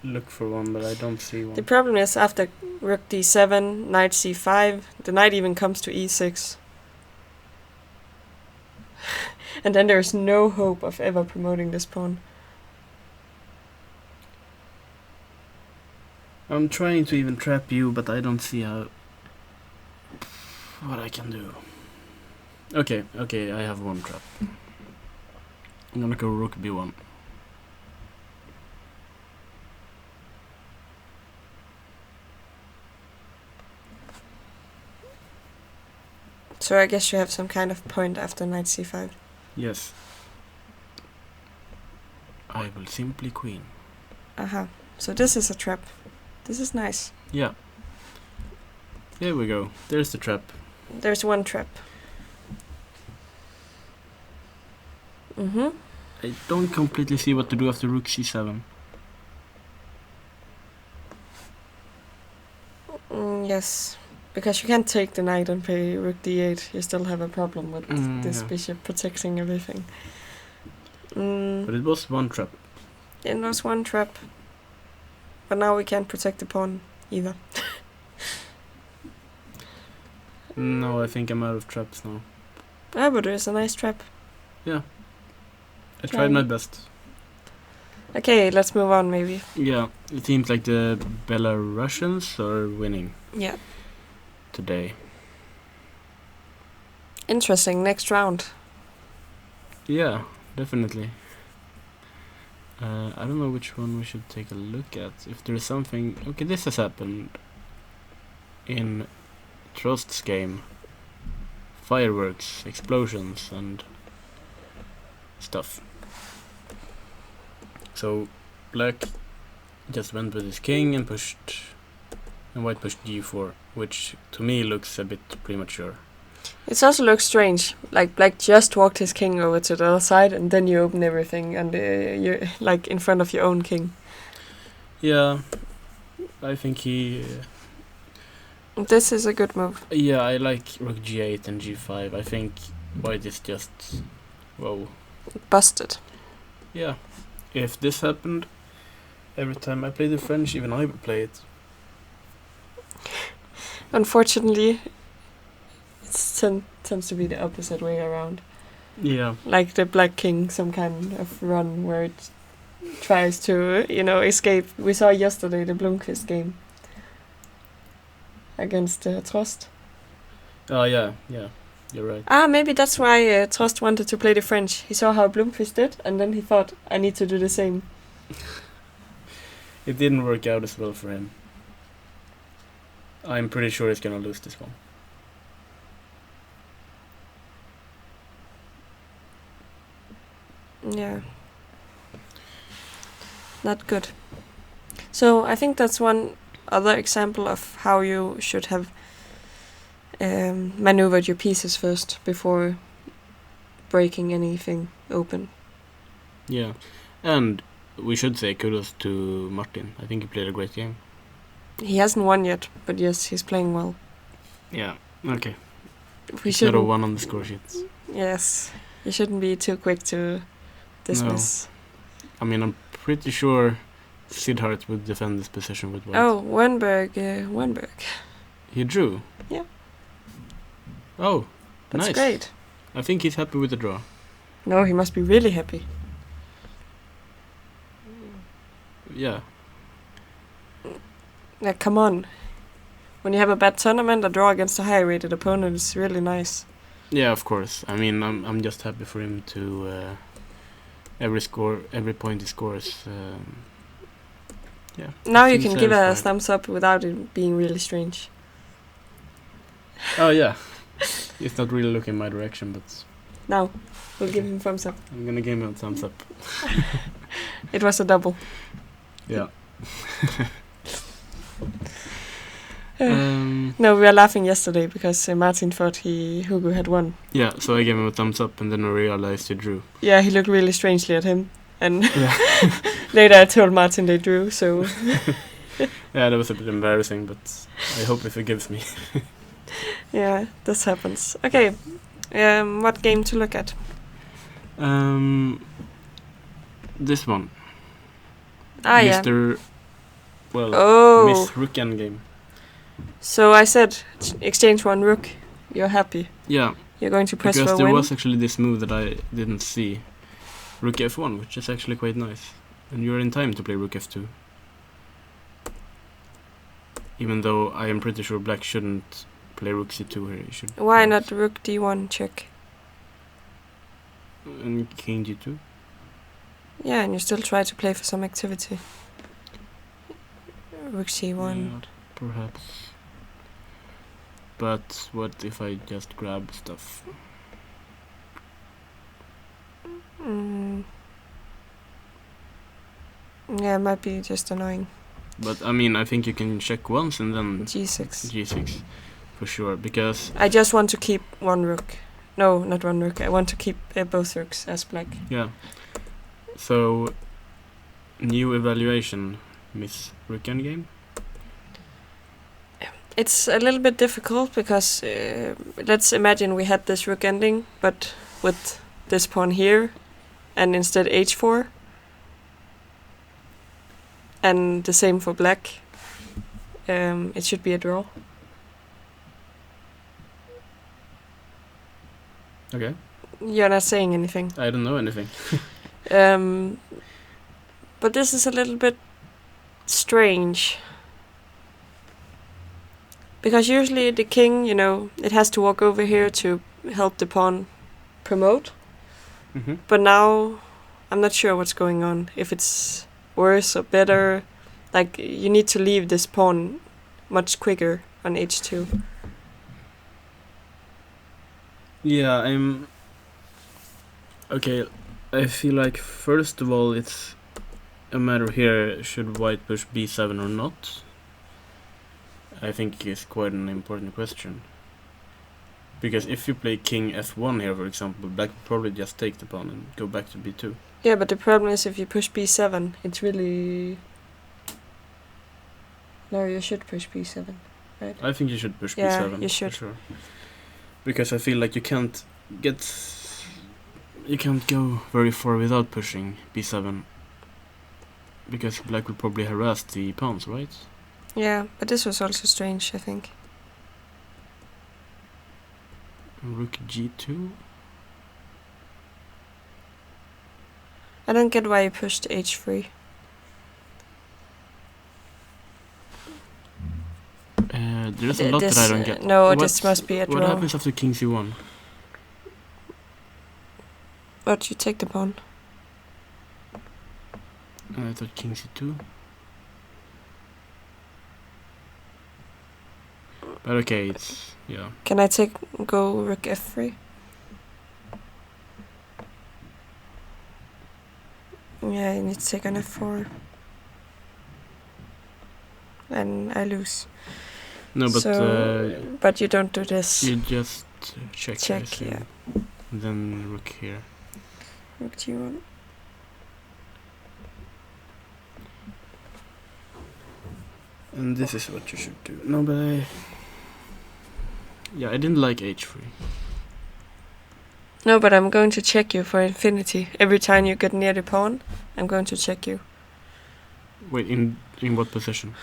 B: look for one, but I don't see one.
A: The problem is after rook d7, knight c5, the knight even comes to e6. And then there's no hope of ever promoting this pawn.
B: I'm trying to even trap you, but I don't see what I can do. Okay, I have one trap. I'm gonna go rook b1.
A: So I guess you have some kind of point after knight c5.
B: Yes. I will simply queen.
A: Aha. So this is a trap. This is nice.
B: Yeah. There we go. There's the trap.
A: There's one trap.
B: I don't completely see what to do after rook c7.
A: Yes. Because you can't take the knight and play rook d8. You still have a problem with this bishop protecting everything.
B: But it was one trap.
A: It was one trap. But now we can't protect the pawn either.
B: No, I think I'm out of traps now.
A: Ah, but there's a nice trap.
B: Yeah. I tried my best.
A: Okay, let's move on maybe.
B: Yeah, it seems like the Belarusians are winning.
A: Yeah.
B: Today.
A: Interesting, next round.
B: Yeah, definitely. I don't know which one we should take a look at. If there is something... Okay, this has happened in Trost's game. Fireworks, explosions and stuff. So black just went with his king and white pushed g4, which to me looks a bit premature.
A: It also looks strange. Like black just walked his king over to the other side, and then you open everything, and you're like in front of your own king.
B: Yeah, I think he.
A: This is a good move.
B: Yeah, I like rook g8 and g5. I think white is just
A: Busted.
B: Yeah, if this happened every time I play the French, even I would play it.
A: Unfortunately, it tends to be the opposite way around.
B: Yeah.
A: Like the black king, some kind of run where it tries to, escape. We saw yesterday the Blomqvist game against Trost.
B: Oh, yeah, you're right.
A: Maybe that's why Trost wanted to play the French. He saw how Blomqvist did, and then he thought, I need to do the same.
B: It didn't work out as well for him. I'm pretty sure he's gonna lose this one.
A: Yeah. Not good. So I think that's one other example of how you should have maneuvered your pieces first before breaking anything open.
B: Yeah, and we should say kudos to Martin. I think he played a great game.
A: He hasn't won yet, but yes, he's playing well.
B: Yeah, okay.
A: We
B: should have won on the score sheets.
A: Yes, you shouldn't be too quick to dismiss.
B: No. I mean, I'm pretty sure Siddharth would defend this position with white.
A: Oh, Wernberg.
B: He drew?
A: Yeah.
B: Oh,
A: that's
B: nice.
A: Great.
B: I think he's happy with the draw.
A: No, he must be really happy.
B: Yeah.
A: Like, come on. When you have a bad tournament, a draw against a high-rated opponent is really nice.
B: Yeah, of course. I mean, I'm just happy for him to every point he scores. Yeah.
A: Now you can give a thumbs up without it being really strange.
B: Oh yeah. He's not really looking my direction, but
A: now we'll give him thumbs up.
B: I'm gonna give him a thumbs up.
A: It was a double.
B: Yeah.
A: No, we were laughing yesterday because Martin thought Hugo had won.
B: Yeah, so I gave him a thumbs up and then I realized he drew.
A: Yeah, he looked really strangely at him. And later I told Martin they drew, so...
B: Yeah, that was a bit embarrassing, but I hope he forgives me.
A: Yeah, this happens. Okay, what game to look at?
B: This one.
A: Mr.
B: Yeah. Well, Miss Rook Endgame.
A: So I said, exchange one rook, you're happy.
B: Yeah.
A: You're going to press
B: because
A: for a win.
B: There was actually this move that I didn't see. Rook f1, which is actually quite nice. And you're in time to play rook f2. Even though I am pretty sure black shouldn't play rook c2 here. He should.
A: Why not rook d1 check?
B: And king g2?
A: Yeah, and you still try to play for some activity. Rook c1.
B: Yeah, perhaps. But what if I just grab stuff?
A: Yeah, it might be just annoying.
B: But I mean, I think you can check once and then
A: g6.
B: g6 for sure, because
A: I just want to keep one rook. No, not one rook. I want to keep both rooks as black.
B: Yeah. So, new evaluation, Miss Rook Endgame?
A: It's a little bit difficult because let's imagine we had this rook ending, but with this pawn here, and instead h4. And the same for black. It should be a draw.
B: Okay.
A: You're not saying anything.
B: I don't know anything.
A: But this is a little bit strange. Because usually the king, it has to walk over here to help the pawn promote.
B: Mm-hmm.
A: But now, I'm not sure what's going on. If it's worse or better. Like, you need to leave this pawn much quicker on h2.
B: Yeah, Okay, I feel like first of all it's a matter here, should white push b7 or not? I think it's quite an important question. Because if you play king f1 here, for example, black would probably just take the pawn and go back to b2.
A: Yeah, but the problem is if you push b7, it's really... No, you should push b7, right?
B: I think you should push
A: yeah,
B: b7.
A: You should.
B: For sure. Because I feel like you can't go very far without pushing b7. Because black will probably harass the pawns, right?
A: Yeah, but this was also strange, I think.
B: Rook g2.
A: I don't get why you pushed h3.
B: There's a lot that I don't get.
A: No, this must be a draw.
B: What happens after king c1?
A: But you take the pawn.
B: I thought king c2. But okay, it's... yeah.
A: Can I go rook f3? Yeah, you need to take on f4. And I lose.
B: No, but...
A: but you don't do this.
B: You just check.
A: Check, yeah.
B: And then rook here.
A: Rook g1.
B: And this is what you should do. No, but yeah, I didn't like h3.
A: No, but I'm going to check you for infinity. Every time you get near the pawn, I'm going to check you.
B: Wait, in what position?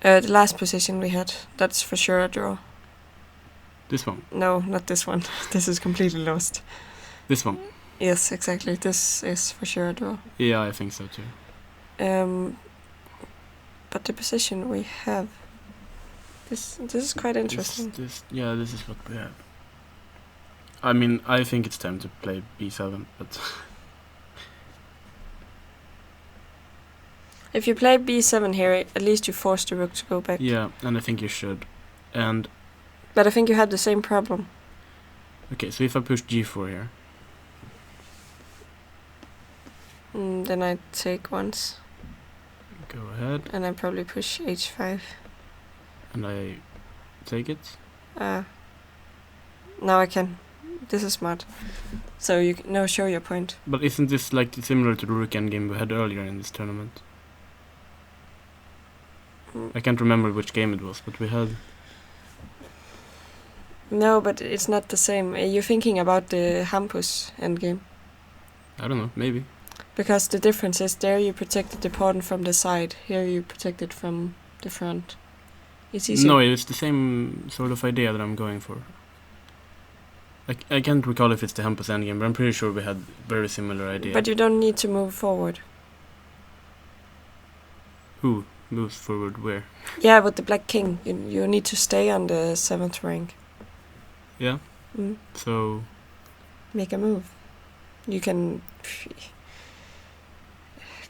A: The last position we had. That's for sure a draw.
B: This one?
A: No, not this one. This is completely lost.
B: This one?
A: Yes, exactly. This is for sure a draw.
B: Yeah, I think so too.
A: But the position we have, this is quite interesting.
B: This is what we have. I mean, I think it's time to play b7, but
A: if you play b7 here, at least you force the rook to go back.
B: yeah, and I think you should.
A: But I think you have the same problem.
B: Okay, so if I push g4 here,
A: then I take once.
B: go ahead.
A: And I probably push h5.
B: And I take it.
A: Now I can. This is smart. So you now show your point.
B: But isn't this like similar to the rook endgame we had earlier in this tournament? I can't remember which game it was, but we had...
A: No, but it's not the same. You're thinking about the Hampus endgame.
B: I don't know, maybe.
A: Because the difference is there you protected the pawn from the side. Here you protect it from the front. It's easy.
B: No, it's the same sort of idea that I'm going for. I can't recall if it's the Hampus endgame, but I'm pretty sure we had very similar idea.
A: But you don't need to move forward.
B: Who moves forward where?
A: Yeah, with the black king. You need to stay on the 7th rank.
B: Yeah? So...
A: make a move. You can...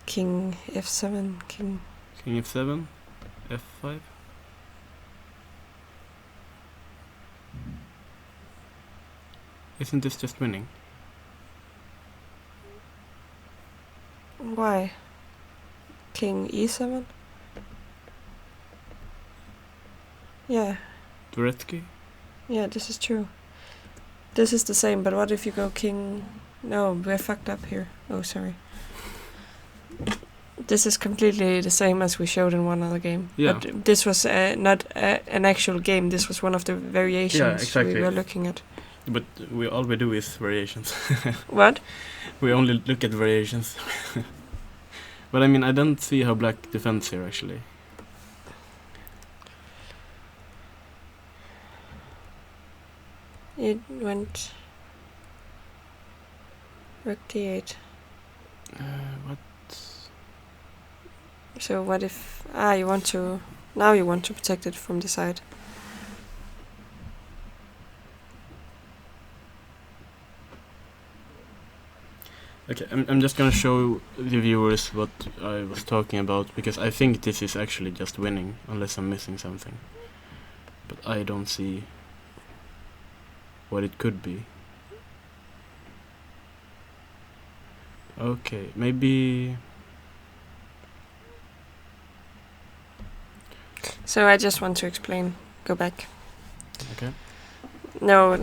A: King f7, king
B: f7, f5. Isn't this just winning?
A: Why? King e7? Yeah.
B: Dvoretsky?
A: Yeah, this is true. This is the same, but what if you go king... No, we're fucked up here. Oh, sorry. This is completely the same as we showed in one other game.
B: Yeah.
A: But this was not an actual game. This was one of the variations we were looking at.
B: But all we do is variations.
A: What?
B: We only look at variations. But I mean, I don't see how black defends here actually.
A: It went rook d8.
B: What?
A: So what if... you want to... Now you want to protect it from the side.
B: Okay, I'm just gonna show the viewers what I was talking about, because I think this is actually just winning, unless I'm missing something. But I don't see what it could be. Okay, maybe...
A: So I just want to explain. Go back.
B: Okay.
A: No,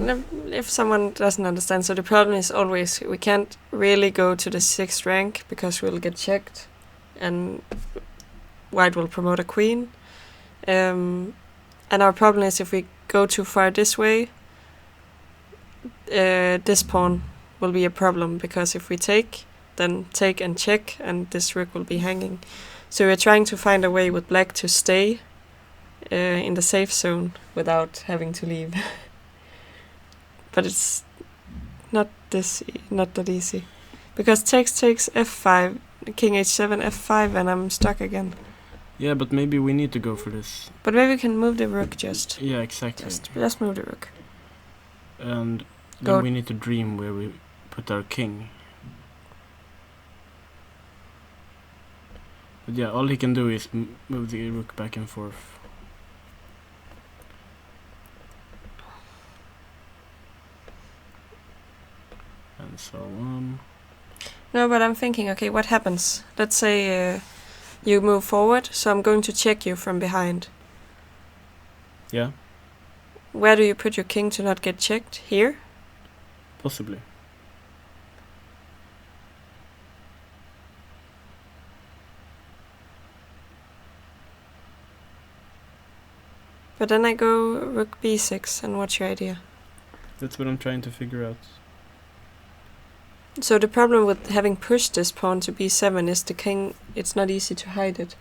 A: if someone doesn't understand, so the problem is always we can't really go to the 6th rank because we'll get checked and white will promote a queen. And our problem is if we go too far this way, this pawn will be a problem, because if we take, then take and check, and this rook will be hanging. So we're trying to find a way with black to stay in the safe zone without having to leave. But it's not that easy, because takes f5, king h7, f5, and I'm stuck again.
B: Yeah, but maybe we need to go for this.
A: But maybe we can move the rook just.
B: Yeah, exactly.
A: Just move the rook.
B: And then we need to dream where we put our king. But yeah, all he can do is move the rook back and forth. And so on.
A: No, but I'm thinking, okay, what happens? Let's say you move forward, so I'm going to check you from behind.
B: Yeah.
A: Where do you put your king to not get checked? Here?
B: Possibly.
A: But then I go rook b6, and what's your idea?
B: That's what I'm trying to figure out.
A: So the problem with having pushed this pawn to b7 is the king, it's not easy to hide it.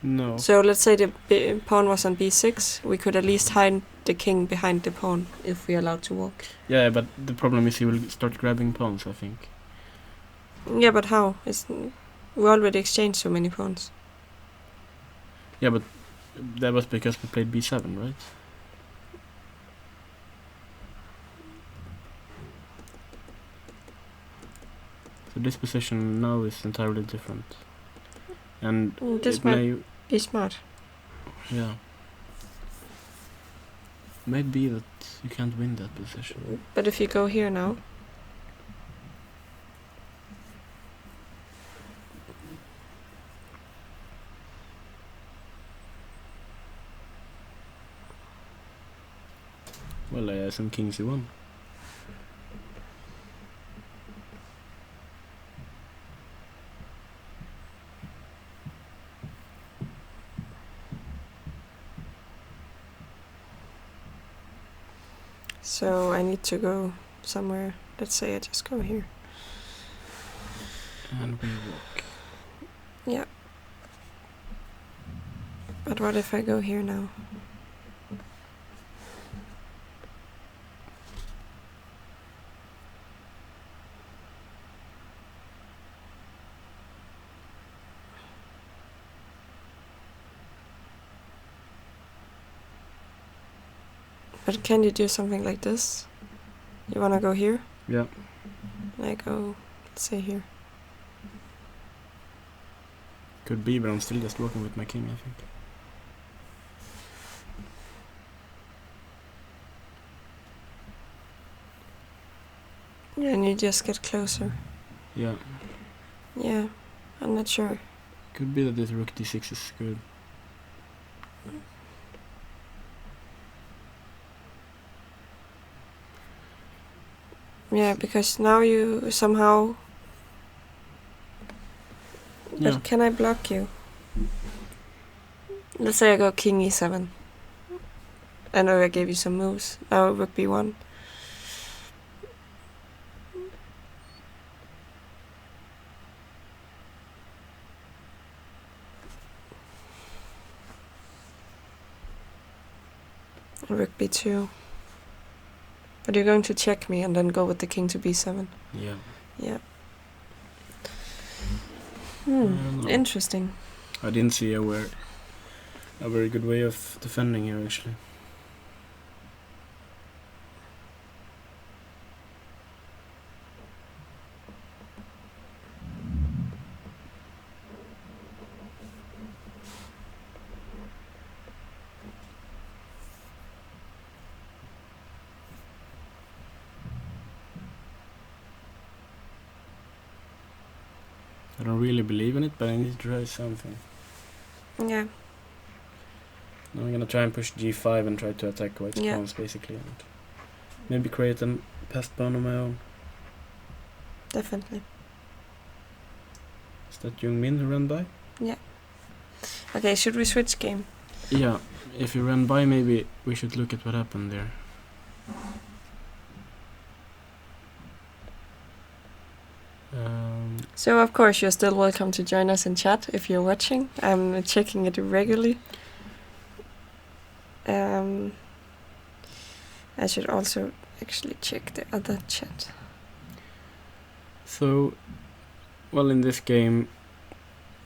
B: No.
A: So let's say the pawn was on b6, we could at least hide the king behind the pawn if we're allowed to walk.
B: Yeah, but the problem is he will start grabbing pawns, I think.
A: Yeah, but how? We already exchanged so many pawns.
B: Yeah, but that was because we played b7, right? So this position now is entirely different. And
A: this might be smart.
B: Yeah. Might be that you can't win that position.
A: But if you go here now...
B: Well, I have some kings c1.
A: So I need to go somewhere. Let's say I just go here.
B: And we walk.
A: Yeah. But what if I go here now? But can you do something like this? You wanna go here?
B: Yeah.
A: And I go, let's say here.
B: Could be, but I'm still just walking with my king, I think.
A: Yeah, and you just get closer.
B: Yeah.
A: Yeah, I'm not sure.
B: Could be that this rook d6 is good.
A: Yeah, because now you somehow...
B: Yeah.
A: But can I block you? Let's say I go king e7. I know I gave you some moves. Now rook b1. Rook b2. But you're going to check me and then go with the king to b7.
B: Yeah.
A: Yeah.
B: No.
A: Interesting.
B: I didn't see a very good way of defending here, actually. I don't really believe in it, but I need to try something.
A: Yeah.
B: Now I'm gonna try and push g5 and try to attack white's pawns, basically. And maybe create a passed pawn on my own.
A: Definitely.
B: Is that Jung Min who ran by?
A: Yeah. Okay, should we switch game?
B: Yeah, if you ran by, maybe we should look at what happened there.
A: So of course you're still welcome to join us in chat if you're watching. I'm checking it regularly. I should also actually check the other chat.
B: So, well, in this game,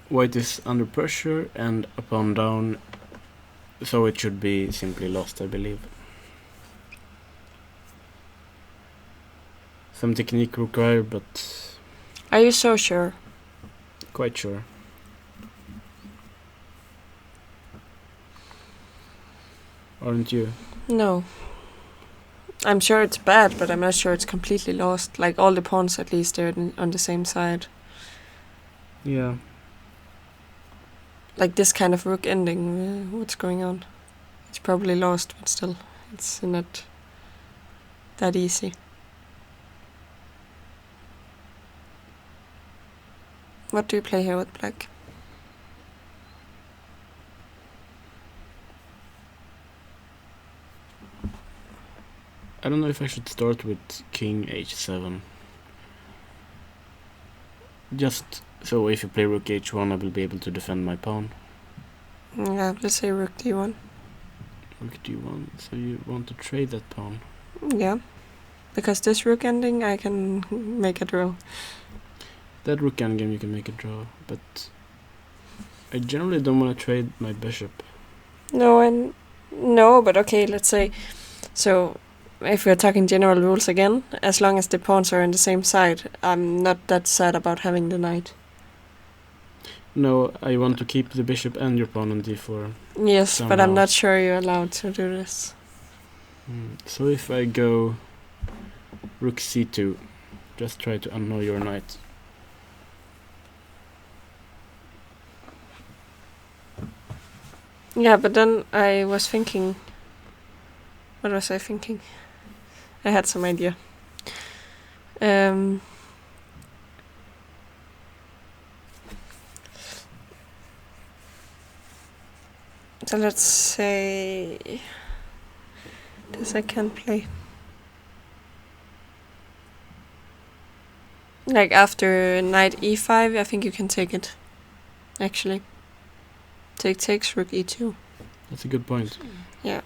B: white is under pressure and a pawn down, so it should be simply lost, I believe. Some technique required, but...
A: Are you so sure?
B: Quite sure. Aren't you?
A: No. I'm sure it's bad, but I'm not sure it's completely lost. Like all the pawns, at least, they're on the same side.
B: Yeah.
A: Like this kind of rook ending, what's going on? It's probably lost, but still, it's not that easy. What do you play here with black?
B: I don't know if I should start with king h7. Just so if you play rook h1, I will be able to defend my pawn.
A: Yeah, let's say rook d1.
B: Rook d1, so you want to trade that pawn?
A: Yeah, because this rook ending I can make a draw.
B: That rook endgame you can make a draw, but I generally don't want to trade my bishop.
A: No, but okay, let's say, so if we're talking general rules again, as long as the pawns are on the same side, I'm not that sad about having the knight.
B: No, I want to keep the bishop and your pawn on d4.
A: Yes,
B: somehow.
A: But I'm not sure you're allowed to do this.
B: So if I go rook c2, just try to annoy your knight.
A: Yeah, but then I was thinking... What was I thinking? I had some idea. So let's say... This I can't play. Like after knight e5, I think you can take it. Actually. Takes rook e2.
B: That's a good point.
A: Yeah.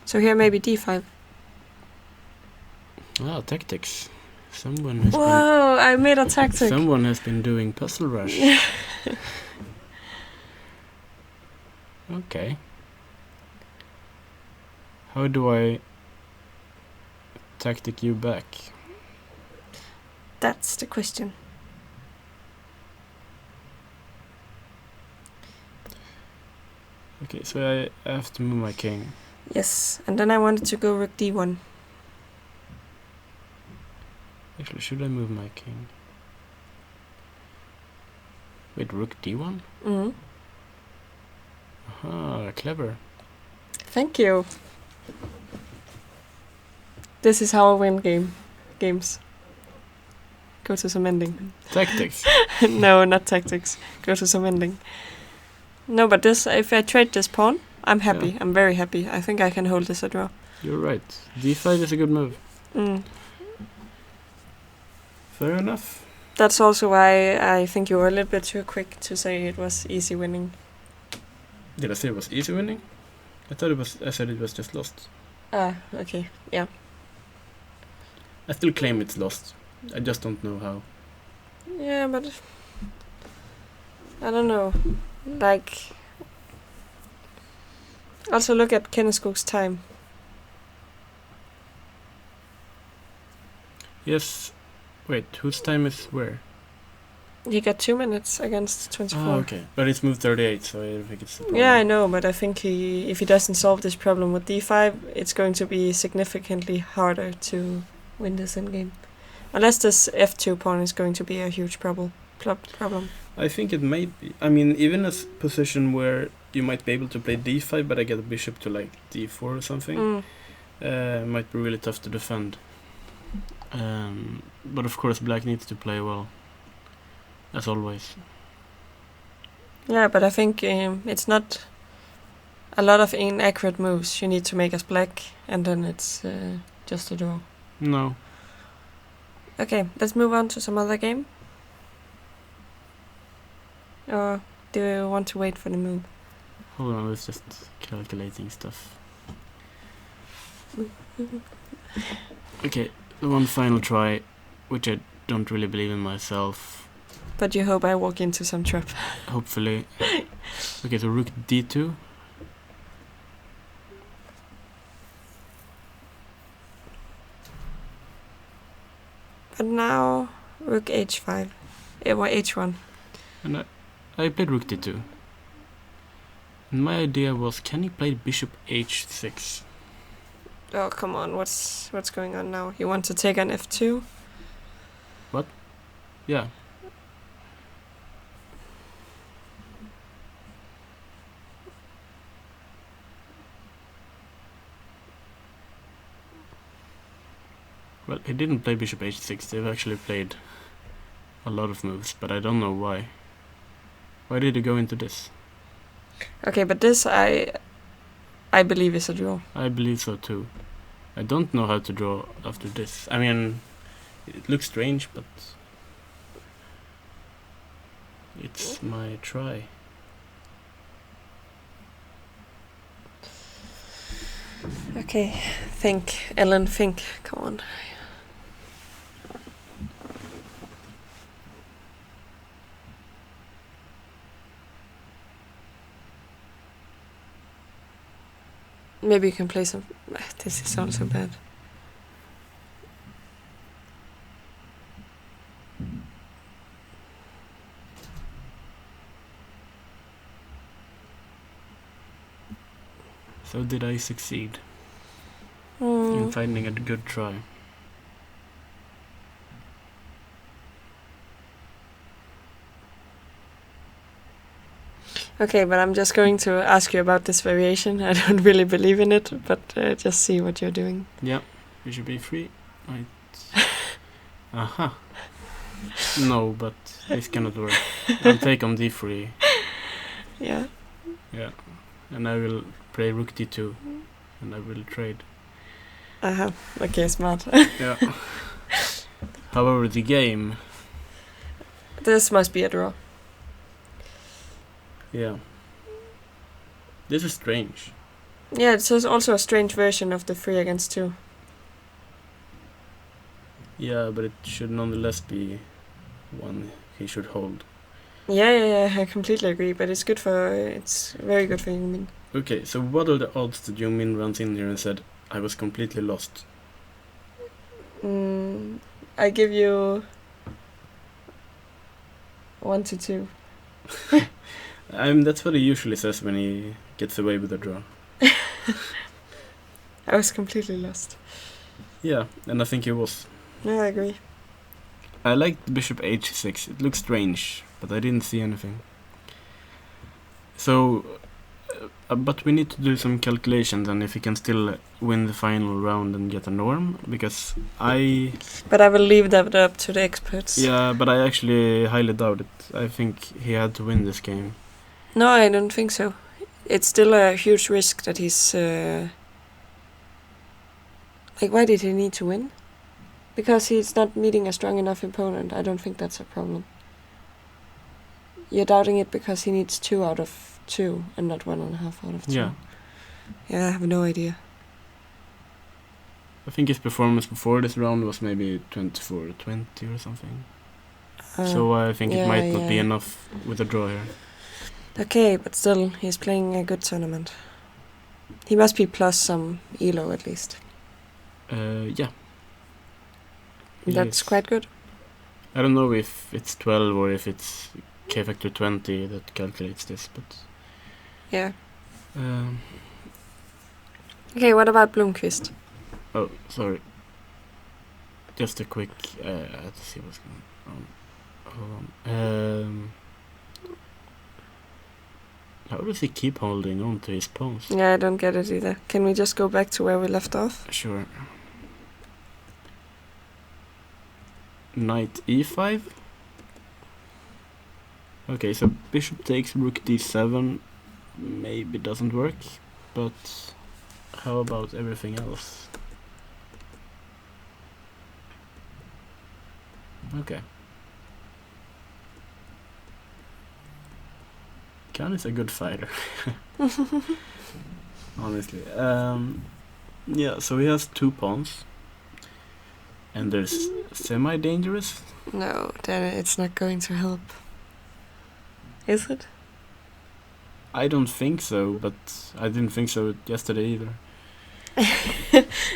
A: So here maybe d5.
B: Ah, tactics. Someone has
A: Whoa, I made a tactic.
B: Someone has been doing Puzzle Rush. Okay. How do I tactic you back?
A: That's the question.
B: Okay, so I have to move my king.
A: Yes, and then I wanted to go rook d1.
B: Actually, should I move my king? Wait, rook d1?
A: Mm-hmm.
B: Aha, clever.
A: Thank you. This is how I win games. Go to some ending.
B: Tactics.
A: No, not tactics. Go to some ending. No, but this, if I trade this pawn, I'm happy.
B: Yeah.
A: I'm very happy. I think I can hold this a draw.
B: You're right. D5 is a good move. Fair enough.
A: That's also why I think you were a little bit too quick to say it was easy winning.
B: Did I say it was easy winning? I said it was just lost.
A: Okay. Yeah.
B: I still claim it's lost. I just don't know how.
A: Yeah, but I don't know. Like, also look at Kenneskog's time.
B: Yes. Wait, whose time is where?
A: He got 2 minutes against 24.
B: Oh, okay. But it's moved 38, so I don't think it's a problem.
A: Yeah, I know, but I think if he doesn't solve this problem with d5, it's going to be significantly harder to win this endgame. Unless this f2 pawn is going to be a huge problem.
B: I think it might be. I mean, even a position where you might be able to play d5, but I get a bishop to like d4 or something, might be really tough to defend. But of course, black needs to play well, as always.
A: Yeah, but I think it's not a lot of inaccurate moves you need to make as black, and then it's just a draw.
B: No.
A: Okay, let's move on to some other game. Or do you want to wait for the move?
B: Hold on, I was just calculating stuff. Okay, one final try, which I don't really believe in myself.
A: But you hope I walk into some trap.
B: Hopefully. Okay, so rook d2.
A: But now rook h5. Or h1.
B: And I played rook d2. And my idea was, can he play bishop h6?
A: Oh, come on, what's going on now? You want to take on f2?
B: What? Yeah. Well, he didn't play bishop h6. They've actually played a lot of moves, but I don't know why. Why did he go into this?
A: Okay, but this I believe is a draw.
B: I believe so too. I don't know how to draw after this. I mean, it looks strange, but it's my try.
A: Okay, think, Ellen, think. Come on. Maybe you can play some... This is also bad.
B: So did I succeed in finding a good try?
A: Okay, but I'm just going to ask you about this variation. I don't really believe in it, but just see what you're doing.
B: Yeah, bishop a3. Right. Aha. No, but this cannot work. I'll take on d3.
A: Yeah.
B: Yeah, and I will play rook d2, and I will trade.
A: Okay, smart.
B: Yeah. However, the game...
A: This must be a draw.
B: Yeah. This is strange.
A: Yeah, it's also a strange version of the 3 against 2.
B: Yeah, but it should nonetheless be one he should hold.
A: Yeah, I completely agree, but it's good for... It's very good for Jungmin.
B: Okay, so what are the odds that Jungmin runs in here and said, I was completely lost?
A: I give you 1 to 2.
B: That's what he usually says when he gets away with a draw.
A: I was completely lost.
B: Yeah, and I think he was.
A: Yeah, I agree.
B: I liked bishop h6. It looks strange, but I didn't see anything. So, but we need to do some calculations and if he can still win the final round and get a norm, because
A: But I will leave that up to the experts.
B: Yeah, but I actually highly doubt it. I think he had to win this game.
A: No, I don't think so. it's still a huge risk that he's... why did he need to win? Because he's not meeting a strong enough opponent. I don't think that's a problem. You're doubting it because he needs 2 out of 2 and not 1.5 out of 2.
B: Yeah.
A: Yeah, I have no idea.
B: I think his performance before this round was maybe 24-20 or something. So I think it might not be enough with a draw here.
A: Okay, but still, he's playing a good tournament. He must be plus some elo at least.
B: Yeah.
A: That's quite good.
B: I don't know if it's 12 or if it's K factor 20 that calculates this, but...
A: Yeah. Okay, what about Blomqvist?
B: Oh, sorry. Just a quick... I have to see what's going on. Hold on. How does he keep holding on to his pawns?
A: Yeah, I don't get it either. Can we just go back to where we left off?
B: Sure. Knight e5. Okay, so bishop takes rook d7 maybe doesn't work, but how about everything else? Okay. Khan is a good fighter. Honestly. Yeah, so he has 2 pawns. And there's semi-dangerous.
A: No, then it's not going to help. Is it?
B: I don't think so, but I didn't think so yesterday either.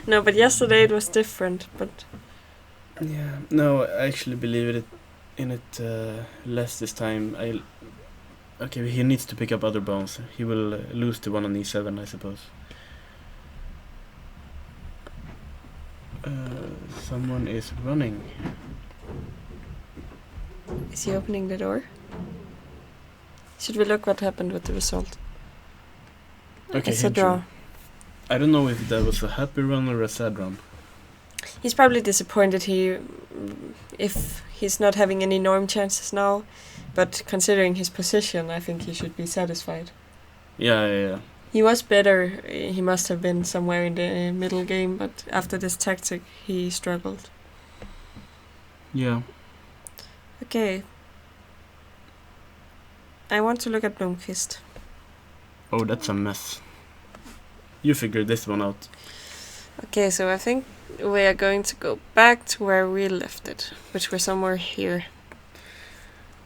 A: No, but yesterday it was different, but...
B: Yeah, no, I actually believe in it less this time. Okay, he needs to pick up other pawns. He will lose the one on e7, I suppose. Someone is running.
A: Is he opening the door? Should we look what happened with the result?
B: Okay,
A: it's a draw.
B: I don't know if that was a happy run or a sad run.
A: He's probably disappointed if he's not having any norm chances now, but considering his position, I think he should be satisfied.
B: Yeah.
A: He was better. He must have been somewhere in the middle game, but after this tactic, he struggled.
B: Yeah.
A: Okay. I want to look at Blomqvist.
B: Oh, that's a mess. You figured this one out.
A: Okay, so I think we are going to go back to where we left it, which was somewhere here.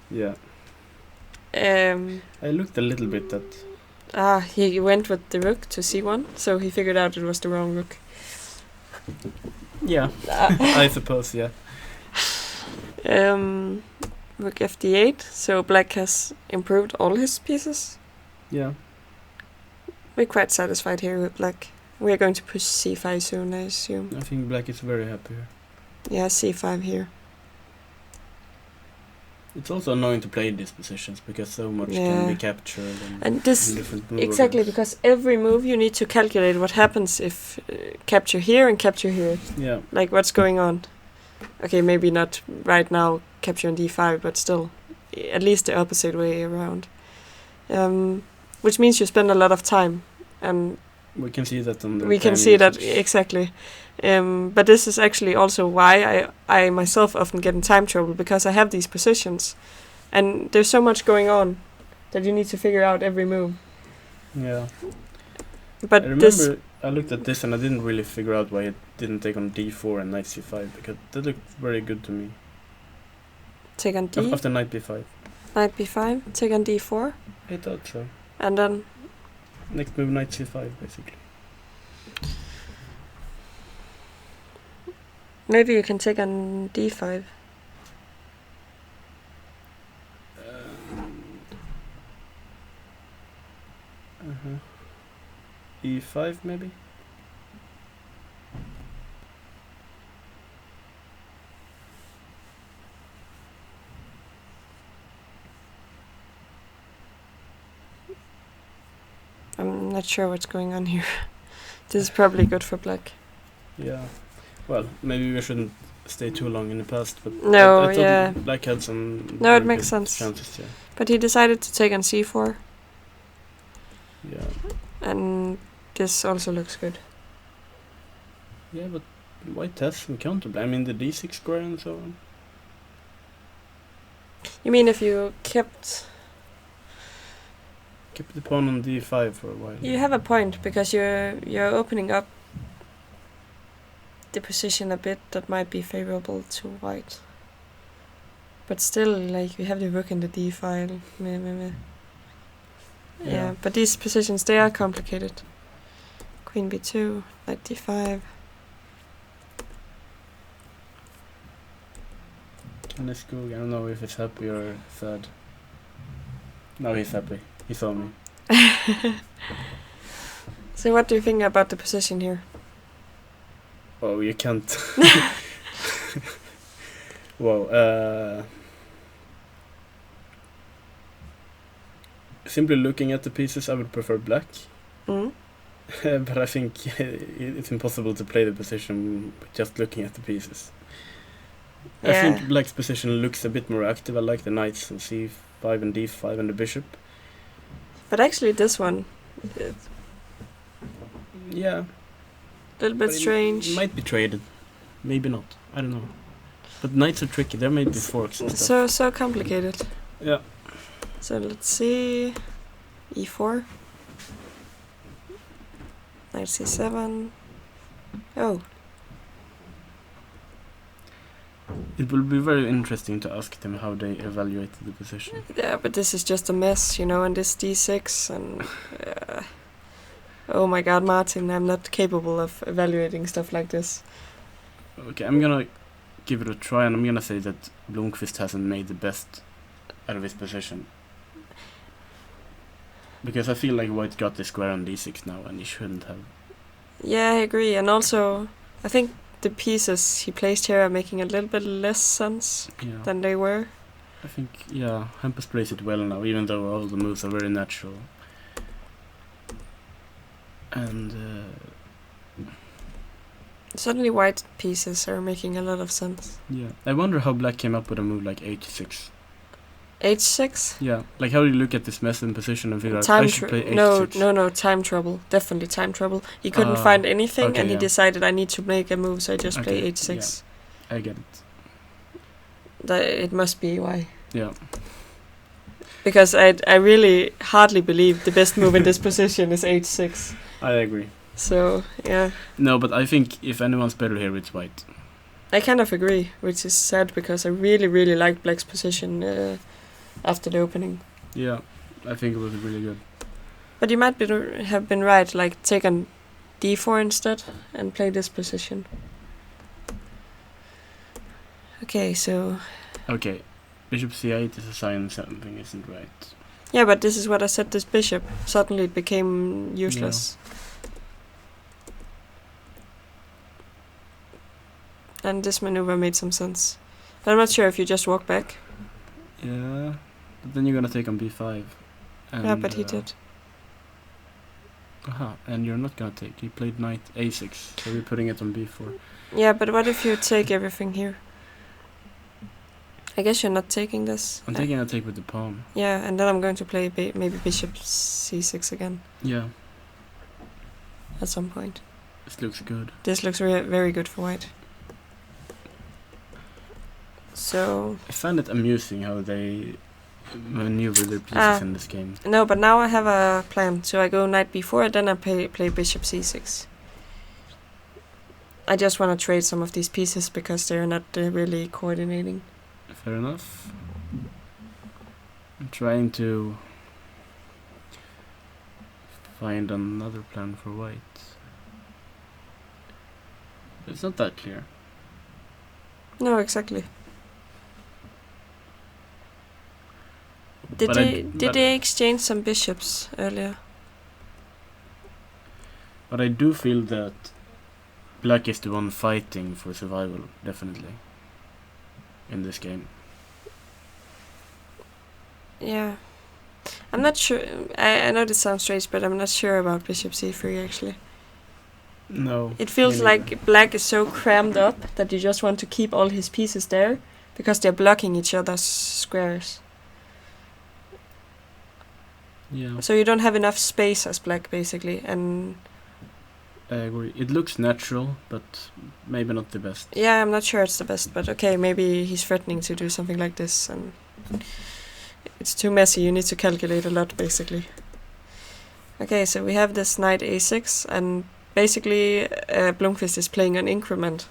B: Yeah. I looked a little bit at...
A: He went with the rook to c1, so he figured out it was the wrong rook.
B: Yeah, I suppose, yeah.
A: Rook fd8, so black has improved all his pieces.
B: Yeah.
A: We're quite satisfied here with black. We're going to push c5 soon, I assume.
B: I think black is very happy here.
A: Yeah, c5 here.
B: It's also annoying to play these positions because so much can be captured
A: and this
B: different moves.
A: Exactly, because every move you need to calculate what happens if capture here and capture here.
B: Yeah.
A: Like what's going on. Okay, maybe not right now capture on d5, but still at least the opposite way around. Which means you spend a lot of time, and
B: we can see that on the
A: we can see that exactly. But this is actually also why I myself often get in time trouble, because I have these positions and there's so much going on that you need to figure out every move.
B: Yeah.
A: But
B: I remember I looked at this and I didn't really figure out why it didn't take on d4 and knight c5, because that looked very good to me.
A: Take on d?
B: After knight b5.
A: Knight b5, take on d4?
B: I thought so.
A: And then?
B: Next move knight c5 basically.
A: Maybe you can take on d5.
B: E5 maybe?
A: I'm not sure what's going on here. This is probably good for black.
B: Yeah. Well, maybe we shouldn't stay too long in the past, but
A: no,
B: I thought
A: yeah.
B: black had some
A: it makes sense.
B: chances, yeah.
A: But he decided to take on c4.
B: Yeah.
A: And this also looks good.
B: Yeah, but white has some counterplay. I mean, the d6 square and so on.
A: You mean if you kept...
B: Keep the pawn on d5 for a while.
A: You have a point, because you're opening up the position a bit that might be favorable to white. But still, like, you have the rook in the d file. Meh, meh, meh. Yeah, but these positions, they are complicated. Queen b2, knight d5.
B: And let's go. I don't know if it's happy or sad. No, he's happy. He saw me.
A: So what do you think about the position here?
B: Oh, you can't. Well, simply looking at the pieces, I would prefer black. But I think it's impossible to play the position just looking at the pieces.
A: Yeah.
B: I think black's position looks a bit more active. I like the knights on c5 and d5 and the bishop.
A: But actually this one,
B: Yeah.
A: a little bit strange.
B: It might be traded. Maybe not. I don't know. But knights are tricky. There may be forks and stuff.
A: So complicated.
B: Yeah.
A: So let's see. e4. Knight c7. Oh.
B: It will be very interesting to ask them how they evaluated the position.
A: Yeah, but this is just a mess, you know, and this d6 and... oh my god, Martin, I'm not capable of evaluating stuff like this.
B: Okay, I'm gonna give it a try, and I'm gonna say that Blomqvist hasn't made the best out of his position. Because I feel like white got the square on d6 now, and he shouldn't have.
A: Yeah, I agree, and also, I think the pieces he placed here are making a little bit less sense than they were.
B: I think, yeah, Hampus plays it well now, even though all the moves are very natural. And
A: suddenly white pieces are making a lot of sense.
B: Yeah, I wonder how black came up with a move like h6.
A: h6?
B: Yeah, like how do you look at this mess in position and figure out I should play h6?
A: No, time trouble. Definitely time trouble. He couldn't find anything, and he decided I need to make a move, so I just play h6.
B: Yeah, I get it.
A: It must be why.
B: Yeah.
A: Because I really hardly believe the best move in this position is h6.
B: I agree.
A: So, yeah.
B: No, but I think if anyone's better here, it's white.
A: I kind of agree, which is sad because I really, really liked black's position after the opening.
B: Yeah, I think it was really good.
A: But you might have been right, like take on d4 instead and play this position. Okay, so...
B: Okay, bishop c8 is a sign something isn't right.
A: Yeah, but this is what I said, this bishop. Suddenly it became useless. Yeah. And this maneuver made some sense. But I'm not sure if you just walk back.
B: Yeah, but then you're gonna take on b5. And,
A: yeah, but he did.
B: Aha, and you're not gonna take. He played knight a6, so we're putting it on b4.
A: Yeah, but what if you take everything here? I guess you're not taking this.
B: I'm taking a take with the pawn.
A: Yeah, and then I'm going to play maybe bishop c6 again.
B: Yeah.
A: At some point.
B: This looks good.
A: This looks very good for white. So...
B: I find it amusing how they maneuver their pieces in this game.
A: No, but now I have a plan. So I go knight b4, then I play bishop c6. I just want to trade some of these pieces because they're not really coordinating.
B: Fair enough. I'm trying to find another plan for white. It's not that clear.
A: No, exactly. Did they exchange some bishops earlier?
B: But I do feel that black is the one fighting for survival, definitely, in this game.
A: Yeah. I'm not sure. I know this sounds strange, but I'm not sure about bishop c3 actually.
B: No.
A: It feels like black is so crammed up that you just want to keep all his pieces there because they're blocking each other's squares.
B: Yeah.
A: So you don't have enough space as black, basically, and...
B: I agree. It looks natural, but maybe not the best.
A: Yeah, I'm not sure it's the best, but okay, maybe he's threatening to do something like this, and it's too messy. You need to calculate a lot, basically. Okay, so we have this knight a6, and basically Blomqvist is playing an increment.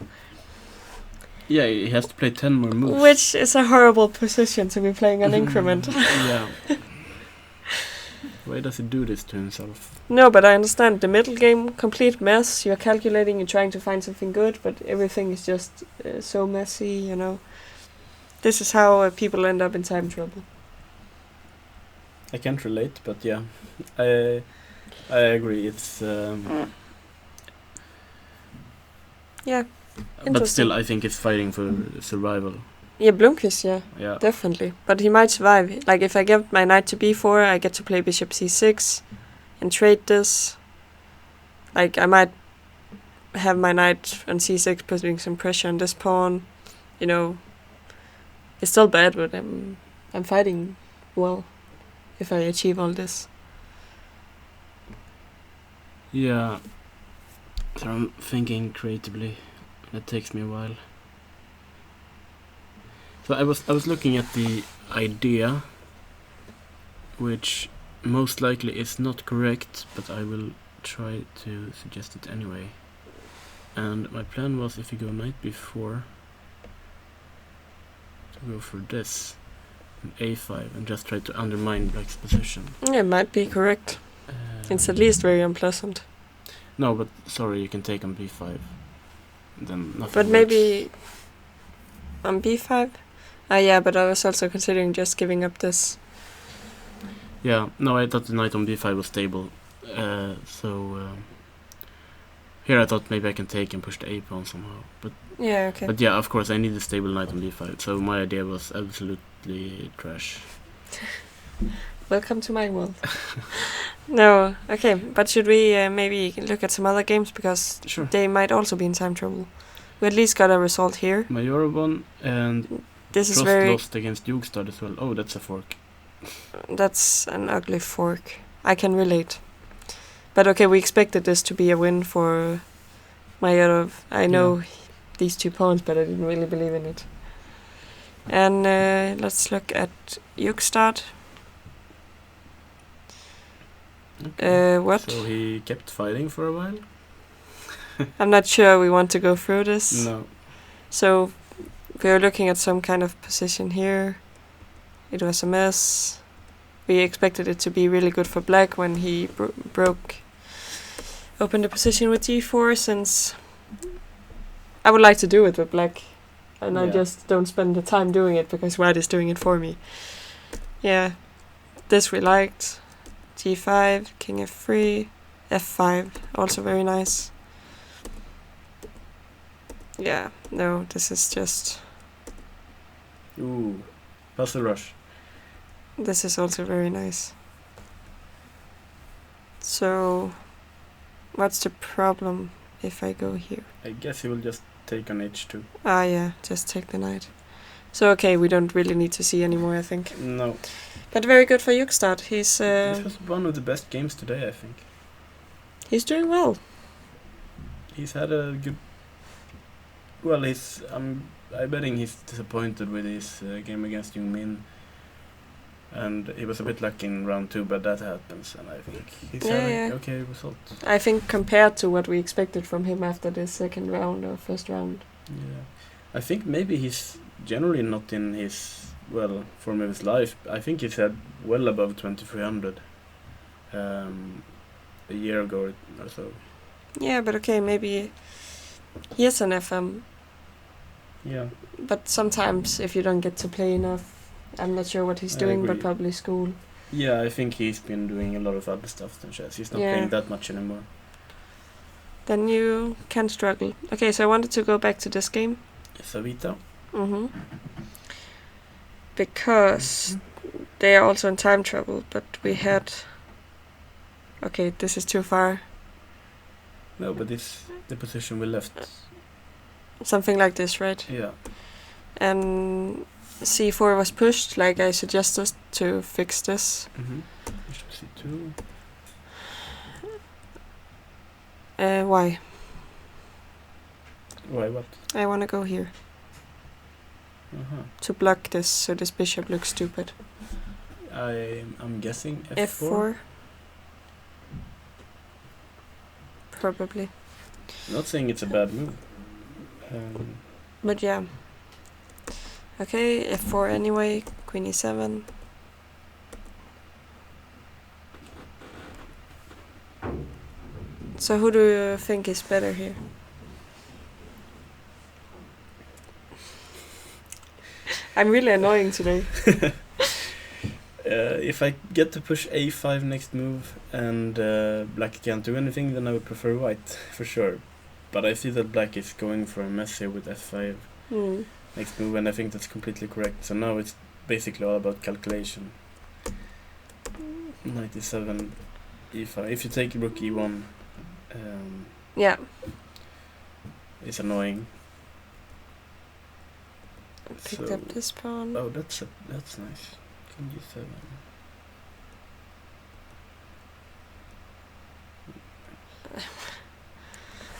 B: Yeah, he has to play 10 more moves.
A: Which is a horrible position to be playing an increment.
B: Yeah. Why does he do this to himself?
A: No, but I understand. The middle game, complete mess. You're calculating, you're trying to find something good, but everything is just so messy, you know. This is how people end up in time trouble.
B: I can't relate, but yeah. I agree. It's...
A: yeah.
B: But still, I think it's fighting for survival.
A: Yeah, Blomqvist,
B: Yeah.
A: definitely. But he might survive. Like, if I get my knight to b4, I get to play bishop c6 and trade this. Like, I might have my knight on c6 putting some pressure on this pawn. You know, it's still bad, but I'm fighting well if I achieve all this.
B: Yeah. So I'm thinking creatively. That takes me a while. So I was looking at the idea, which most likely is not correct, but I will try to suggest it anyway. And my plan was, if you go knight b4, to go for this, and a5, and just try to undermine black's position.
A: Yeah, it might be correct. It's at least very unpleasant.
B: No, but sorry, you can take on b5. Then nothing.
A: But
B: works.
A: maybe on b5? Yeah, but I was also considering just giving up this.
B: Yeah, no, I thought the knight on b5 was stable. Here I thought maybe I can take and push the a pawn somehow. But
A: yeah, okay.
B: But yeah, of course I need a stable knight on d5. So my idea was absolutely trash.
A: Welcome to my world. No, okay, but should we maybe look at some other games, because
B: Sure.
A: they might also be in time trouble. We at least got a result here.
B: Majorov won, and
A: This is
B: Trost
A: very...
B: lost against Jugstad as well. Oh, that's a fork.
A: That's an ugly fork. I can relate. But okay, we expected this to be a win for Majorov. I know these 2 pawns, but I didn't really believe in it. And let's look at Jugstad.
B: Okay.
A: What?
B: So he kept fighting for a while?
A: I'm not sure we want to go through this.
B: No.
A: So we're looking at some kind of position here. It was a mess. We expected it to be really good for black when he opened the position with g4, since I would like to do it with black, and I just don't spend the time doing it because white is doing it for me. Yeah, this we liked. g5, king f3, f5, also very nice. Yeah, no, this is just...
B: Ooh, puzzle rush.
A: This is also very nice. So, what's the problem if I go here?
B: I guess he will just take on h2.
A: Ah, yeah, just take the knight. So, okay, we don't really need to see anymore, I think.
B: No.
A: But very good for Jugstad. He's
B: This was one of the best games today, I think.
A: he's doing well.
B: He's had a good... Well, I'm betting he's disappointed with his game against Jung Min. And he was a bit lucky in round 2, but that happens, and I think he's having okay result.
A: I think compared to what we expected from him after the second round or first round.
B: Yeah. I think maybe he's generally not in his, form of his life. I think he's had well above 2300 a year ago or so.
A: Yeah, but okay, maybe he is an FM.
B: Yeah.
A: But sometimes if you don't get to play enough, I'm not sure what he's doing, but probably school.
B: Yeah, I think he's been doing a lot of other stuff than chess. He's not playing that much anymore.
A: Then you can struggle. Okay, so I wanted to go back to this game.
B: Savita.
A: Because they are also in time trouble, but we had... Okay, this is too far.
B: No, but it's the position we left.
A: Something like this, right?
B: Yeah.
A: And c4 was pushed, like I suggested, to fix this.
B: Bishop c2.
A: Why?
B: Why what?
A: I want to go here. To block this so this bishop looks stupid.
B: I'm guessing f4.
A: F4. Probably.
B: Not saying it's a bad move.
A: But yeah. Okay, f4 anyway. Queen e7. So who do you think is better here? I'm really annoying today.
B: If I get to push a5 next move and black can't do anything, then I would prefer white, for sure. But I see that black is going for a mess here with f5 next move, and I think that's completely correct. So now it's basically all about calculation. Knight e7, e5. If you take rook e1,
A: yeah,
B: it's annoying.
A: Picked up this pawn.
B: Oh, that's nice. King g7.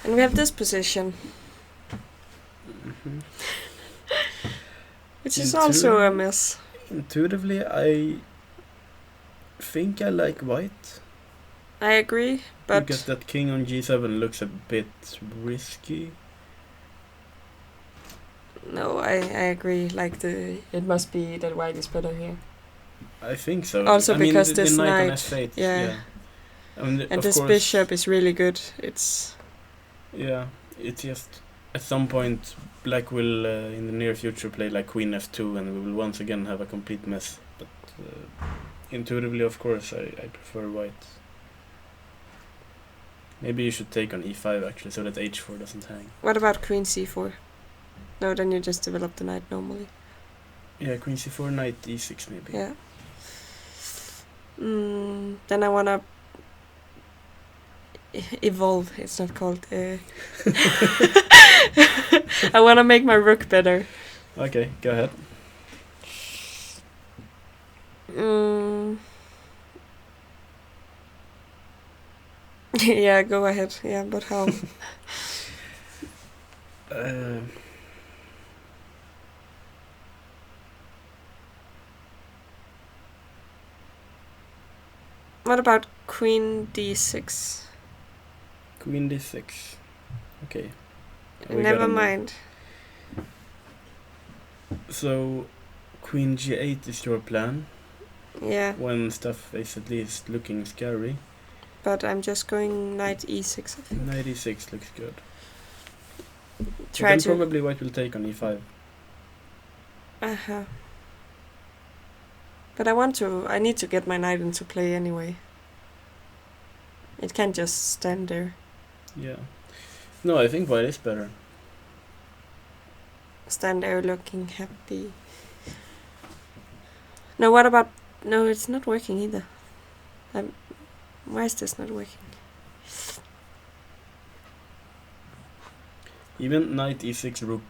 A: And we have this position. Which is also a mess.
B: Intuitively, I think I like white.
A: I agree, but
B: because that king on g7 looks a bit risky.
A: No, I agree. Like it must be that white is better here.
B: I think so.
A: Also because
B: the
A: this
B: knight
A: knight,
B: on f8,
A: yeah. And this
B: course,
A: bishop is really good. It's
B: just at some point black will in the near future play like queen f2, and we will once again have a complete mess. But intuitively, of course, I prefer white. Maybe you should take on e5 actually, so that h4 doesn't hang.
A: What about queen c4? No, then you just develop the knight normally.
B: Yeah, queen c4, knight e6 maybe.
A: Yeah. Then I wanna evolve. It's not called. I wanna make my rook better.
B: Okay, go ahead.
A: Yeah, go ahead. Yeah, but how? What about queen d6?
B: Queen d6. Okay.
A: Never mind.
B: So, queen g8 is your plan?
A: Yeah.
B: When stuff is at least looking scary.
A: But I'm just going knight e6, I think.
B: Knight e6 looks good.
A: Then
B: probably white will take on e5.
A: Uh-huh. But I need to get my knight into play anyway. It can't just stand there.
B: Yeah. No, I think white is better.
A: Stand there looking happy. No, what about... No, it's not working either. Why is this not working?
B: Even knight e6 rook...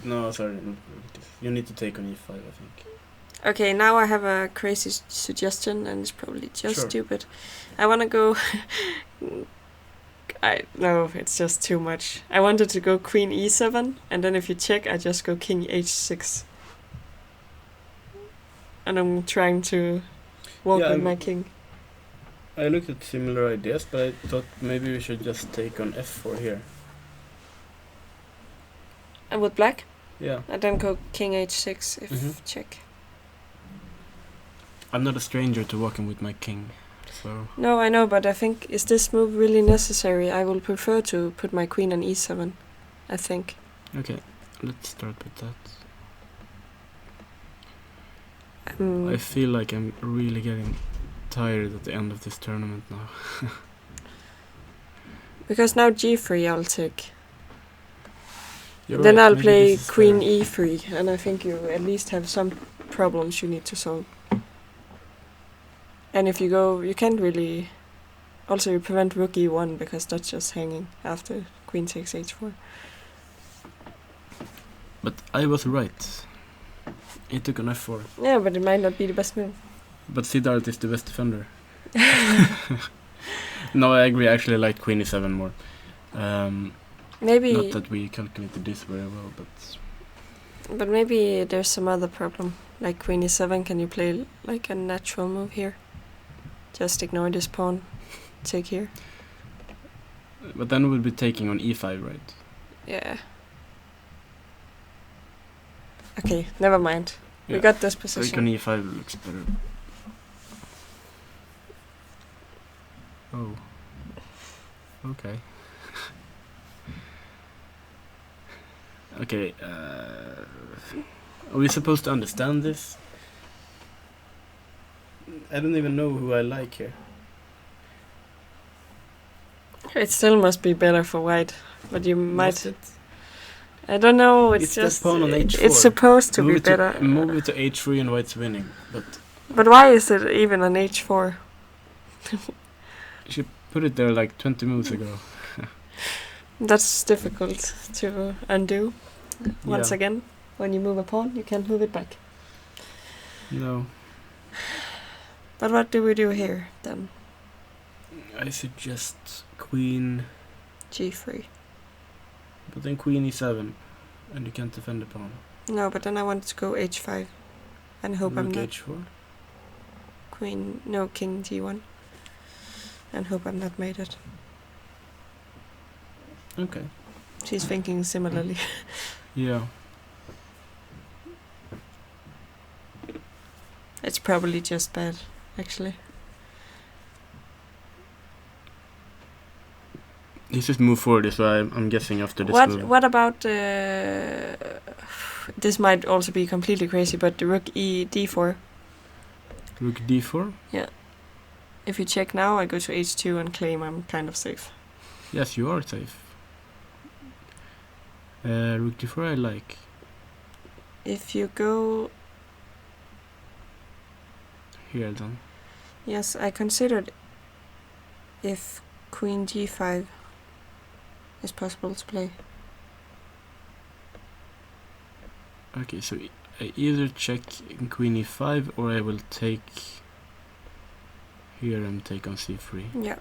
B: No, sorry. You need to take on e5, I think.
A: Okay, now I have a crazy suggestion, and it's probably just
B: Sure.
A: stupid. I want to go... No, it's just too much. I wanted to go queen e7, and then if you check, I just go king h6. And I'm trying to walk with my king.
B: I looked at similar ideas, but I thought maybe we should just take on f4 here.
A: And with black?
B: Yeah.
A: And then go king h6 if check.
B: I'm not a stranger to walking with my king, so...
A: No, I know, but I think, is this move really necessary? I will prefer to put my queen on e7, I think.
B: Okay, let's start with that. I feel like I'm really getting tired at the end of this tournament now.
A: Because now g3 I'll take.
B: You're
A: Then
B: right,
A: I'll
B: maybe
A: play
B: this is
A: queen
B: better.
A: e3, and I think you at least have some problems you need to solve. And if you go, you can't really... Also, you prevent rook e1, because that's just hanging after queen takes h4.
B: But I was right. He took on f4.
A: Yeah, but it might not be the best move.
B: But Siddharth is the best defender. No, I agree. I actually like Queen E7 more.
A: Maybe.
B: Not that we calculated this very well,
A: But maybe there's some other problem. Like Queen E7, can you play like a natural move here? Just ignore this pawn. Take here.
B: But then we'll be taking on E5, right?
A: Yeah. Okay, never mind.
B: Yeah.
A: We got this
B: Take
A: position.
B: on E5 looks better. Oh. Okay. Okay, are we supposed to understand this? I don't even know who I like here.
A: It still must be better for white, but you might.
B: Must it?
A: I don't know. It's
B: that
A: just
B: pawn on H4.
A: it's supposed to be better.
B: Move it to H3 and white's winning, but
A: But why is it even on H4?
B: she put it there like 20 moves ago.
A: That's difficult to undo. Once
B: Yeah.
A: again, when you move a pawn, you can't move it back.
B: No.
A: But what do we do here then?
B: I suggest Queen,
A: G3.
B: but then Queen E7, and you can't defend the pawn.
A: No, but then I wanted to go H5 and hope I'm
B: Rook
A: not
B: H4.
A: Queen. No, King G1, and hope I'm not mated.
B: Okay.
A: She's thinking similarly.
B: Yeah.
A: It's probably just bad, actually.
B: He's just move forward, so I'm guessing after this move.
A: What about this might also be completely crazy, but the Rook D4.
B: Rook D4?
A: If you check now, I go to H2 and claim I'm kind of safe.
B: Yes, you are safe. Rook D4 I like.
A: If you go...
B: Here then.
A: Yes, I considered if Queen G5 is possible to play.
B: Okay, so I either check in Queen E5 or I will take here and take on C3.
A: Yeah.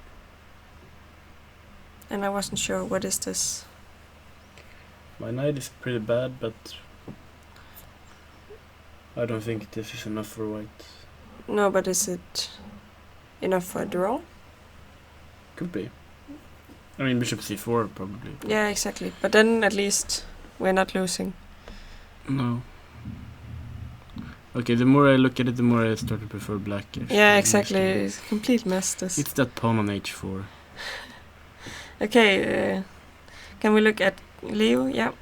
A: And I wasn't sure, what is this?
B: My knight is pretty bad, but I don't think this is enough for white.
A: No, but is it enough for a draw?
B: Could be. I mean, bishop C4 probably.
A: Yeah, exactly. But then at least we're not losing.
B: No. Okay, the more I look at it, the more I start to prefer black. Actually,
A: Yeah, exactly. It's a complete mess, this.
B: It's that pawn on H4.
A: Okay, can we look at Leo? Yeah.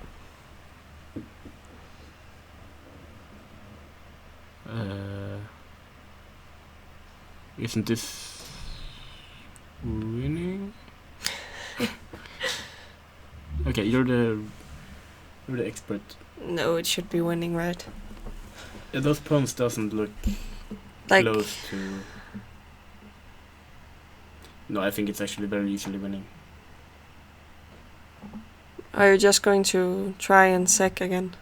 B: Isn't this winning? Okay, you're the expert.
A: No, it should be winning, right?
B: Yeah, those pawns doesn't look
A: Like,
B: close to. No, I think it's actually very easily winning.
A: are you just going to try and sack again?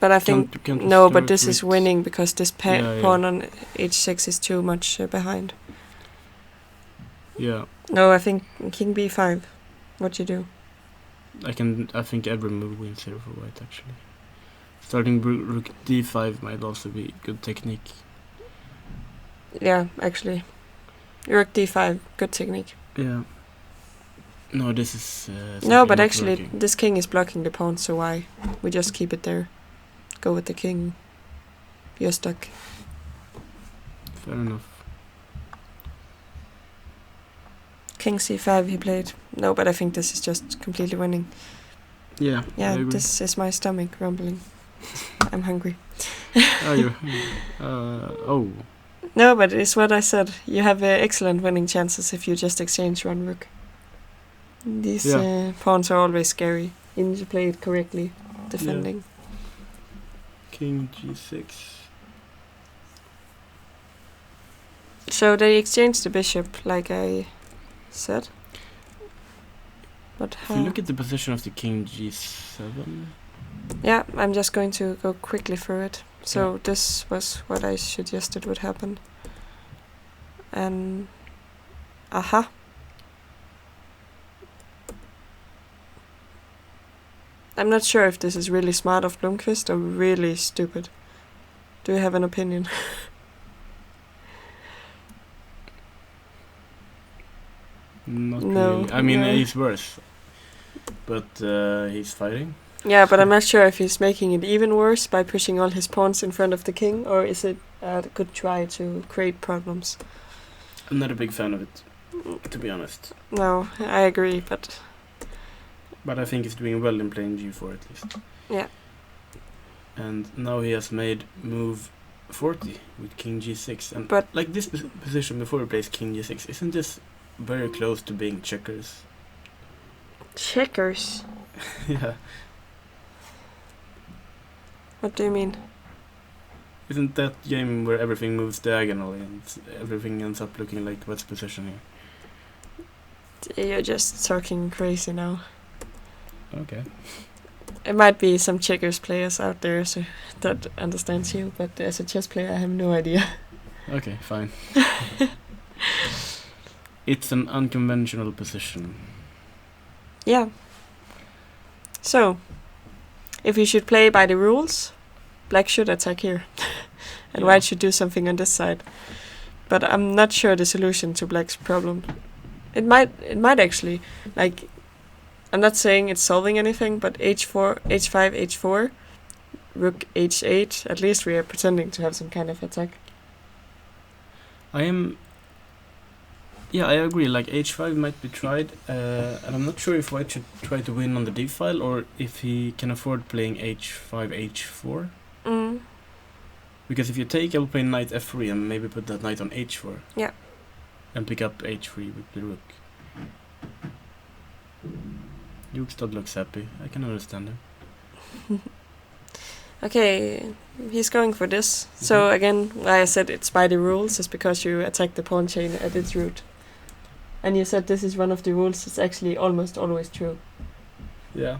A: But I think
B: Can't we
A: no, but
B: start
A: this is
B: with-
A: winning because this
B: Yeah,
A: pawn on H6 is too much behind.
B: Yeah,
A: No, I think King B5. What you do?
B: I think every move wins here for white actually. Starting Rook D5 might also be good technique.
A: Yeah, actually. Rook D5, good technique.
B: Yeah. No, this is.
A: No,
B: simply
A: but
B: not
A: actually,
B: working.
A: this king is blocking the pawn, so why? We just keep it there. Go with the king. You're stuck.
B: Fair enough.
A: King C5 he played. No, but I think this is just completely winning.
B: Yeah. I
A: Yeah,
B: agree.
A: this is my stomach rumbling. I'm hungry.
B: Oh, you're. Oh.
A: No, but it's what I said. You have excellent winning chances if you just exchange one rook. These
B: Yeah.
A: pawns are always scary. You need to play it correctly, defending.
B: King G6.
A: So they exchanged the bishop, like I said. But
B: If
A: how?
B: you look at the position of the King G7,
A: Yeah, I'm just going to go quickly through it. So this was what I suggested would happen. And aha. I'm not sure if this is really smart of Blomqvist or really stupid. Do you have an opinion?
B: Not
A: No,
B: really. I mean,
A: no.
B: he's worse. But he's fighting.
A: Yeah, but I'm not sure if he's making it even worse by pushing all his pawns in front of the king, or is it a good try to create problems?
B: I'm not a big fan of it, to be honest.
A: No, I agree, but
B: I think he's doing well in playing g4 at least.
A: yeah.
B: And now he has made move 40 with king g6. And
A: But
B: like this position before he plays king g6, isn't this very close to being checkers?
A: checkers?
B: Yeah.
A: What do you mean?
B: Isn't that game where everything moves diagonally and everything ends up looking like what's position here?
A: You're just talking crazy now.
B: Okay.
A: It might be some checkers players out there that understands you, but as a chess player I have no idea.
B: Okay, fine. It's an unconventional position.
A: Yeah. So, if you should play by the rules, black should attack here. And
B: Yeah.
A: white should do something on this side. But I'm not sure the solution to black's problem. It might actually, like, I'm not saying it's solving anything, but h4, h5, h4, rook h8, at least we are pretending to have some kind of attack.
B: Yeah, I agree, like h5 might be tried, and I'm not sure if white should try to win on the d file, or if he can afford playing h5, h4.
A: Mm.
B: Because if you take, I'll play knight f3 and maybe put that knight on h4.
A: Yeah.
B: And pick up h3 with the rook. Jukstad looks happy, I can understand him.
A: Okay, he's going for this. So again, why I said it's by the rules is because you attack the pawn chain at its root. And you said this is one of the rules. It's actually almost always true.
B: Yeah.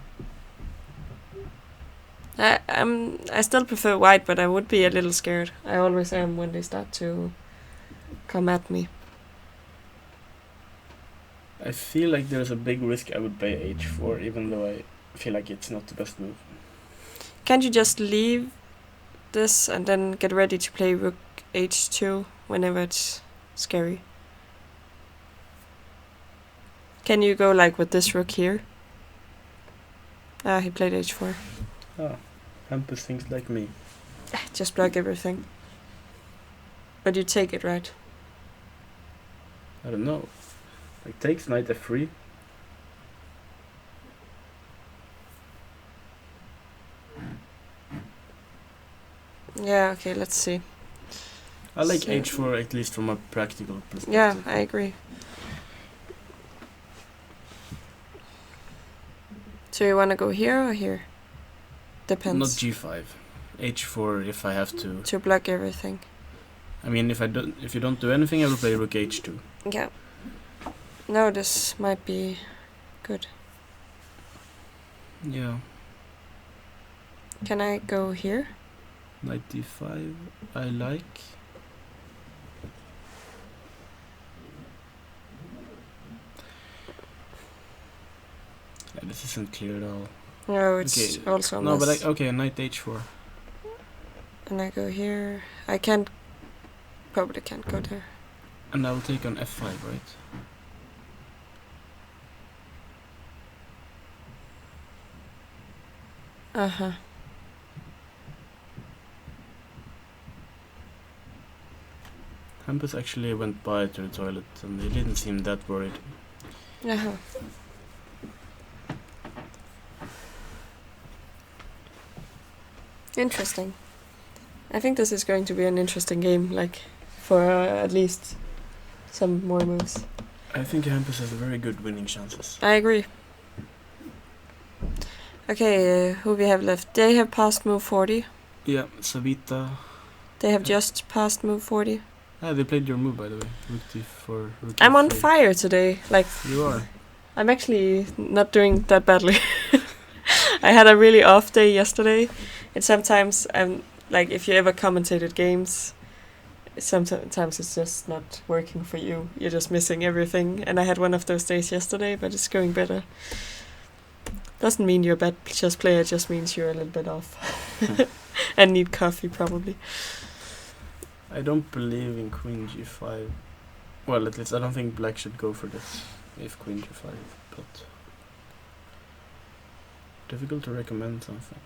A: I still prefer white, but I would be a little scared. I always am when they start to come at me.
B: I feel like there's a big risk I would play h4, even though I feel like it's not the best move.
A: Can't you just leave this and then get ready to play rook h2 whenever it's scary? Can you go like with this rook here? Ah, he played h4.
B: Ah, Hampus thinks like me.
A: Just block everything. But you take it, right?
B: I don't know. Like takes knight f3.
A: Yeah, okay, let's see.
B: I like
A: So-
B: h4 at least from a practical perspective.
A: Yeah, I agree. So you want to go here or here? Depends.
B: Not g5. h4 if I have to.
A: To block everything.
B: I mean, if you don't do anything, I will play rook h2.
A: Yeah. No, this might be good.
B: Yeah.
A: Can I go here?
B: Knight d5, I like. Yeah, this isn't clear at all.
A: No, it's
B: Okay.
A: also a
B: No, but
A: mess.
B: okay, knight h4.
A: And I go here. I can't. Probably can't go there.
B: And I will take on f5, right?
A: Uh huh.
B: Hampus actually went by to the toilet and he didn't seem that worried.
A: Uh huh. Interesting. I think this is going to be an interesting game, like, for at least some more moves.
B: I think Hampus has very good winning chances.
A: I agree. Okay, who we have left? They have passed move 40.
B: Yeah, Savita.
A: They have just passed move 40.
B: Ah, they played your move, by the way. Rook d4, rook
A: I'm on
B: e3.
A: fire today. Like,
B: You are.
A: I'm actually not doing that badly. I had a really off day yesterday, and sometimes like if you ever commentated games, sometimes it's just not working for you. You're just missing everything, and I had one of those days yesterday, but it's going better. Doesn't mean you're a bad chess player, it just means you're a little bit off. And need coffee, probably.
B: I don't believe in queen g5. Well, at least I don't think black should go for this if queen g5, but difficult to recommend something.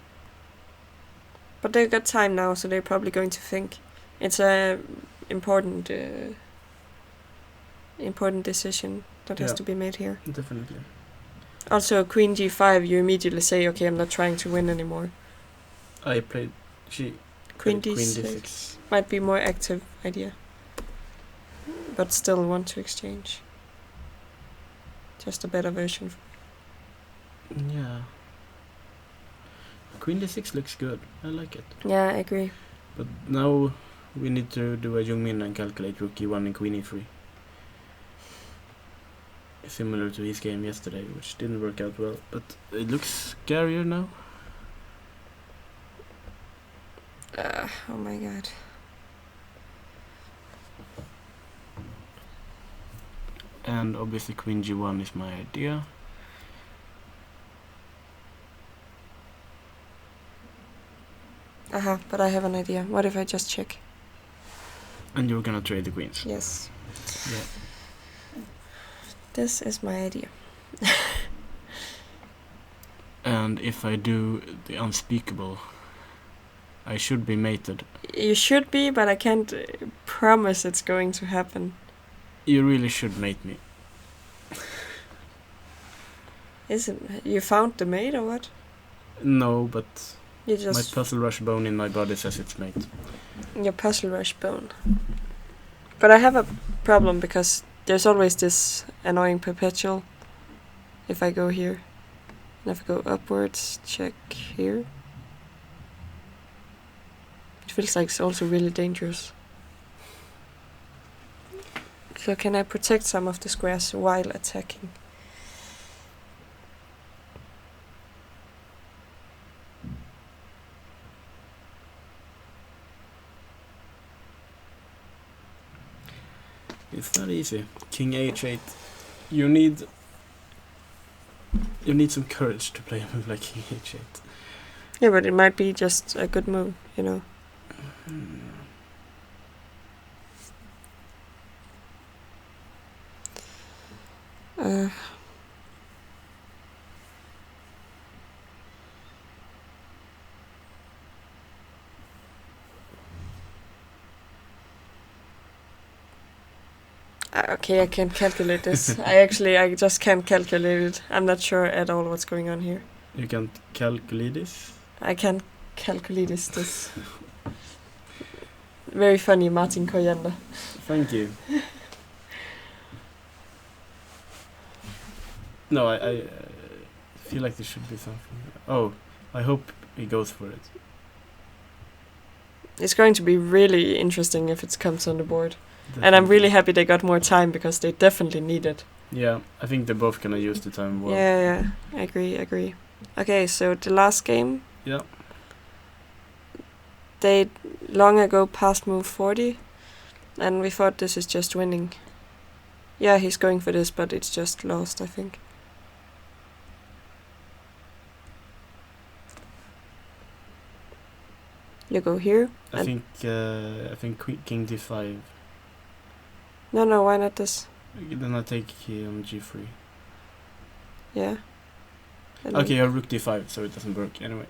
A: But they've got time now, so they're probably going to think. It's a important decision that has to be made here.
B: Definitely.
A: Also, queen g5, you immediately say, okay, I'm not trying to win anymore.
B: I played
A: Queen d6 might be more active idea, but still want to exchange. Just a better version.
B: Yeah. Queen d6 looks good. I like it.
A: Yeah, I agree.
B: But now we need to do a Jungmin and calculate rook e1 and queen e3. Similar to his game yesterday, which didn't work out well, but it looks scarier now.
A: Oh my god.
B: And obviously queen g1 is my idea.
A: But I have an idea. What if I just check?
B: And you're gonna trade the queens.
A: Yes.
B: Yeah.
A: This is my idea.
B: And if I do the unspeakable, I should be mated.
A: You should be, but I can't promise it's going to happen.
B: You really should mate me.
A: Isn't you found the mate or what?
B: No, but
A: You just
B: my puzzle rush bone in my body says it's mate.
A: your puzzle rush bone. But I have a problem because there's always this annoying perpetual. If I go here, and if I go upwards, check here. It feels like it's also really dangerous. So can I protect some of the squares while attacking?
B: It's not easy. King h8. You need some courage to play a move like king h8.
A: Yeah, but it might be just a good move, you know. Okay, I can calculate this. I just can't calculate it. I'm not sure at all what's going on here.
B: You can't calculate this?
A: I can't calculate this. Very funny, Martin Koriander.
B: Thank you. No, I feel like there should be something. Oh, I hope he goes for it.
A: It's going to be really interesting if it comes on the board.
B: Definitely.
A: And I'm really happy they got more time because they definitely need it.
B: Yeah, I think they're both gonna use the time well.
A: Yeah, I agree. Okay, so the last game.
B: Yeah.
A: They long ago passed move 40, and we thought this is just winning. Yeah, he's going for this, but it's just lost, I think. You go here.
B: I think king d5.
A: No, why not this?
B: Then I take on g3.
A: Yeah.
B: Okay, I have rook d5, so it doesn't work anyway.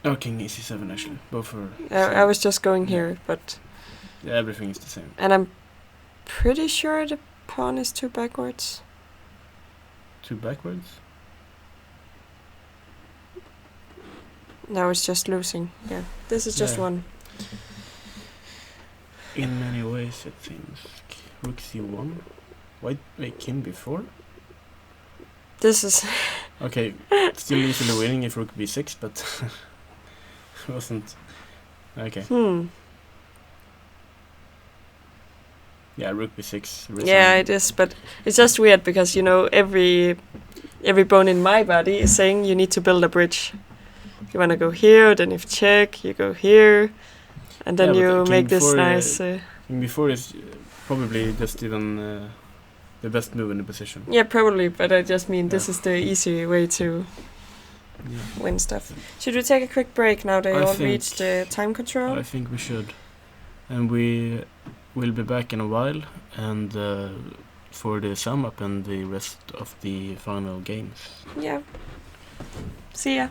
B: Oh, king e7 actually. Both are.
A: I was just going here, but.
B: Yeah, everything is the same.
A: And I'm pretty sure the pawn is 2 backwards.
B: 2 backwards?
A: No, it's just losing. Yeah, this is just one.
B: In many ways, it seems. Rook c1. Wait, king b4?
A: This is...
B: Okay, still easily winning if rook b6, but wasn't... Okay. Yeah, rook b6.
A: Yeah, it is, but it's just weird because, you know, every bone in my body is saying you need to build a bridge. You want to go here, then if check, you go here, and then you make this nice...
B: King b4 is probably just even the best move in the position.
A: Yeah, probably, but I just mean this is the easy way to win stuff. Should we take a quick break now they all reached the time control?
B: I think we should. And we will be back in a while, and for the sum up and the rest of the final games.
A: Yeah. See ya.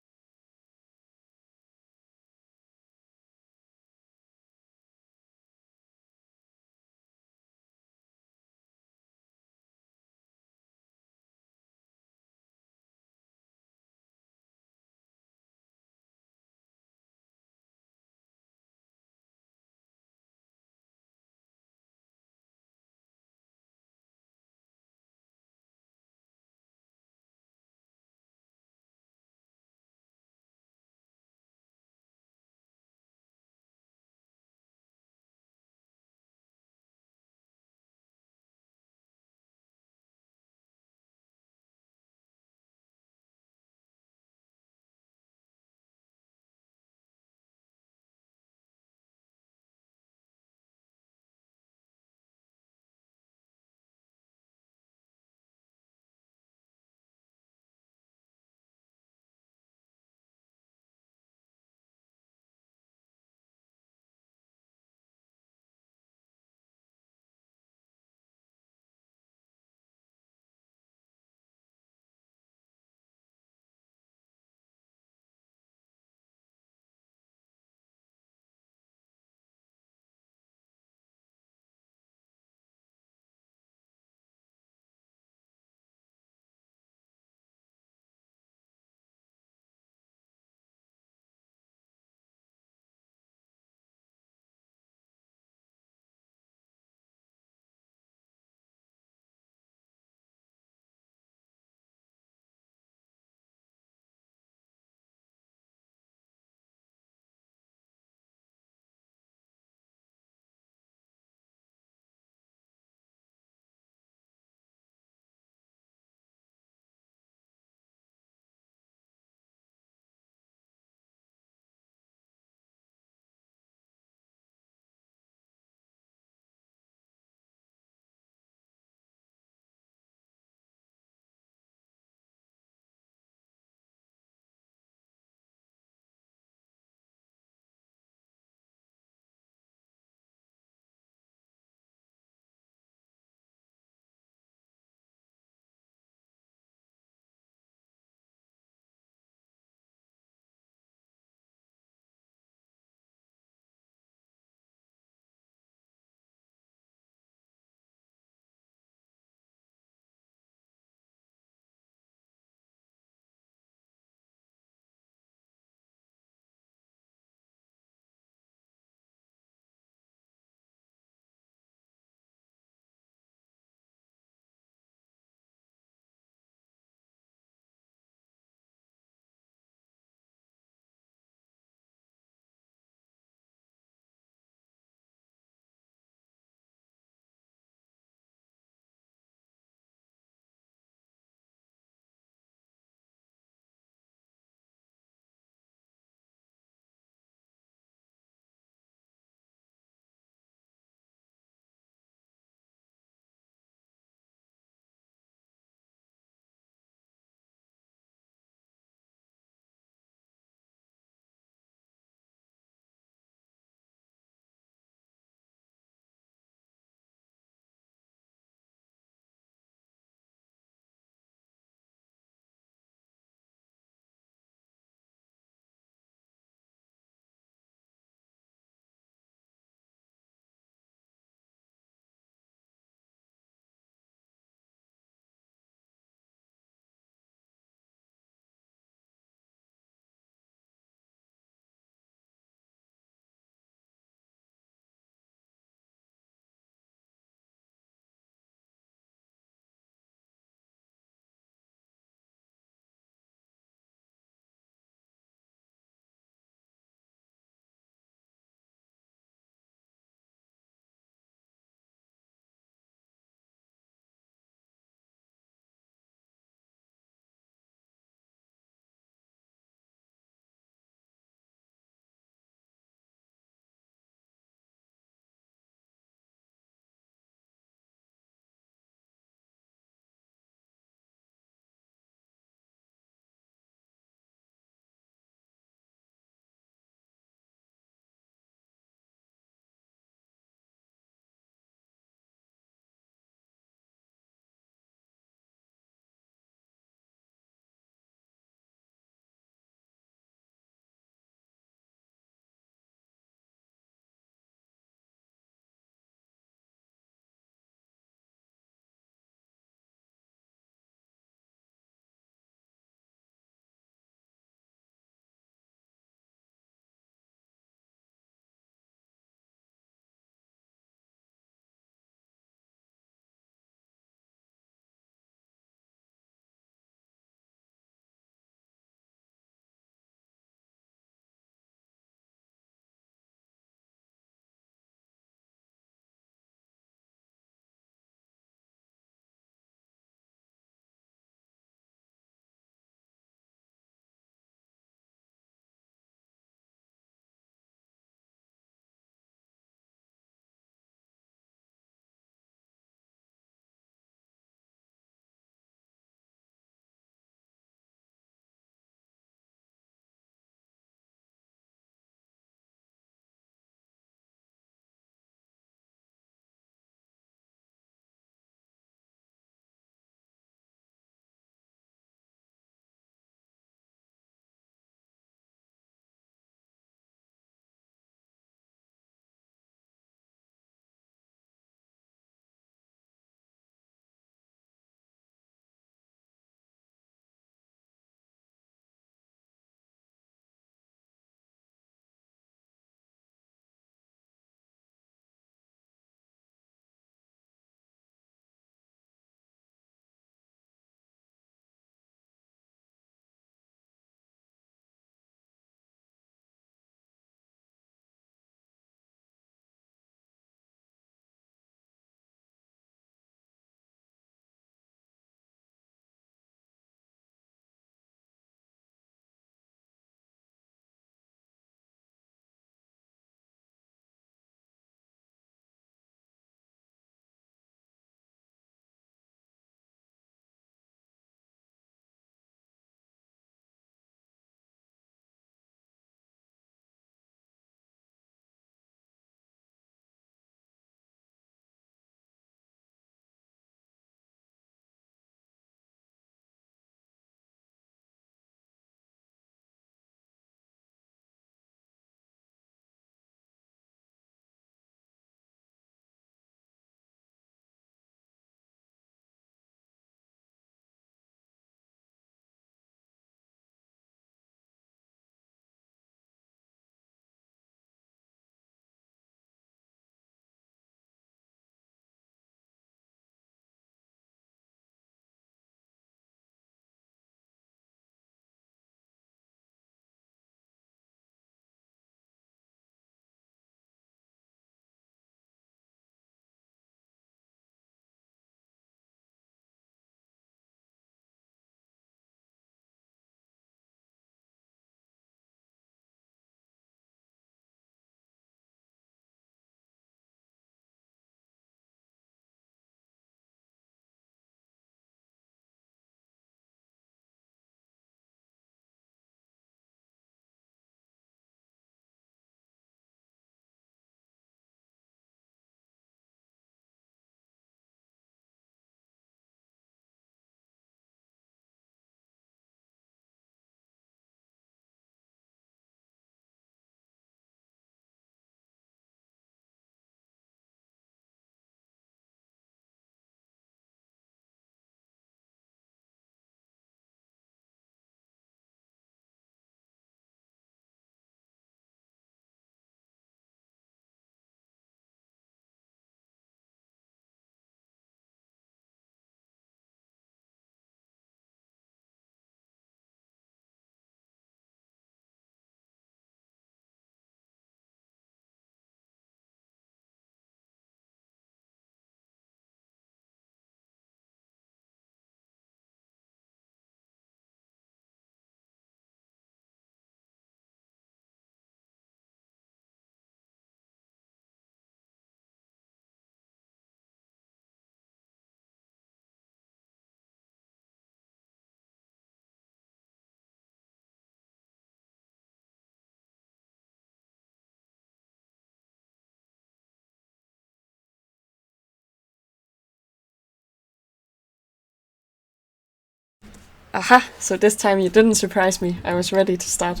A: Aha! So this time you didn't surprise me. I was ready to start.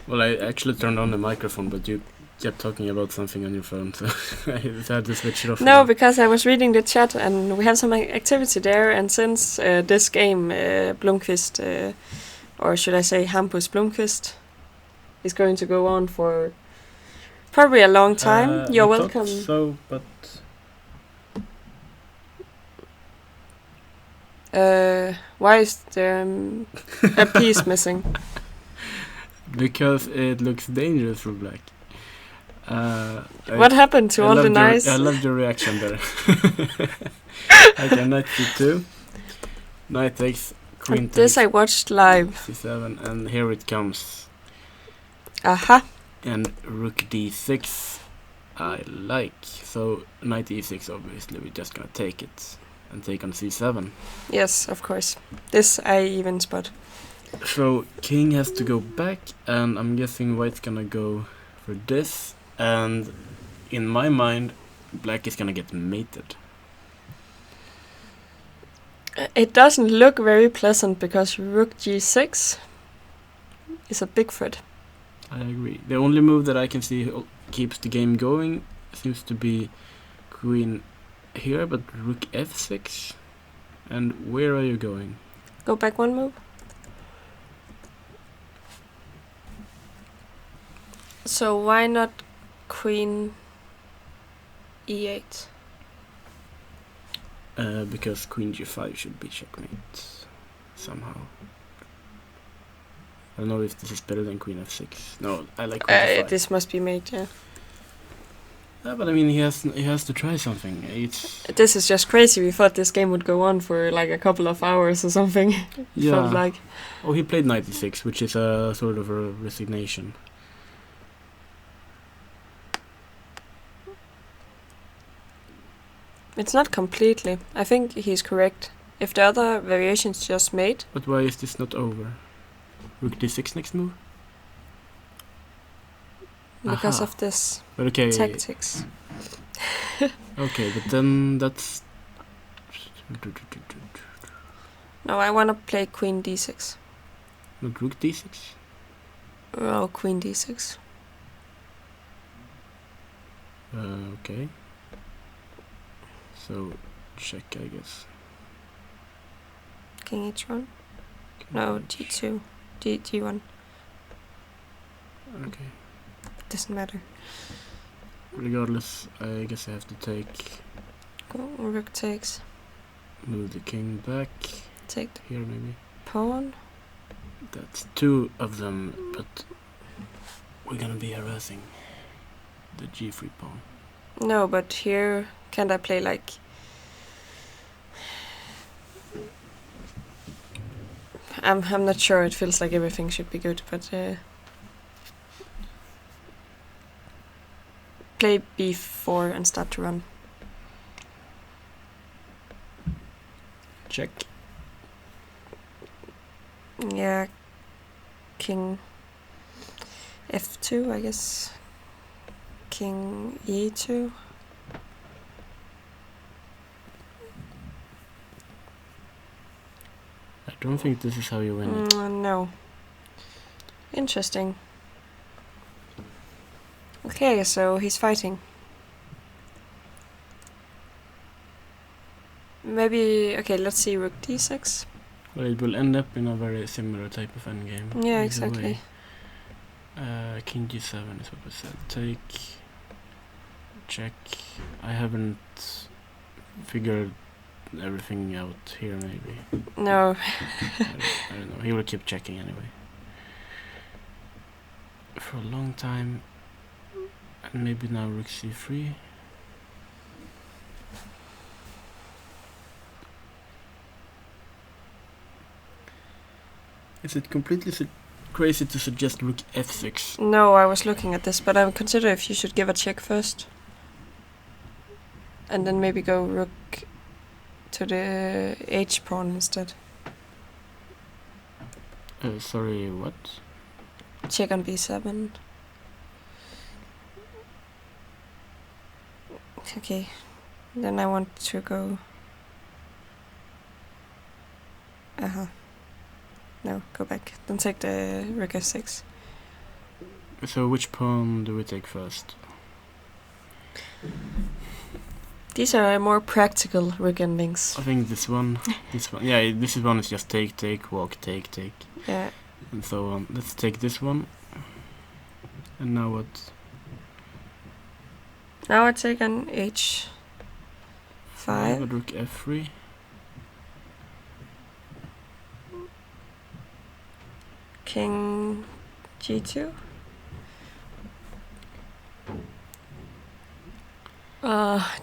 B: Well, I actually turned on the microphone, but you kept talking about something on your phone, so I had to switch it off.
A: No, because I was reading the chat and we have some activity there. And since this game, Blomqvist, or should I say Hampus Blomqvist, is going to go on for probably a long time. You're welcome.
B: So, but
A: why is there a piece missing?
B: because it looks dangerous for black.
A: What happened to all the nice?
B: I loved your reaction there. Okay, knight c2. Knight takes, queen takes.
A: This I watched live.
B: c7, and here it comes.
A: Aha.
B: And rook d6. I like. So knight e6, obviously we're just gonna take it and take on c7.
A: Yes, of course. This I even spot.
B: So king has to go back, and I'm guessing white's gonna go for this. And in my mind, black is gonna get mated.
A: It doesn't look very pleasant because rook g6 is a big threat.
B: I agree. The only move that I can see keeps the game going seems to be queen here, but rook f6. And where are you going?
A: Go back one move. So why not queen e8?
B: Because queen g5 should be checkmate somehow. I don't know if this is better than queen f6. No, I like queen g5.
A: This must be made, yeah.
B: But I mean, he has to try something.
A: This is just crazy. We thought this game would go on for like a couple of hours or something.
B: Yeah.
A: Felt like.
B: Oh, he played knight e6, which is a sort of a resignation.
A: It's not completely. I think he's correct. If the other variations just made.
B: But why is this not over? Rook d6 next move?
A: Because of this
B: okay.
A: tactics.
B: Okay, but then that's...
A: No, I want to play queen d6.
B: Not rook d6?
A: Oh, queen d6.
B: Okay. So, check, I guess.
A: King h1? No, g2. g1.
B: Okay.
A: Doesn't matter.
B: Regardless, I guess I have to take...
A: Go, rook takes.
B: Move the king back.
A: Take the
B: here, maybe.
A: pawn.
B: That's two of them, but we're gonna be harassing the g3 pawn.
A: No, but here, can't I play like... I'm not sure, it feels like everything should be good, but... play b4 and start to run.
B: Check.
A: Yeah, king f2, I guess. King e2.
B: I don't think this is how you win it.
A: No. Interesting. Okay, so he's fighting. Maybe, okay, let's see rook d6.
B: Well, it will end up in a very similar type of endgame.
A: Yeah, exactly.
B: King g7 is what we said. Take, check. I haven't figured everything out here, maybe.
A: No.
B: I don't know. He will keep checking anyway. For a long time. And maybe now rook c3. Is it completely crazy to suggest rook f6?
A: No, I was looking at this, but I would consider if you should give a check first. And then maybe go rook to the h pawn instead.
B: Sorry, what?
A: Check on b7. Okay, then I want to go... No, go back. Don't take the rook f6.
B: So which pawn do we take first?
A: These are more practical rook endings.
B: I think this one. Yeah, this one is just take, walk, take.
A: Yeah.
B: And so on. Let's take this one. And now what?
A: Now I take an h5.
B: Rook f3.
A: King g2.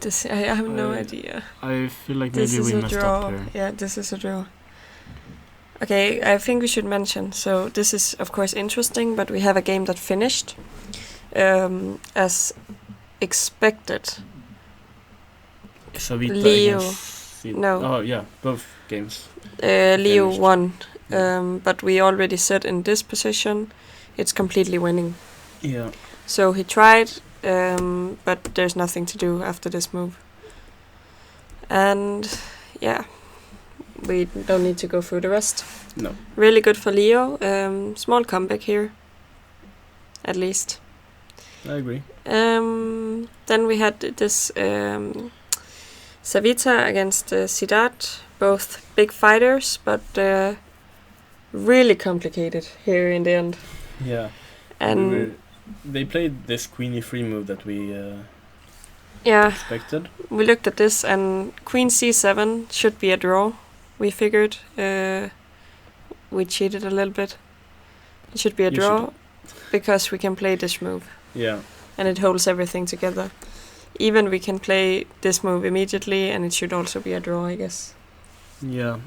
A: This I have no idea.
B: I feel like
A: This
B: maybe
A: is
B: we
A: a
B: messed
A: draw.
B: up here.
A: Yeah, this is a draw. Okay, I think we should mention. So this is of course interesting, but we have a game that finished as expected.
B: Savita
A: Leo.
B: against
A: No.
B: Oh yeah, both games.
A: Leo
B: Finished.
A: won, but we already said in this position, it's completely winning.
B: Yeah.
A: So he tried, but there's nothing to do after this move. And yeah, we don't need to go through the rest.
B: No.
A: Really good for Leo. Small comeback here, at least.
B: I agree.
A: Then we had this Savita against Siddharth. Both big fighters, but really complicated here in the end.
B: Yeah.
A: And
B: they played this queen e3 move that we
A: yeah,
B: expected.
A: we looked at this, and queen c7 should be a draw. We figured we cheated a little bit. It should be a draw because we can play this move.
B: Yeah.
A: And it holds everything together. Even we can play this move immediately, and it should also be a draw, I guess.
B: Yeah.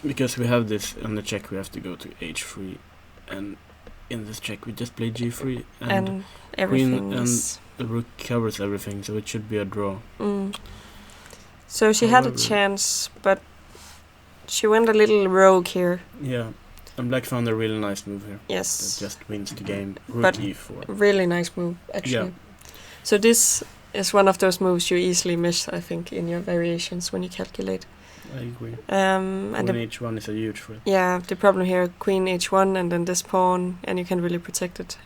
B: Because we have this on the check, we have to go to h3, and in this check we just play g3,
A: And everything
B: queen
A: is...
B: the rook covers everything, so it should be a draw.
A: So she had a
B: However-
A: chance, but she went a little rogue here.
B: Yeah. And black found a really nice move here.
A: Yes.
B: That just wins the game. Rook
A: But-
B: e4.
A: Really nice move, actually. So this is one of those moves you easily miss, I think, in your variations when you calculate.
B: I agree.
A: And
B: Queen h1 is a huge threat.
A: yeah, the problem here, queen h1 and then this pawn, and you can really protect it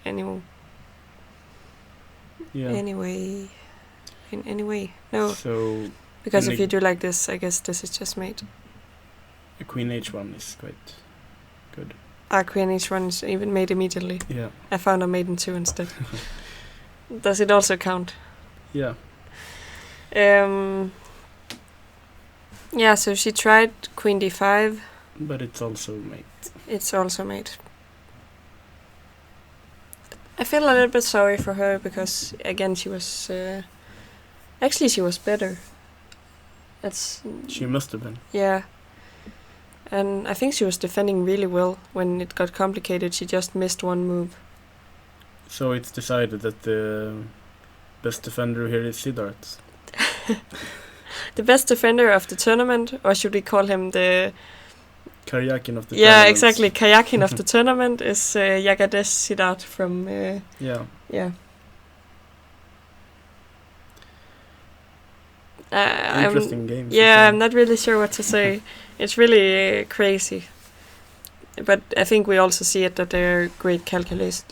B: Yeah.
A: anyway. In any way. No,
B: So
A: because
B: in
A: if
B: the-
A: you do like this, I guess this is just mate.
B: a queen h1 is quite good.
A: Queen h1 is even made immediately.
B: Yeah.
A: I found a maiden 2 instead. Does it also count?
B: Yeah.
A: Yeah, so she tried queen d5.
B: But it's also mate.
A: It's also made. I feel a little bit sorry for her because again she was actually she was better.
B: She must have been.
A: Yeah. And I think she was defending really well. When it got complicated, she just missed one move.
B: So it's decided that the best defender here is Siddharth.
A: The best defender of the tournament, or should we call him the...
B: Karyakin of the
A: Yeah,
B: tournament.
A: exactly. Kayakin of the tournament is Jagadesh Siddharth from...
B: Yeah.
A: Yeah.
B: Interesting game.
A: Yeah, I'm not really sure what to say. It's really crazy. But I think we also see it that they're great calculators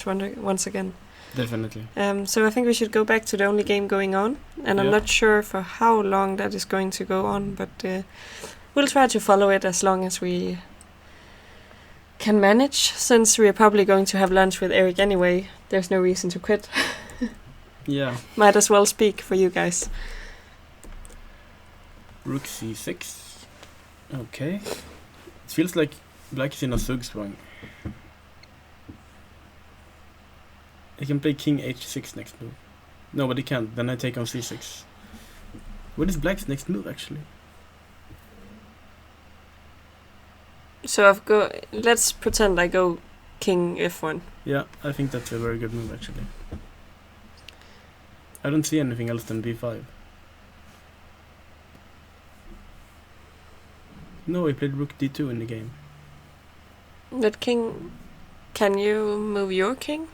A: once again.
B: Definitely.
A: So I think we should go back to the only game going on. And I'm
B: Yeah.
A: not sure for how long that is going to go on, but we'll try to follow it as long as we can manage. Since we're probably going to have lunch with Eric anyway, there's no reason to quit.
B: Yeah.
A: Might as well speak for you guys.
B: Rook c6. Okay. It feels like black is in a Zugzwang. He can play king h6 next move. No, but he can't. Then I take on c6. What is black's next move, actually?
A: So let's pretend I go king f1.
B: Yeah, I think that's a very good move, actually. I don't see anything else than b5. No, he played rook d2 in the game.
A: That king... Can you move your king?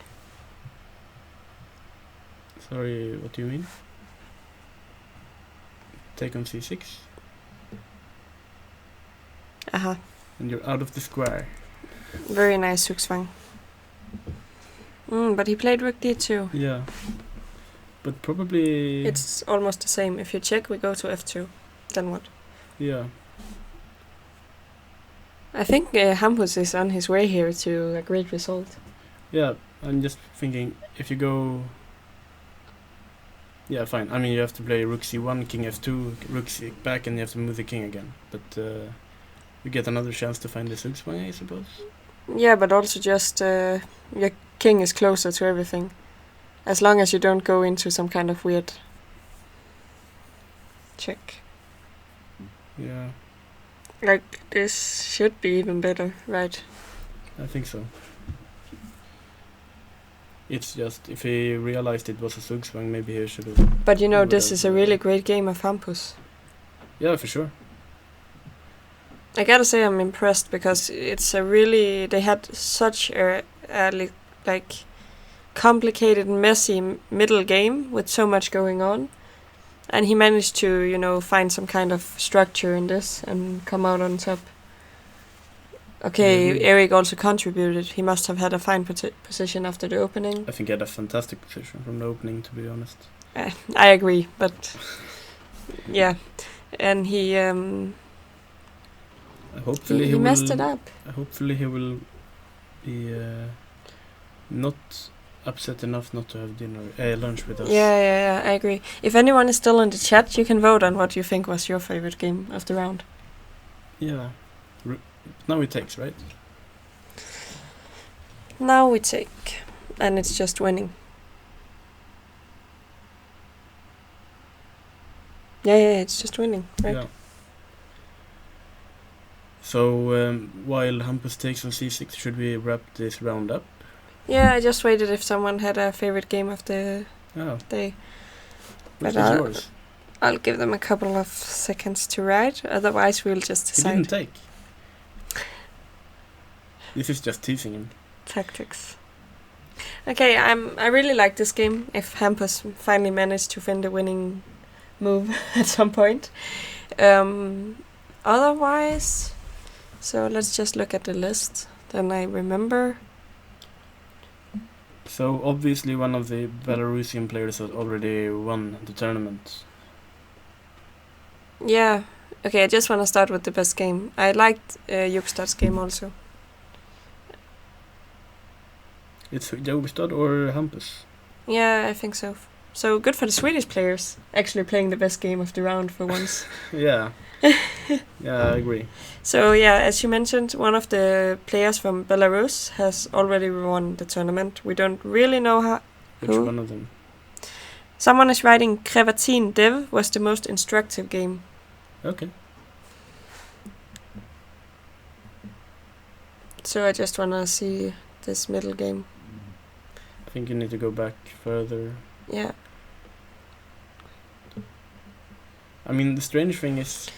B: Sorry, what do you mean? Take on c6?
A: Uh-huh.
B: And you're out of the square.
A: Very nice Zugzwang. But he played rook d2.
B: Yeah. But probably...
A: It's almost the same. If you check, we go to f2. Then what?
B: Yeah.
A: I think Hampus is on his way here to a great result.
B: Yeah, I'm just thinking, if you go... Yeah, fine. I mean, you have to play rook c1, king f2, rook c back, and you have to move the king again. But you get another chance to find the Zugzwang, I suppose.
A: Yeah, but also just your king is closer to everything. As long as you don't go into some kind of weird check.
B: Yeah.
A: Like, this should be even better, right?
B: I think so. It's just, if he realized it was a Zugzwang, maybe he should have...
A: But you know, this is a really great game of Hampus.
B: Yeah, for sure.
A: I gotta say I'm impressed because it's a really... They had such a like complicated, messy middle game with so much going on. And he managed to, you know, find some kind of structure in this and come out on top. Okay, Eric also contributed. He must have had a fine position after the opening.
B: I think he had a fantastic position from the opening, to be honest.
A: I agree, but yeah. And he
B: hopefully
A: he messed it up.
B: Hopefully he will be not upset enough not to have lunch with us.
A: Yeah, I agree. If anyone is still in the chat, you can vote on what you think was your favorite game of the round.
B: Yeah. Now it takes, right?
A: Now we take, and it's just winning. Yeah, it's just winning, right?
B: Yeah. So while Hampus takes on c6, should we wrap this round up?
A: Yeah, I just waited if someone had a favorite game of the day.
B: Which is yours?
A: I'll give them a couple of seconds to write, otherwise we'll just decide.
B: He didn't take. This is just teasing him.
A: Tactics. Okay, I really like this game. If Hampus finally managed to find a winning move at some point. Otherwise, so let's just look at the list. Then I remember.
B: So obviously one of the Belarusian players has already won the tournament.
A: Yeah. Okay, I just want to start with the best game. I liked Jukstad's game also.
B: It's Jokstad or Hampus?
A: Yeah, I think so. So good for the Swedish players, actually playing the best game of the round for once.
B: Yeah. Yeah, I agree.
A: So yeah, as you mentioned, one of the players from Belarus has already won the tournament. We don't really know who.
B: Which one of them?
A: Someone is writing Krevatin Dev was the most instructive game.
B: Okay.
A: So I just want to see this middle game.
B: I think you need to go back further.
A: Yeah.
B: I mean, the strange thing is,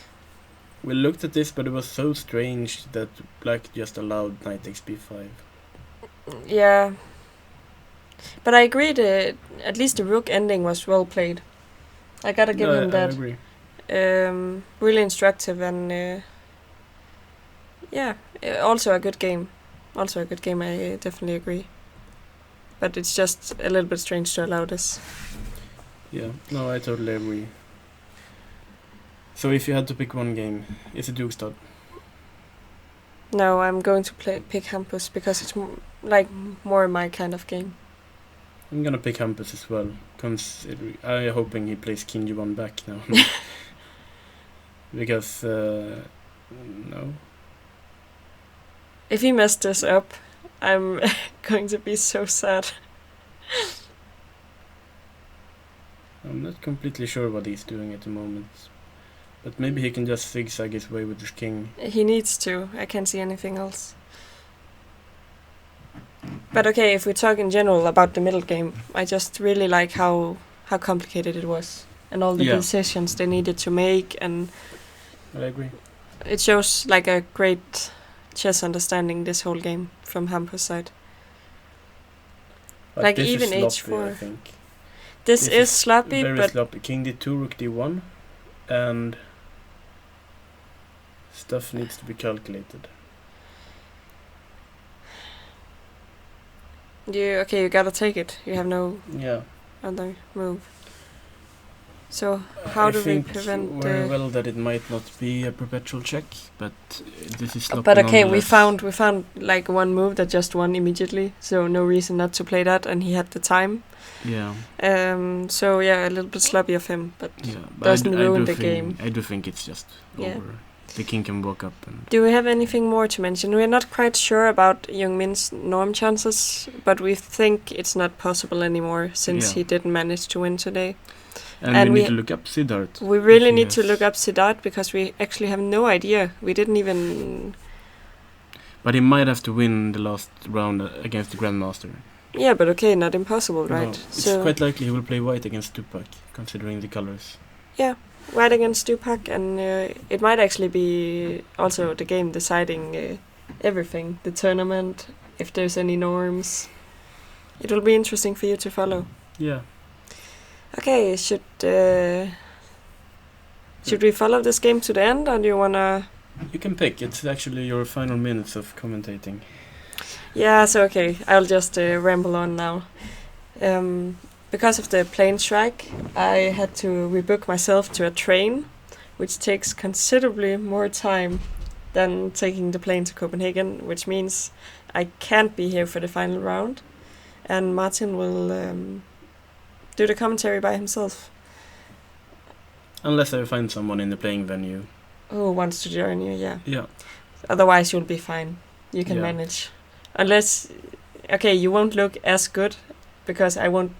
B: we looked at this, but it was so strange that Black just allowed knight takes b5.
A: Yeah. But I agree that at least the rook ending was well played. I gotta give him that.
B: I agree.
A: Really instructive and yeah, also a good game. Also a good game, I definitely agree. But it's just a little bit strange to allow this.
B: Yeah, no, I totally agree. So if you had to pick one game, is it Jokstad?
A: No, I'm going to pick Hampus because it's more my kind of game.
B: I'm gonna pick Hampus as well. I'm hoping he plays King G1 back now. Because, no.
A: If he messed this up, I'm going to be so sad.
B: I'm not completely sure what he's doing at the moment. But maybe he can just zigzag his way with his king.
A: He needs to. I can't see anything else. But okay, if we talk in general about the middle game, I just really like how complicated it was. And all the decisions they needed to make. And
B: I agree.
A: It shows like a great chess understanding, this whole game, from Hampus' side.
B: But
A: like
B: this
A: even
B: is sloppy,
A: h4.
B: I think.
A: This is sloppy,
B: very
A: but
B: sloppy. King d2, rook d1, and stuff needs to be calculated.
A: You gotta take it. You have no
B: Yeah.
A: other move. So how do we prevent?
B: I think very well that it might not be a perpetual check, but this is sloppy.
A: But okay, we
B: nonetheless.
A: found like one move that just won immediately, so no reason not to play that, and he had the time.
B: Yeah.
A: So yeah, a little bit sloppy of him, but
B: But
A: doesn't
B: I
A: ruin
B: do
A: the
B: think,
A: game.
B: I do think it's just
A: Yeah.
B: over. The king can walk up and.
A: Do we have anything more to mention? We're not quite sure about Young Min's norm chances, but we think it's not possible anymore since he didn't manage to win today.
B: And we need to look up Siddharth.
A: We really need to look up Siddharth because we actually have no idea. We didn't even.
B: But he might have to win the last round against the Grandmaster.
A: Yeah, but okay, not impossible, right?
B: No, it's quite likely he will play white against Tupac, considering the colors.
A: Yeah, white against Tupac, and it might actually be also the game deciding everything, the tournament, if there's any norms. It will be interesting for you to follow.
B: Yeah.
A: Okay, should we follow this game to the end, or do you wanna?
B: You can pick. It's actually your final minutes of commentating.
A: Yeah, so okay, I'll just ramble on now. Because of the plane strike, I had to rebook myself to a train, which takes considerably more time than taking the plane to Copenhagen, which means I can't be here for the final round, and Martin will do the commentary by himself.
B: Unless I find someone in the playing venue
A: who wants to join you, yeah.
B: Yeah.
A: Otherwise, you'll be fine. You can manage. Unless, okay, you won't look as good, because I won't,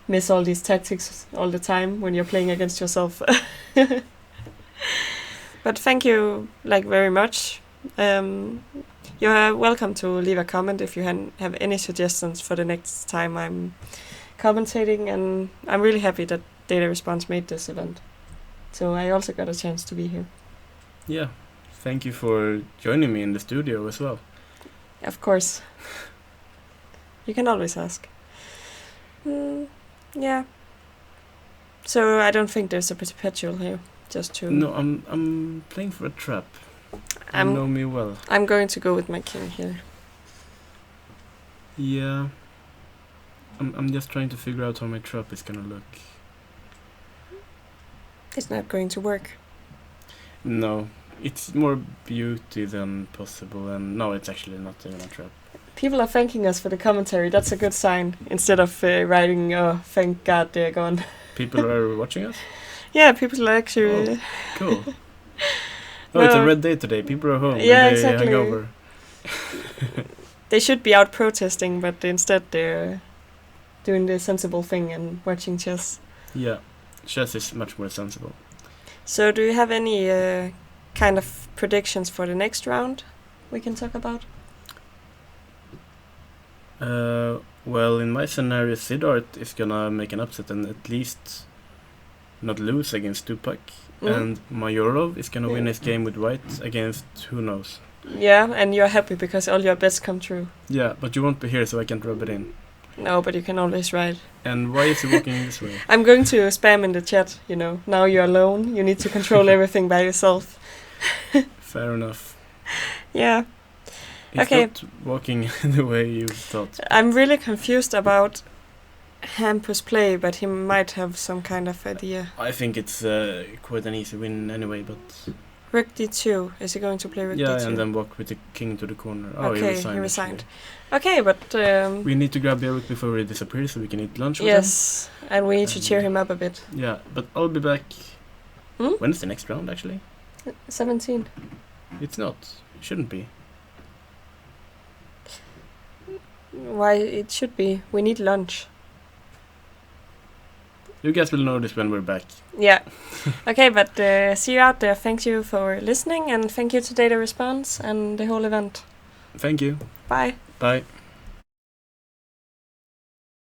A: miss all these tactics all the time when you're playing against yourself. But thank you, very much. You're welcome to leave a comment if you have any suggestions for the next time I'm commentating, and I'm really happy that Data Response made this event. So I also got a chance to be here.
B: Yeah, thank you for joining me in the studio as well.
A: Of course. You can always ask. Yeah. So I don't think there's a perpetual here. Just to.
B: No, I'm playing for a trap. You know me well.
A: I'm going to go with my king here.
B: Yeah. I'm just trying to figure out how my trap is gonna look.
A: It's not going to work.
B: No, it's more beauty than possible, and no, it's actually not even a trap.
A: People are thanking us for the commentary. That's a good sign. Instead of writing, "Oh, thank God they're gone."
B: People are watching us?
A: Yeah, people are actually.
B: Oh, cool. It's a red day today. People are home.
A: Yeah,
B: they
A: exactly.
B: hang over.
A: They should be out protesting, but instead they're doing the sensible thing and watching chess.
B: Yeah, chess is much more sensible.
A: So, do you have any kind of predictions for the next round we can talk about?
B: Well, in my scenario, Siddharth is gonna make an upset and at least not lose against Tupac. And Mayorov is gonna win his game with white against who knows.
A: Yeah, and you're happy because all your bets come true.
B: Yeah, but you won't be here, so I can't rub it in.
A: No, but you can always write.
B: And why is he walking this way?
A: I'm going to spam in the chat, Now you're alone, you need to control everything by yourself.
B: Fair enough.
A: Yeah.
B: He's not walking the way you thought.
A: I'm really confused about Hampus' play, but he might have some kind of idea.
B: I think it's quite an easy win anyway, but...
A: Rook d2. Is he going to play rook d2?
B: Yeah, and then walk with the king to the corner. Oh,
A: okay, he resigned. Okay, but...
B: we need to grab the rook before he disappears so we can eat lunch with him.
A: Yes, and we need to cheer him up a bit.
B: Yeah, but I'll be back... When is the next round, actually?
A: 17.
B: It's not. It shouldn't be.
A: Why it should be? We need lunch.
B: You guys will notice when we're back.
A: Yeah. Okay, but see you out there. Thank you for listening, and thank you to Data Response and the whole event.
B: Thank you.
A: Bye.
B: Bye.